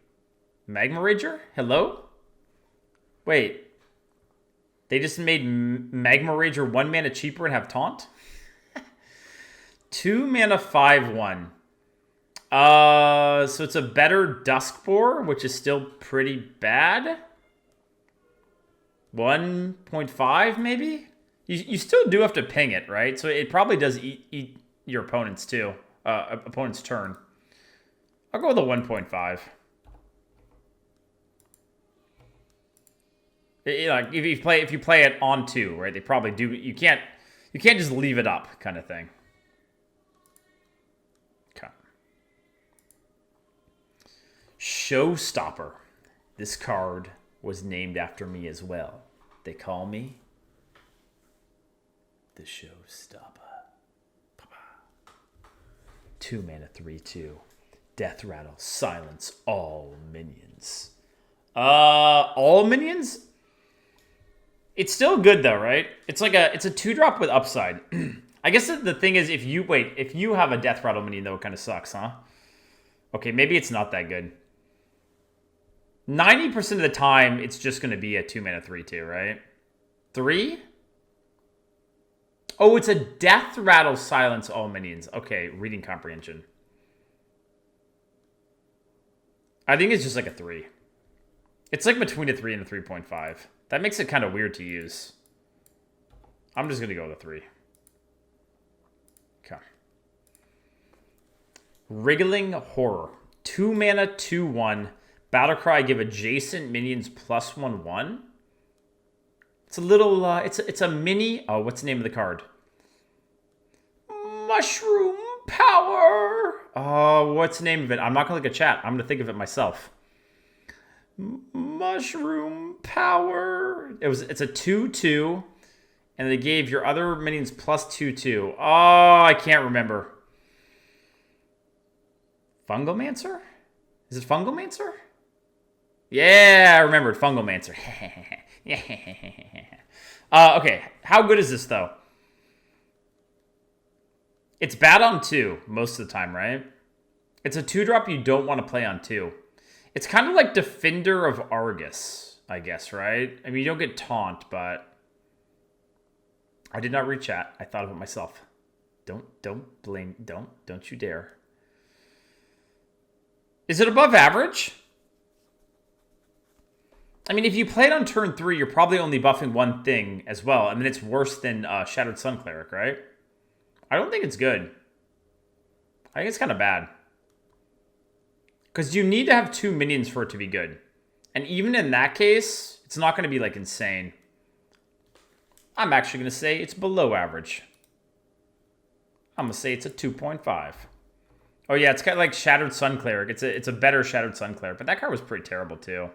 Magma Rager? Hello? Wait. They just made Magma Rager 1 mana cheaper and have Taunt? 2 mana 5/1. So it's a better Duskboar, which is still pretty bad. 1.5 maybe? You still do have to ping it, right? So it probably does eat your opponent's too. Opponent's turn. I'll go with a 1.5. Like if you play it on 2, right? They probably do. You can't just leave it up, kind of thing. Okay. Showstopper. This card was named after me as well. They call me the Showstopper. 2 mana 3/2. Death Rattle. Silence all minions. All minions? It's still good though, right? It's like it's a 2-drop with upside. I guess the thing is, if you have a Death Rattle minion, though, it kind of sucks, huh? Okay, maybe it's not that good. 90% of the time, it's just going to be a 2-mana 3/2, right? 3? Oh, it's a Death Rattle silence all minions. Okay, reading comprehension. I think it's just like a 3. It's like between a 3 and a 3.5. That makes it kind of weird to use. I'm just going to go with a 3. Okay. Wriggling Horror. 2 mana, 2/1. Battlecry, give adjacent minions +1/1. It's a little, it's a mini. Oh, what's the name of the card? Mushroom Power. Oh, what's the name of it? I'm not going to look at chat. I'm going to think of it myself. Mushroom Power. It's a 2/2, and they gave your other minions +2/2. Oh, I can't remember. Fungalmancer? Is it Fungalmancer? Yeah, I remembered Fungalmancer. Okay, how good is this though? It's bad on 2 most of the time, right? It's a 2-drop you don't want to play on 2. It's kind of like Defender of Argus, I guess, right? I mean, you don't get taunt, but I did not read chat. I thought of it myself. Don't you dare. Is it above average? I mean, if you play it on turn 3, you're probably only buffing one thing as well. I mean, it's worse than Shattered Sun Cleric, right? I don't think it's good. I think it's kind of bad. Because you need to have 2 minions for it to be good. And even in that case, it's not going to be, like, insane. I'm actually going to say it's below average. I'm going to say it's a 2.5. Oh, yeah, it's kind of like Shattered Sun Cleric. It's a better Shattered Sun Cleric. But that card was pretty terrible, too.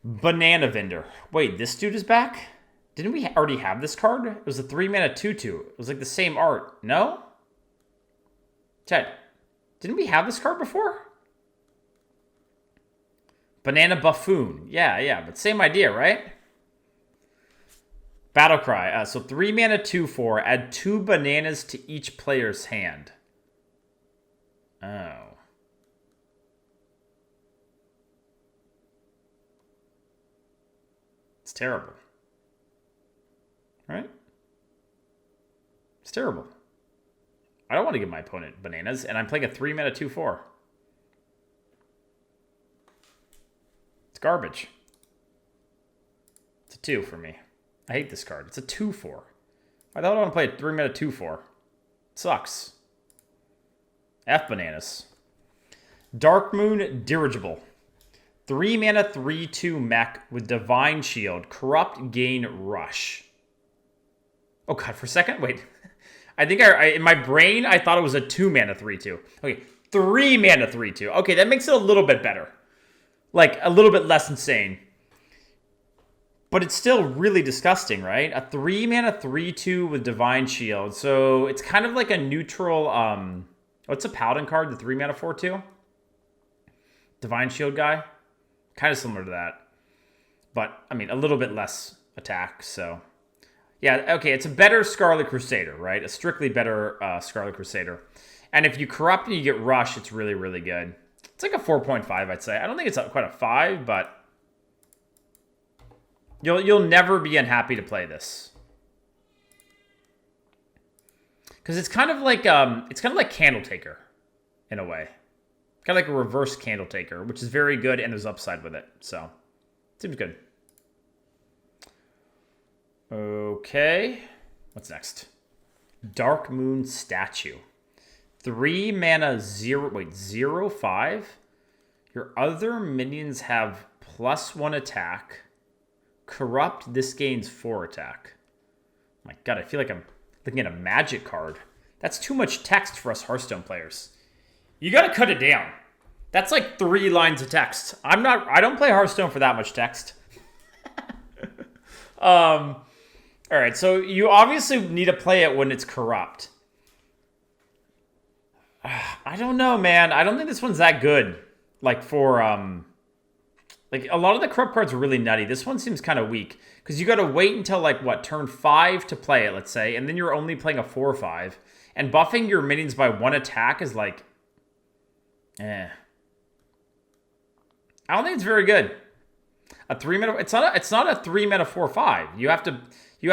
Banana Vendor. Wait, this dude is back? Didn't we already have this card? It was a 3-mana 2/2. It was like the same art. No? Chad, didn't we have this card before? Banana Buffoon. Yeah, but same idea, right? Battlecry. So 3-mana 2/4. Add 2 bananas to each player's hand. Oh. It's terrible. Right? It's terrible. I don't want to give my opponent bananas, and I'm playing a 3-mana 2/4. It's garbage. It's a 2 for me. I hate this card. It's a 2/4. I don't want to play a 3-mana 2/4. It sucks. F bananas. Darkmoon Dirigible. 3-mana 3/2 mech with Divine Shield. Corrupt, gain, rush. Oh god, for a second? Wait. I think in my brain, I thought it was a 2-mana 3/2. Okay, 3-mana 3/2. Okay, that makes it a little bit better. Like, a little bit less insane. But it's still really disgusting, right? A 3-mana 3/2 with Divine Shield. So, it's kind of like a neutral, what's a Paladin card? The 3-mana 4/2? Divine Shield guy? Kind of similar to that. But, I mean, a little bit less attack, so... Yeah, okay, it's a better Scarlet Crusader, right? A strictly better Scarlet Crusader. And if you corrupt and you get Rush, it's really, really good. It's like a 4.5, I'd say. I don't think it's quite a 5, but you'll never be unhappy to play this. Because it's kind of like Candle Taker, in a way. Kind of like a reverse Candle Taker, which is very good, and there's upside with it. So, seems good. Okay. What's next? Darkmoon Statue. 3-mana 0/5. Your other minions have +1 attack. Corrupt, this gains 4 attack. My god, I feel like I'm looking at a magic card. That's too much text for us Hearthstone players. You gotta cut it down. That's like 3 lines of text. I don't play Hearthstone for that much text. All right, so you obviously need to play it when it's corrupt. I don't know, man. I don't think this one's that good. Like for Like, a lot of the corrupt cards are really nutty. This one seems kind of weak. Because you got to wait until, like, what, turn 5 to play it, let's say. And then you're only playing a 4/5. And buffing your minions by 1 attack is, like... I don't think it's very good. A 3-mana... It's not a 3-mana 4/5. You have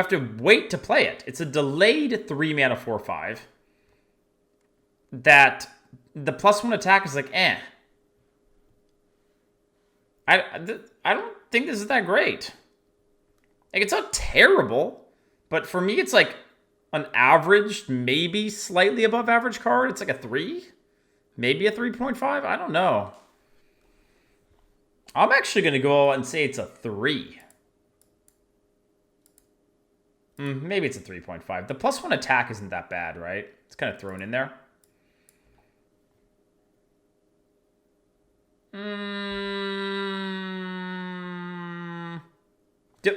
to wait to play it. It's a delayed 3-mana 4/5. That the +1 attack is like, I don't think this is that great. Like, it's not terrible, but for me, it's like an average, maybe slightly above average card. It's like a 3, maybe a 3.5. I don't know. I'm actually going to go out and say it's a 3. Maybe it's a 3.5. The +1 attack isn't that bad, right? It's kind of thrown in there.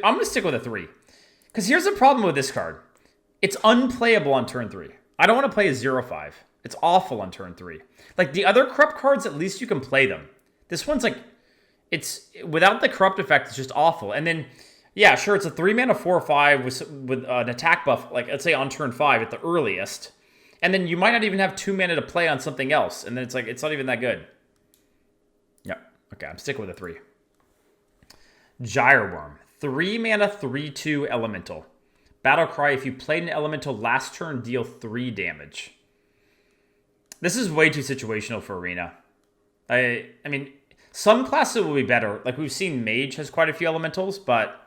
I'm going to stick with a 3. Because here's the problem with this card. It's unplayable on turn 3. I don't want to play a 0/5. It's awful on turn 3. Like, the other corrupt cards, at least you can play them. This one's like, it's without the corrupt effect, it's just awful. And then, yeah, sure, it's a 3-mana 4/5 with an attack buff, like, let's say on turn 5 at the earliest. And then you might not even have 2 mana to play on something else. And then it's like, it's not even that good. Yep. Okay, I'm sticking with a 3. Gyreworm. 3-mana 3/2 elemental. Battlecry, if you played an elemental last turn, deal 3 damage. This is way too situational for Arena. I mean, some classes will be better. Like, we've seen Mage has quite a few elementals, but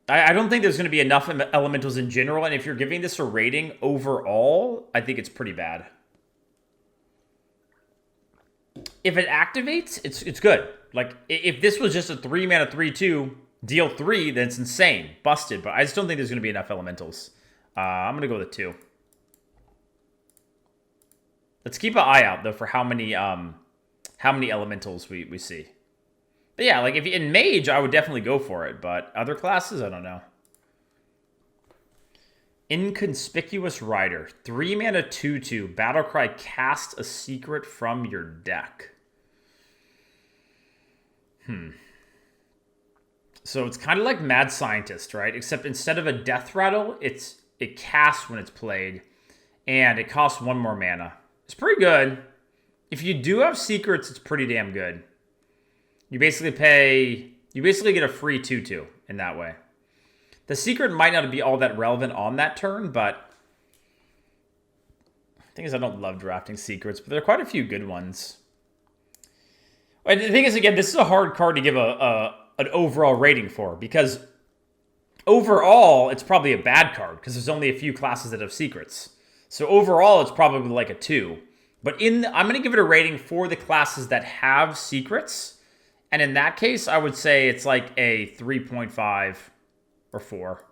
I don't think there's going to be enough elementals in general. And if you're giving this a rating overall, I think it's pretty bad. If it activates, it's good. Like, if this was just a 3-mana 3/2, deal 3, then it's insane. Busted. But I just don't think there's going to be enough elementals. I'm going to go with a 2. Let's keep an eye out, though, for how many elementals we see. But yeah, like, if in Mage, I would definitely go for it. But other classes, I don't know. Inconspicuous Rider. 3-mana 2/2. Battlecry, cast a secret from your deck. So it's kind of like Mad Scientist, right? Except instead of a Death Rattle, it casts when it's played. And it costs 1 more mana. It's pretty good. If you do have secrets, it's pretty damn good. You basically get a free 2/2 in that way. The secret might not be all that relevant on that turn, but the thing is, I don't love drafting secrets, but there are quite a few good ones. And the thing is, again, this is a hard card to give an overall rating for, because overall, it's probably a bad card, because there's only a few classes that have secrets. So overall, it's probably like a 2. But I'm going to give it a rating for the classes that have secrets. And in that case, I would say it's like a 3.5 or 4.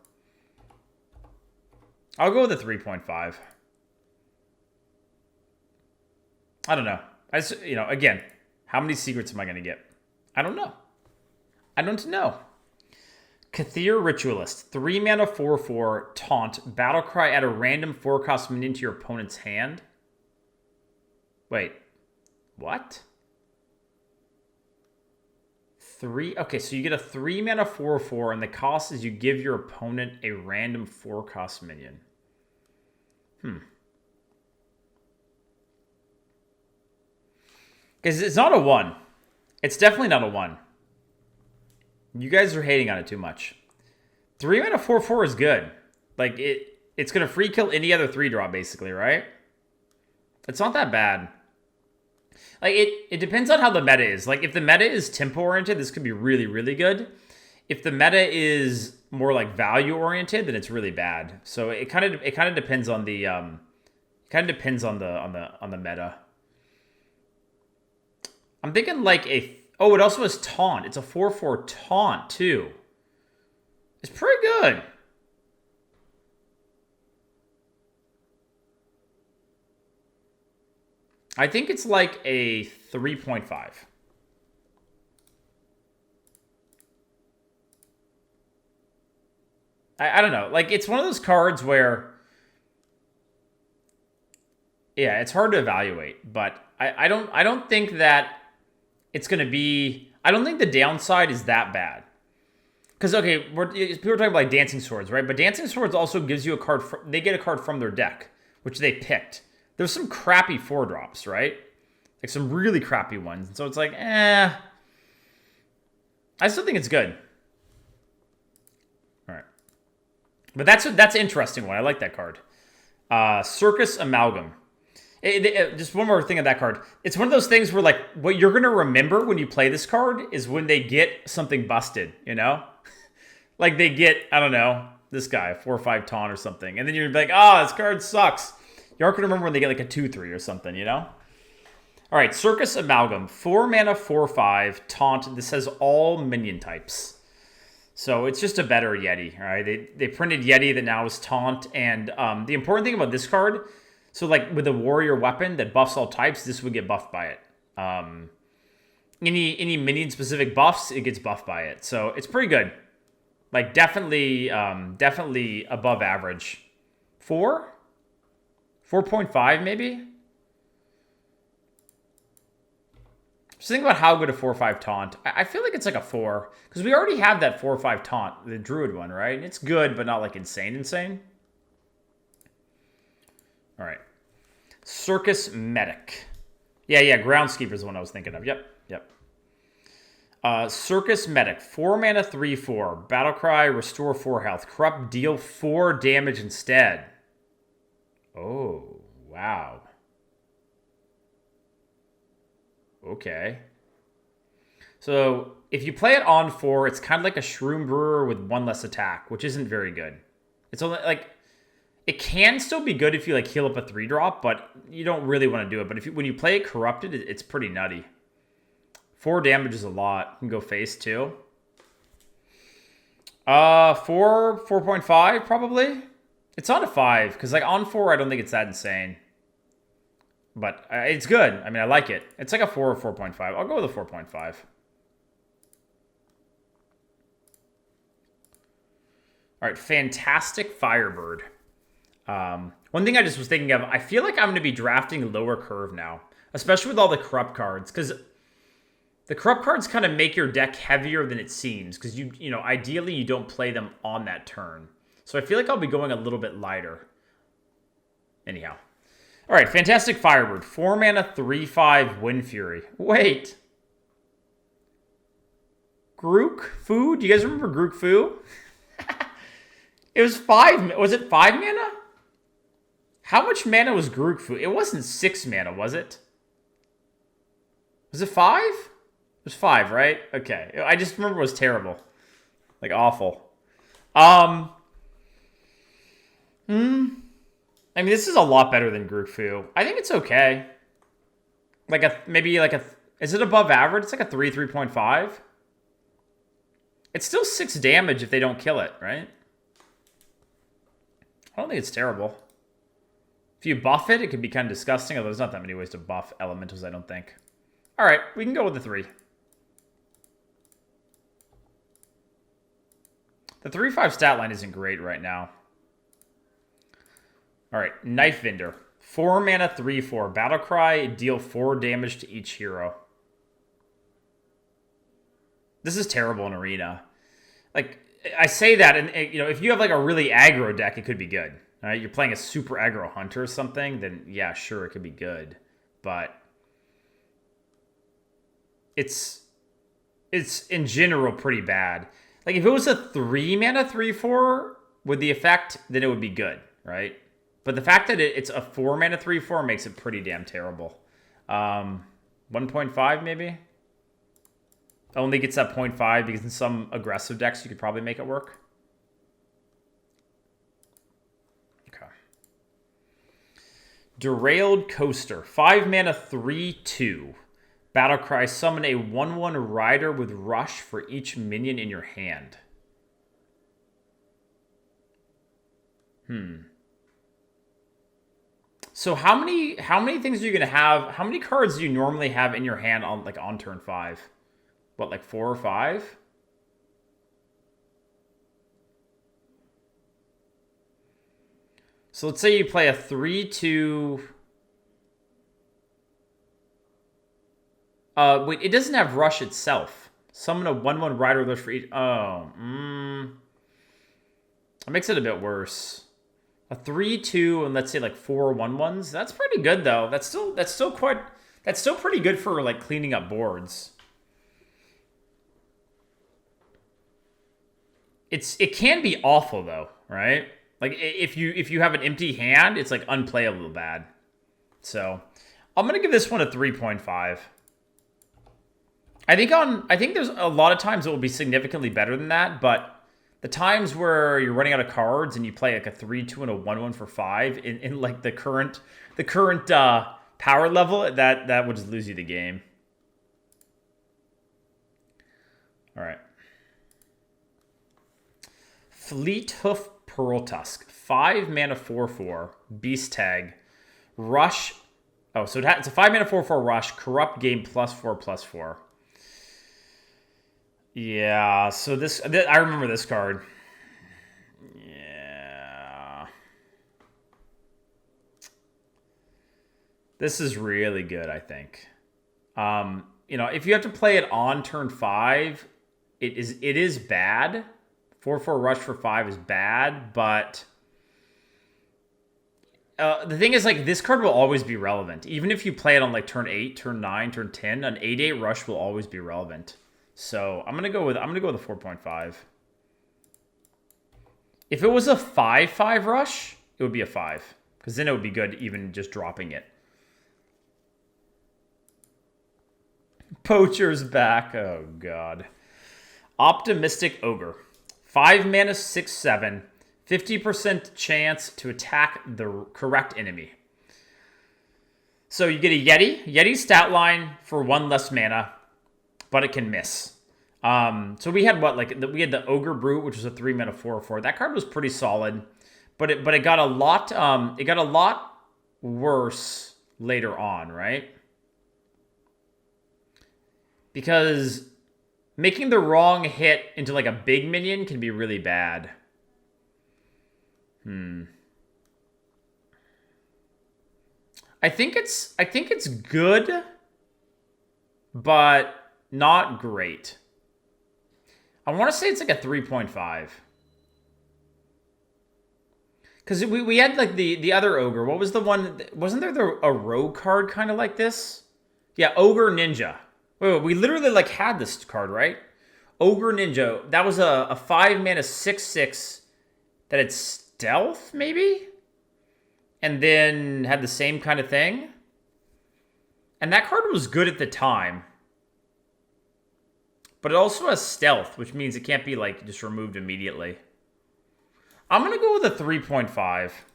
I'll go with a 3.5. I don't know. Again, how many secrets am I going to get? I don't know. Kathir Ritualist. 3-mana 4/4 taunt. Battlecry, add a random 4-cost minion to your opponent's hand. Wait. What? Okay, so you get a 3-mana 4/4, and the cost is you give your opponent a random 4-cost minion. Because it's not a 1. It's definitely not a 1. You guys are hating on it too much. 3-mana 4/4 is good. Like, it's going to free kill any other 3-drop, basically, right? It's not that bad. Like, it depends on how the meta is. Like, if the meta is tempo-oriented, this could be really, really good. If the meta is more, like, value-oriented, then it's really bad. So it kind of depends on the on the meta. I'm thinking like it also has taunt. It's a 4/4 taunt too. It's pretty good. I think it's like a 3.5. I don't know. Like, it's one of those cards where, yeah, it's hard to evaluate. But I don't think that it's going to be... I don't think the downside is that bad. Because, okay, people are talking about like Dancing Swords, right? But Dancing Swords also gives you a card... They get a card from their deck, which they picked. There's some crappy 4-drops, right? Like some really crappy ones. And so it's like, I still think it's good. All right. But that's an interesting one. I like that card. Circus Amalgam. Just one more thing on that card. It's one of those things where, like, what you're going to remember when you play this card is when they get something busted, you know? Like, they get, I don't know, this guy, 4 or 5 taunt or something. And then you're like, this card sucks. You aren't going to remember when they get, like, a 2/3 or something, you know? All right, Circus Amalgam. 4 mana, 4/5, taunt. This has all minion types. So it's just a better Yeti, all right? They printed Yeti that now is taunt. And the important thing about this card... So, like, with a warrior weapon that buffs all types, this would get buffed by it. Any minion-specific buffs, it gets buffed by it. So, it's pretty good. Like, definitely above average. 4? 4.5, maybe? Just think about how good a 4/5 taunt. I feel like it's like a 4. Because we already have that 4/5 taunt, the Druid one, right? And it's good, but not, like, insane. All right. Circus Medic. Yeah, Groundskeeper is the one I was thinking of. Yep. Circus Medic. 4 mana, 3/4. Battlecry, restore 4 health. Corrupt, deal 4 damage instead. Oh, wow. Okay. So, if you play it on 4, it's kind of like a Shroom Brewer with 1 less attack, which isn't very good. It's only, like... It can still be good if you, like, heal up a 3-drop, but you don't really want to do it. But when you play it corrupted, it's pretty nutty. 4 damage is a lot. You can go face, too. 4.5, probably. It's on a 5, because, like, on 4, I don't think it's that insane. But it's good. I mean, I like it. It's like a 4 or 4.5. I'll go with a 4.5. All right, Fantastic Firebird. One thing I just was thinking of, I feel like I'm going to be drafting lower curve now, especially with all the corrupt cards, because the corrupt cards kind of make your deck heavier than it seems, because you know, ideally you don't play them on that turn. So I feel like I'll be going a little bit lighter. Anyhow. All right, Fantastic Firebird. 4 mana, 3/5, Wind Fury. Wait. Grook Fu? Do you guys remember Grook Fu? It was 5. Was it 5 mana? How much mana was Grook Fu? It wasn't 6 mana, was it? Was it 5? It was 5, right? Okay. I just remember it was terrible. Like, awful. I mean, this is a lot better than Grook Fu. I think it's okay. Like maybe like a... Is it above average? It's like a 3.5. It's still 6 damage if they don't kill it, right? I don't think it's terrible. If you buff it, it can be kind of disgusting, although there's not that many ways to buff elementals, I don't think. All right, we can go with the 3. The 3/5 stat line isn't great right now. All right, Knife Vendor. 4 mana, 3/4. Battlecry, deal 4 damage to each hero. This is terrible in Arena. Like, I say that, and you know, if you have like a really aggro deck, it could be good. All right, you're playing a super aggro hunter or something, then yeah, sure, it could be good. But it's in general pretty bad. Like, if it was a 3 mana 3/4 with the effect, then it would be good, right? But the fact that it's a 4 mana 3/4 makes it pretty damn terrible. 1.5 maybe? Only gets that 0.5 because in some aggressive decks you could probably make it work. Okay. Derailed Coaster. 5 mana 3/2. Battlecry, summon a 1/1 rider with rush for each minion in your hand. So how many things are you gonna have? How many cards do you normally have in your hand on turn 5? What, like 4 or 5? So let's say you play a 3/2. Wait, it doesn't have rush itself. Summon a 1/1 rider list for each. Oh, that makes it a bit worse. A 3/2 and let's say like 4 1/1s. That's pretty good though. That's still pretty good for like cleaning up boards. It can be awful though, right? Like if you have an empty hand, it's like unplayable bad. So I'm gonna give this one a 3.5. I think there's a lot of times it will be significantly better than that, but the times where you're running out of cards and you play like a 3/2 and a 1/1 for 5 in like the current power level, that would just lose you the game. All right. Fleet Hoof Pearl Tusk. 5 mana 4/4. Beast Tag. Rush. Oh, so it's a 5 mana 4/4 rush. Corrupt game +4/+4. Yeah, so I remember this card. Yeah. This is really good, I think. If you have to play it on turn 5, it is bad. 4/4 rush for 5 is bad, but the thing is, like, this card will always be relevant. Even if you play it on like turn 8, turn 9, turn 10, an 8/8 rush will always be relevant. So I'm gonna go with a 4.5. If it was a 5/5 rush, it would be a 5. Because then it would be good even just dropping it. Poacher's back. Oh god. Optimistic Ogre. 5 mana 6/7. 50% chance to attack the correct enemy. So you get a Yeti. Yeti stat line for 1 less mana, but it can miss. So we had we had the Ogre Brute, which was a 3 mana 4/4. That card was pretty solid, but it got a lot worse later on, right? Because making the wrong hit into like a big minion can be really bad. I think it's good, but not great. I want to say it's like a 3.5. Because we had like the other Ogre. What was the one? Wasn't there a rogue card kind of like this? Yeah, Ogre Ninja. Wait, we literally like had this card, right? Ogre Ninja. That was a 5 mana 6/6 that had stealth, maybe? And then had the same kind of thing. And that card was good at the time. But it also has stealth, which means it can't be like just removed immediately. I'm going to go with a 3.5.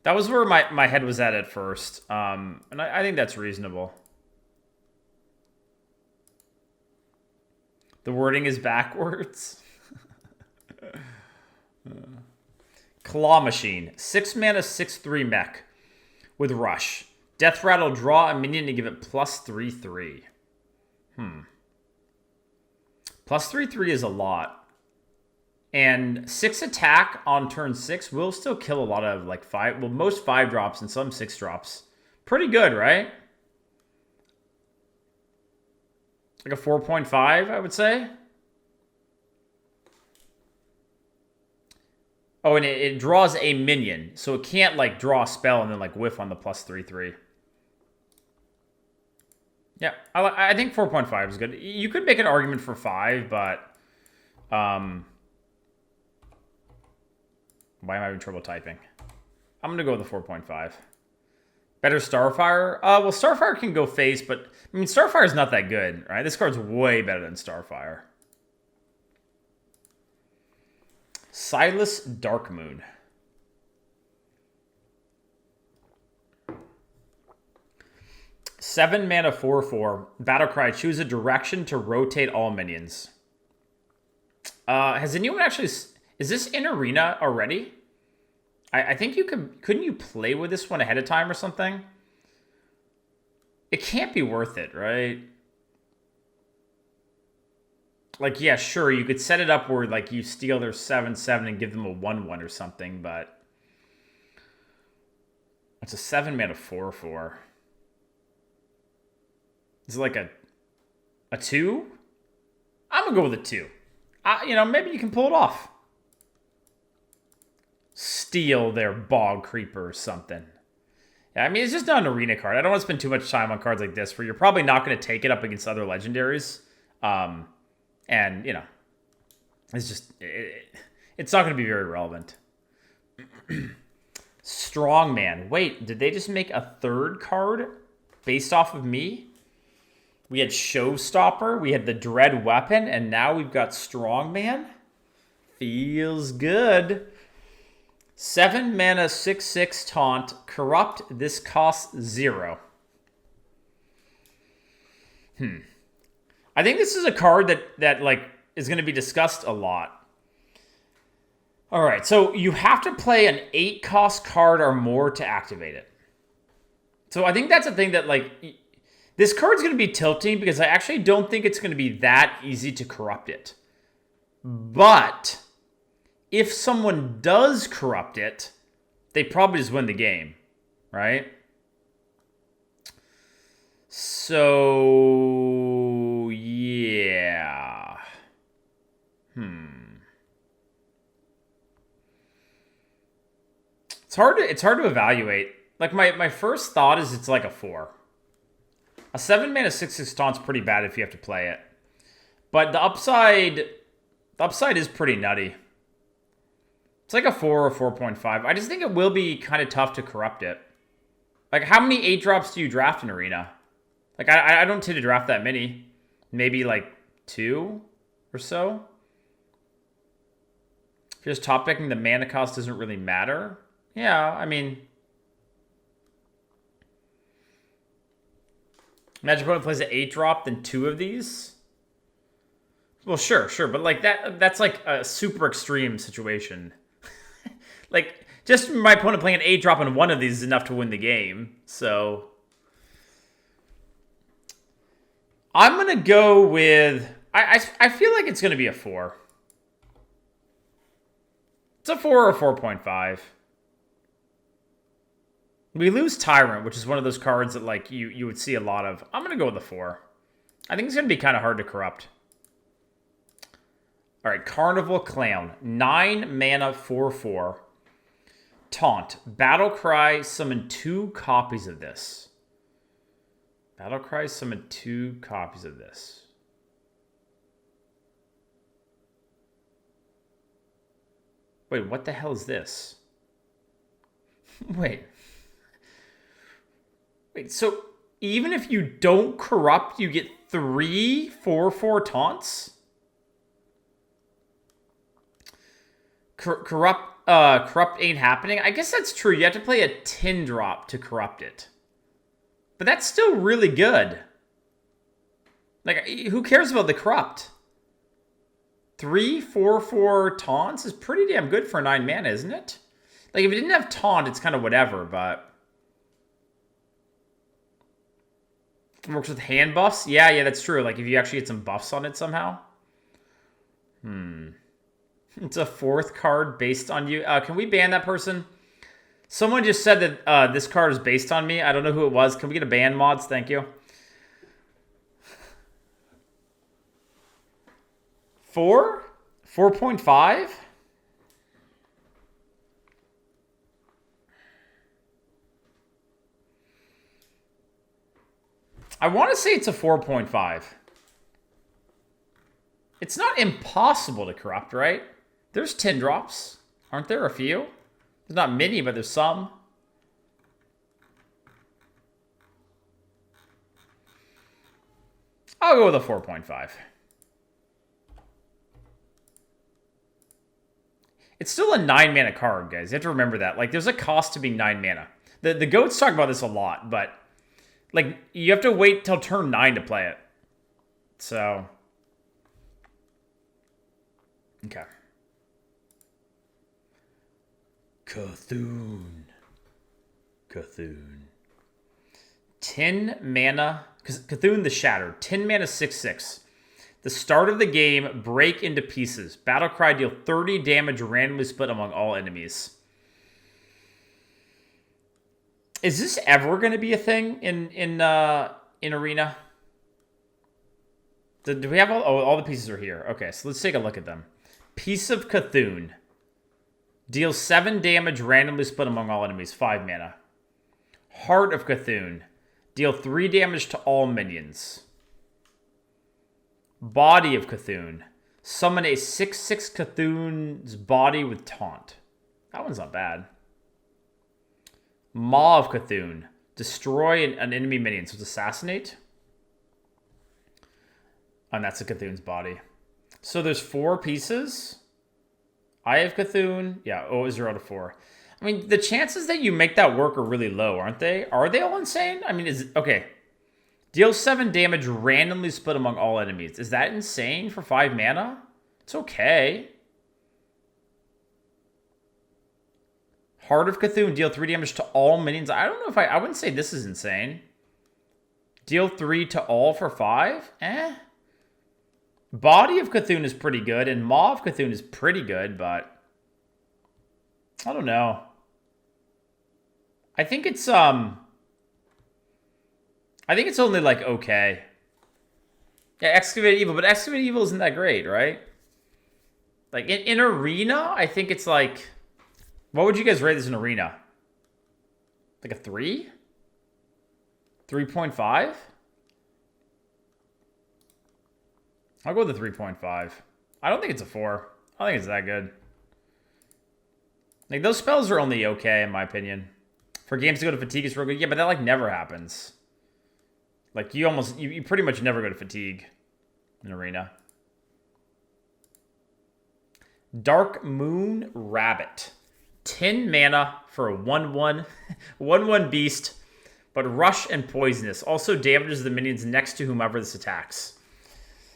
That was where my head was at first. And I think that's reasonable. The wording is backwards. Claw Machine. 6 mana 6/3 mech with Rush. Death Rattle, draw a minion to give it +3/3. +3/3 is a lot. And 6 attack on turn 6 will still kill a lot of like 5, well, most 5 drops and some 6 drops. Pretty good, right? Like a 4.5, I would say. Oh, and it draws a minion, so it can't like draw a spell and then like whiff on the +3/3. Yeah, I think 4.5 is good. You could make an argument for 5, but why am I having trouble typing? I'm gonna go with the 4.5. Better Starfire? Well, Starfire can go face, but I mean Starfire's not that good, right? This card's way better than Starfire. Silas Darkmoon. Seven mana 4/4. Battlecry. Choose a direction to rotate all minions. Has anyone actually... Is this in Arena already? I think you could... Couldn't you play with this one ahead of time or something? It can't be worth it, right? Like, yeah, sure, you could set it up where, like, you steal their 7/7 and give them a 1/1 or something, but... It's a 7 mana 4/4. Is it like a A 2? I'm going to go with a 2. You know, maybe you can pull it off. Steal their Bog Creeper or something. Yeah, I mean, it's just not an arena card. I don't want to spend too much time on cards like this where you're probably not going to take it up against other legendaries. And, you know, it's just... it's not going to be very relevant. Strongman. Wait, did they just make a third card based off of me? We had Showstopper, we had the Dread Weapon, and now we've got Strongman. Feels good. 7 mana, 6/6 taunt. Corrupt, this costs 0. I think this is a card that like is going to be discussed a lot. All right, so you have to play an 8-cost card or more to activate it. So I think that's a thing that, like, this card's going to be tilting because I actually don't think it's going to be that easy to corrupt it. But if someone does corrupt it, they probably just win the game, right? So, yeah. It's hard to evaluate. Like, my first thought is it's like a 4. A 7 mana 6/6 taunt's pretty bad if you have to play it. But the upside is pretty nutty. It's like a 4 or 4.5. I just think it will be kind of tough to corrupt it. Like, how many 8 drops do you draft in Arena? Like, I don't tend to draft that many. Maybe like 2 or so. If you're just top decking, the mana cost doesn't really matter. Yeah, I mean, imagine opponent plays an 8 drop, then 2 of these. Well, sure, but like that's like a super extreme situation. Like, just my opponent playing an 8 drop on 1 of these is enough to win the game. So I'm gonna go with I feel like it's gonna be a 4. It's a 4 or 4.5. We lose Tyrant, which is one of those cards that, like, you would see a lot of. I'm going to go with a 4. I think it's going to be kind of hard to corrupt. All right, Carnival Clown. 9 mana, 4/4. Taunt. Battlecry, summon 2 copies of this. Battlecry, summon 2 copies of this. Wait, what the hell is this? Wait, so even if you don't corrupt, you get 3 4/4 taunts? Corrupt ain't happening? I guess that's true. You have to play a 10 drop to corrupt it. But that's still really good. Like, who cares about the corrupt? 3 4/4 taunts is pretty damn good for 9 mana, isn't it? Like, if it didn't have taunt, it's kind of whatever, but it works with hand buffs? Yeah, that's true. Like, if you actually get some buffs on it somehow. It's a 4th card based on you. Can we ban that person? Someone just said that this card is based on me. I don't know who it was. Can we get a ban, mods? Thank you. 4? 4.5? I want to say it's a 4.5. It's not impossible to corrupt, right? There's 10 drops. Aren't there a few? There's not many, but there's some. I'll go with a 4.5. It's still a 9 mana card, guys. You have to remember that. Like, there's a cost to being 9 mana. The goats talk about this a lot, but like, you have to wait till turn 9 to play it. So, okay. Cthulhu. 10 mana, Cthulhu the Shattered. 10 mana, 6/6. The start of the game, break into pieces. Battlecry, deal 30 damage randomly split among all enemies. Is this ever going to be a thing in Arena? Do we have all the pieces are here? Okay, so let's take a look at them. Piece of Cthulhu. Deals 7 damage randomly split among all enemies. 5 mana. Heart of Cthulhu. Deal 3 damage to all minions. Body of Cthulhu. Summon a 6/6 Cthulhu's body with taunt. That one's not bad. Maw of Cthulhu. Destroy an enemy minion. So it's assassinate. And that's a Cthulhu's body. So there's 4 pieces. Eye of Cthulhu. Yeah, 0 out of 4. I mean, the chances that you make that work are really low, aren't they? Are they all insane? I mean, okay. Deal 7 damage randomly split among all enemies. Is that insane for 5 mana? It's okay. Heart of Cthulhu. Deal 3 damage to all minions. I don't know if I wouldn't say this is insane. Deal 3 to all for 5? Body of Cthulhu is pretty good, and Maw of Cthulhu is pretty good, but I don't know. I think it's only like okay. Yeah, Excavate Evil, but Excavate Evil isn't that great, right? Like in Arena, I think it's like, what would you guys rate this in Arena? Like a 3? 3.5? I'll go with the 3.5. I don't think it's a 4. I don't think it's that good. Like, those spells are only okay, in my opinion. For games to go to Fatigue, it's real good. Yeah, but that, like, never happens. Like, you pretty much never go to Fatigue in Arena. Darkmoon Rabbit. 10 mana for a 1/1. 1/1 beast, but rush and poisonous. Also damages the minions next to whomever this attacks.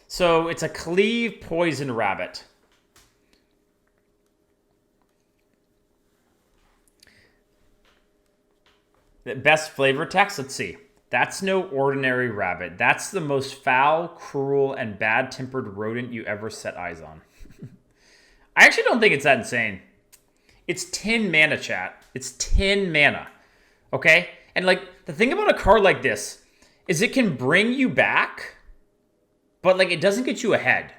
So it's a cleave poison rabbit. The best flavor text? Let's see. That's no ordinary rabbit. That's the most foul, cruel, and bad-tempered rodent you ever set eyes on. I actually don't think it's that insane. It's 10 mana, chat. It's 10 mana. Okay? And, like, the thing about a card like this is it can bring you back, but, like, it doesn't get you ahead.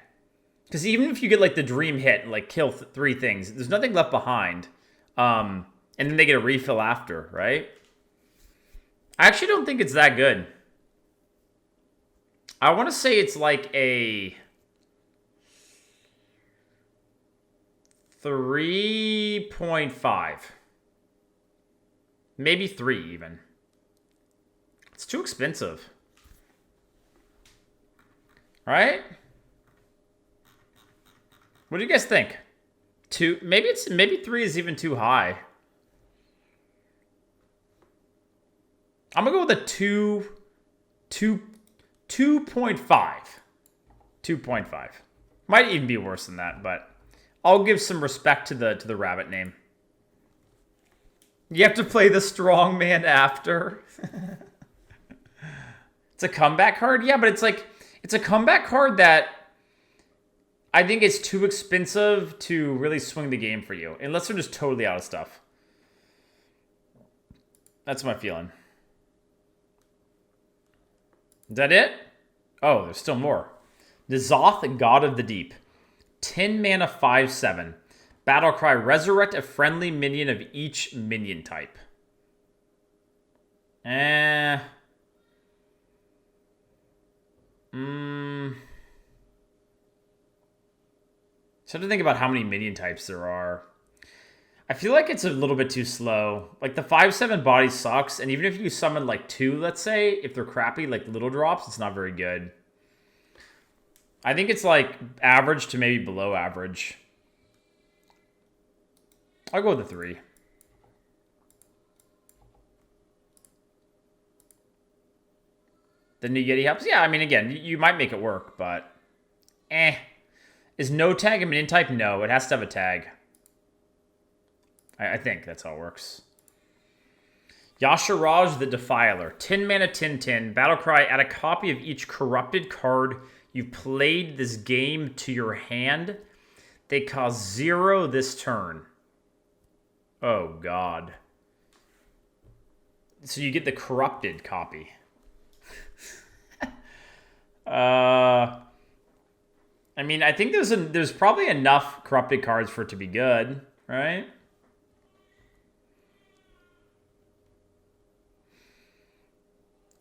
Because even if you get, like, the dream hit and, like, kill 3 things, there's nothing left behind. And then they get a refill after, right? I actually don't think it's that good. I want to say it's like a 3.5. Maybe 3 even. It's too expensive. Right? What do you guys think? 2? Maybe 3 is even too high. I'm gonna go with a 2.5. 2.5. Might even be worse than that, but I'll give some respect to the rabbit name. You have to play the strong man after. It's a comeback card? Yeah, but it's like, it's a comeback card that I think it's too expensive to really swing the game for you. Unless they're just totally out of stuff. That's my feeling. Is that it? Oh, there's still more. N'Zoth, God of the Deep. 10 mana, 5/7. Battlecry, resurrect a friendly minion of each minion type. So I have to think about how many minion types there are. I feel like it's a little bit too slow. Like, the 5/7 body sucks, and even if you summon, like, 2, let's say, if they're crappy, like, little drops, it's not very good. I think it's, like, average to maybe below average. I'll go with the 3. The new Yeti helps? Yeah, I mean, again, you might make it work, but... Is no tag a minion type? No, it has to have a tag. I think that's how it works. Yasharaj the Defiler. 10 mana, 10/10. Battlecry, add a copy of each corrupted card you've played this game to your hand. They cost 0 this turn. Oh, God. So you get the corrupted copy. I mean, I think there's probably enough corrupted cards for it to be good, right?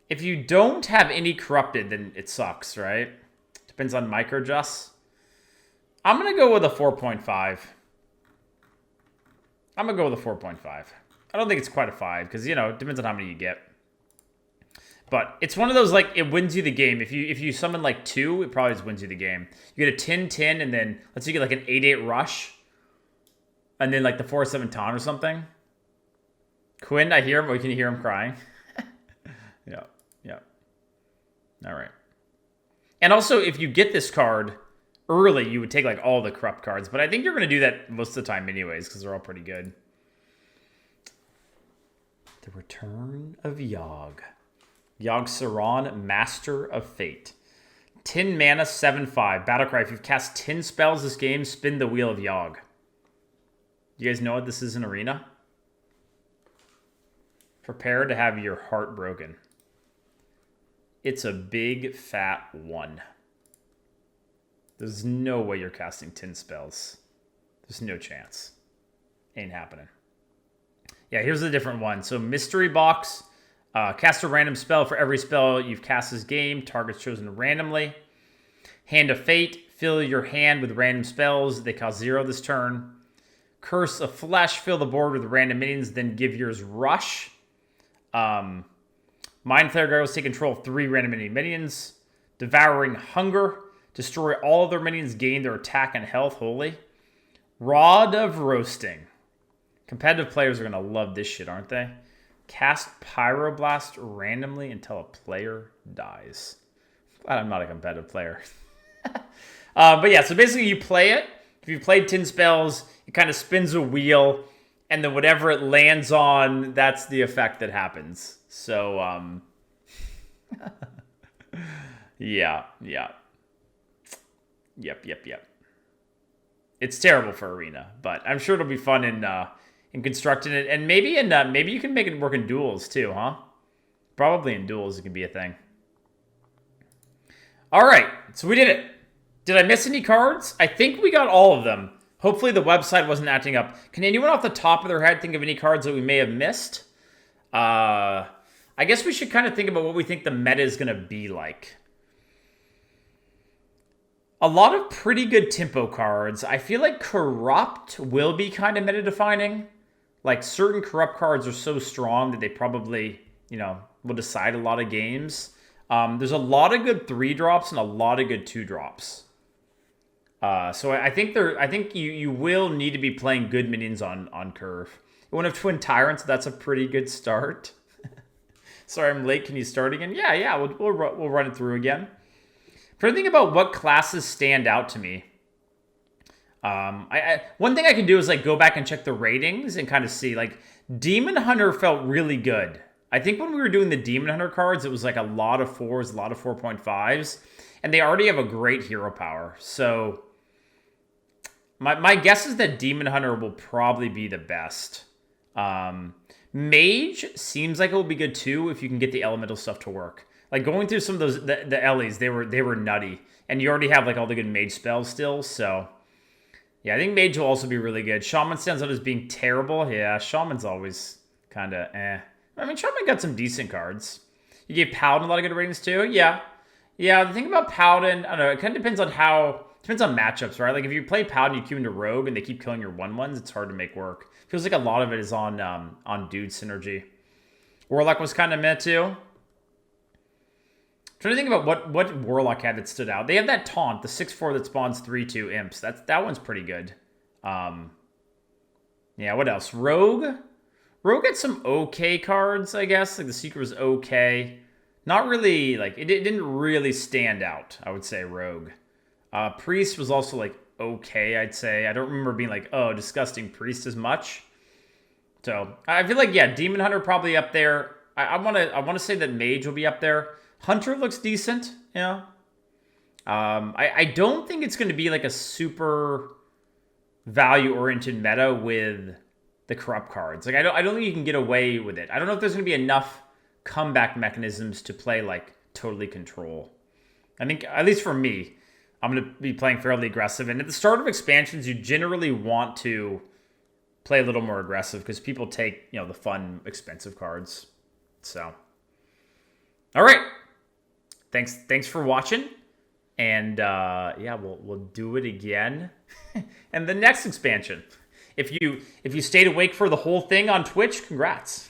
If you don't have any corrupted, then it sucks, right? Depends on micro adjusts. I'm going to go with a 4.5. I'm going to go with a 4.5. I don't think it's quite a 5 because, you know, it depends on how many you get. But it's one of those, like, it wins you the game. If you summon, like, 2, it probably just wins you the game. You get a 10-10, and then, let's say you get, like, an 8-8 rush. And then, like, the 4-7 taunt or something. Quinn, I hear him. Or can you hear him crying? Yeah. Yeah. All right. And also, if you get this card early, you would take, like, all the corrupt cards. But I think you're going to do that most of the time anyways, because they're all pretty good. The Return of Yogg. Yogg-Saron, Master of Fate. 10 mana, 7/5. Battlecry. If you've cast 10 spells this game, spin the Wheel of Yogg. You guys know what this is in Arena? Prepare to have your heart broken. It's a big, fat 1. There's no way you're casting 10 spells. There's no chance. Ain't happening. Yeah, here's a different one. So, Mystery Box. Cast a random spell for every spell you've cast this game. Target's chosen randomly. Hand of Fate. Fill your hand with random spells. They cost 0 this turn. Curse of Flesh. Fill the board with random minions. Then give yours Rush. Mind Flayer Gargoyles take control of 3 random minions. Devouring Hunger. Destroy all of their minions. Gain their attack and health. Holy. Rod of Roasting. Competitive players are going to love this shit, aren't they? Cast Pyroblast randomly until a player dies. Glad I'm not a competitive player. But yeah, so basically you play it. If you've played 10 spells, it kind of spins a wheel, and then whatever it lands on, that's the effect that happens. So, yeah. Yep. It's terrible for Arena, but I'm sure it'll be fun in constructing it, and maybe you can make it work in duels too, huh? Probably in duels it can be a thing. All right, so we did it. Did I miss any cards? I think we got all of them. Hopefully the website wasn't acting up. Can anyone off the top of their head think of any cards that we may have missed? I guess we should kind of think about what we think the meta is going to be like. A lot of pretty good tempo cards. I feel like Corrupt will be kind of meta-defining. Like, certain Corrupt cards are so strong that they probably, will decide a lot of games. There's a lot of good 3-drops and a lot of good 2-drops. So I think you will need to be playing good minions on curve. One of Twin Tyrants, that's a pretty good start. Sorry, I'm late. Can you start again? Yeah. We'll run it through again. Trying to think about what classes stand out to me. One thing I can do is like go back and check the ratings and kind of see, like, Demon Hunter felt really good. I think when we were doing the Demon Hunter cards, it was like a lot of 4s, a lot of 4.5s, and they already have a great hero power. So my guess is that Demon Hunter will probably be the best. Mage seems like it will be good too if you can get the elemental stuff to work. Like, going through some of those, the Ellies, they were nutty. And you already have, like, all the good Mage spells still, so... Yeah, I think Mage will also be really good. Shaman stands out as being terrible. Yeah, Shaman's always kind of I mean, Shaman got some decent cards. You gave Paladin a lot of good ratings, too? Yeah. Yeah, the thing about Paladin, I don't know, it kind of depends on depends on matchups, right? Like, if you play Paladin, you queue into Rogue, and they keep killing your 1/1s, it's hard to make work. Feels like a lot of it is on dude synergy. Warlock was kind of meh, too. Trying to think about what Warlock had that stood out. They have that taunt, the 6/4 that spawns 3/2 imps. That one's pretty good. Yeah, what else? Rogue had some okay cards, I guess. Like, the Seeker was okay. Not really, like, it didn't really stand out, I would say, Rogue. Priest was also, like, okay, I'd say. I don't remember being like, oh, disgusting Priest as much. So, I feel like, yeah, Demon Hunter probably up there. I want to say that Mage will be up there. Hunter looks decent, I don't think it's going to be like a super value-oriented meta with the corrupt cards. Like, I don't think you can get away with it. I don't know if there's going to be enough comeback mechanisms to play, like, totally control. I think, at least for me, I'm going to be playing fairly aggressive. And at the start of expansions, you generally want to play a little more aggressive because people take, the fun, expensive cards. So, all right. Thanks for watching. And yeah, we'll do it again. And the next expansion. If you stayed awake for the whole thing on Twitch, congrats.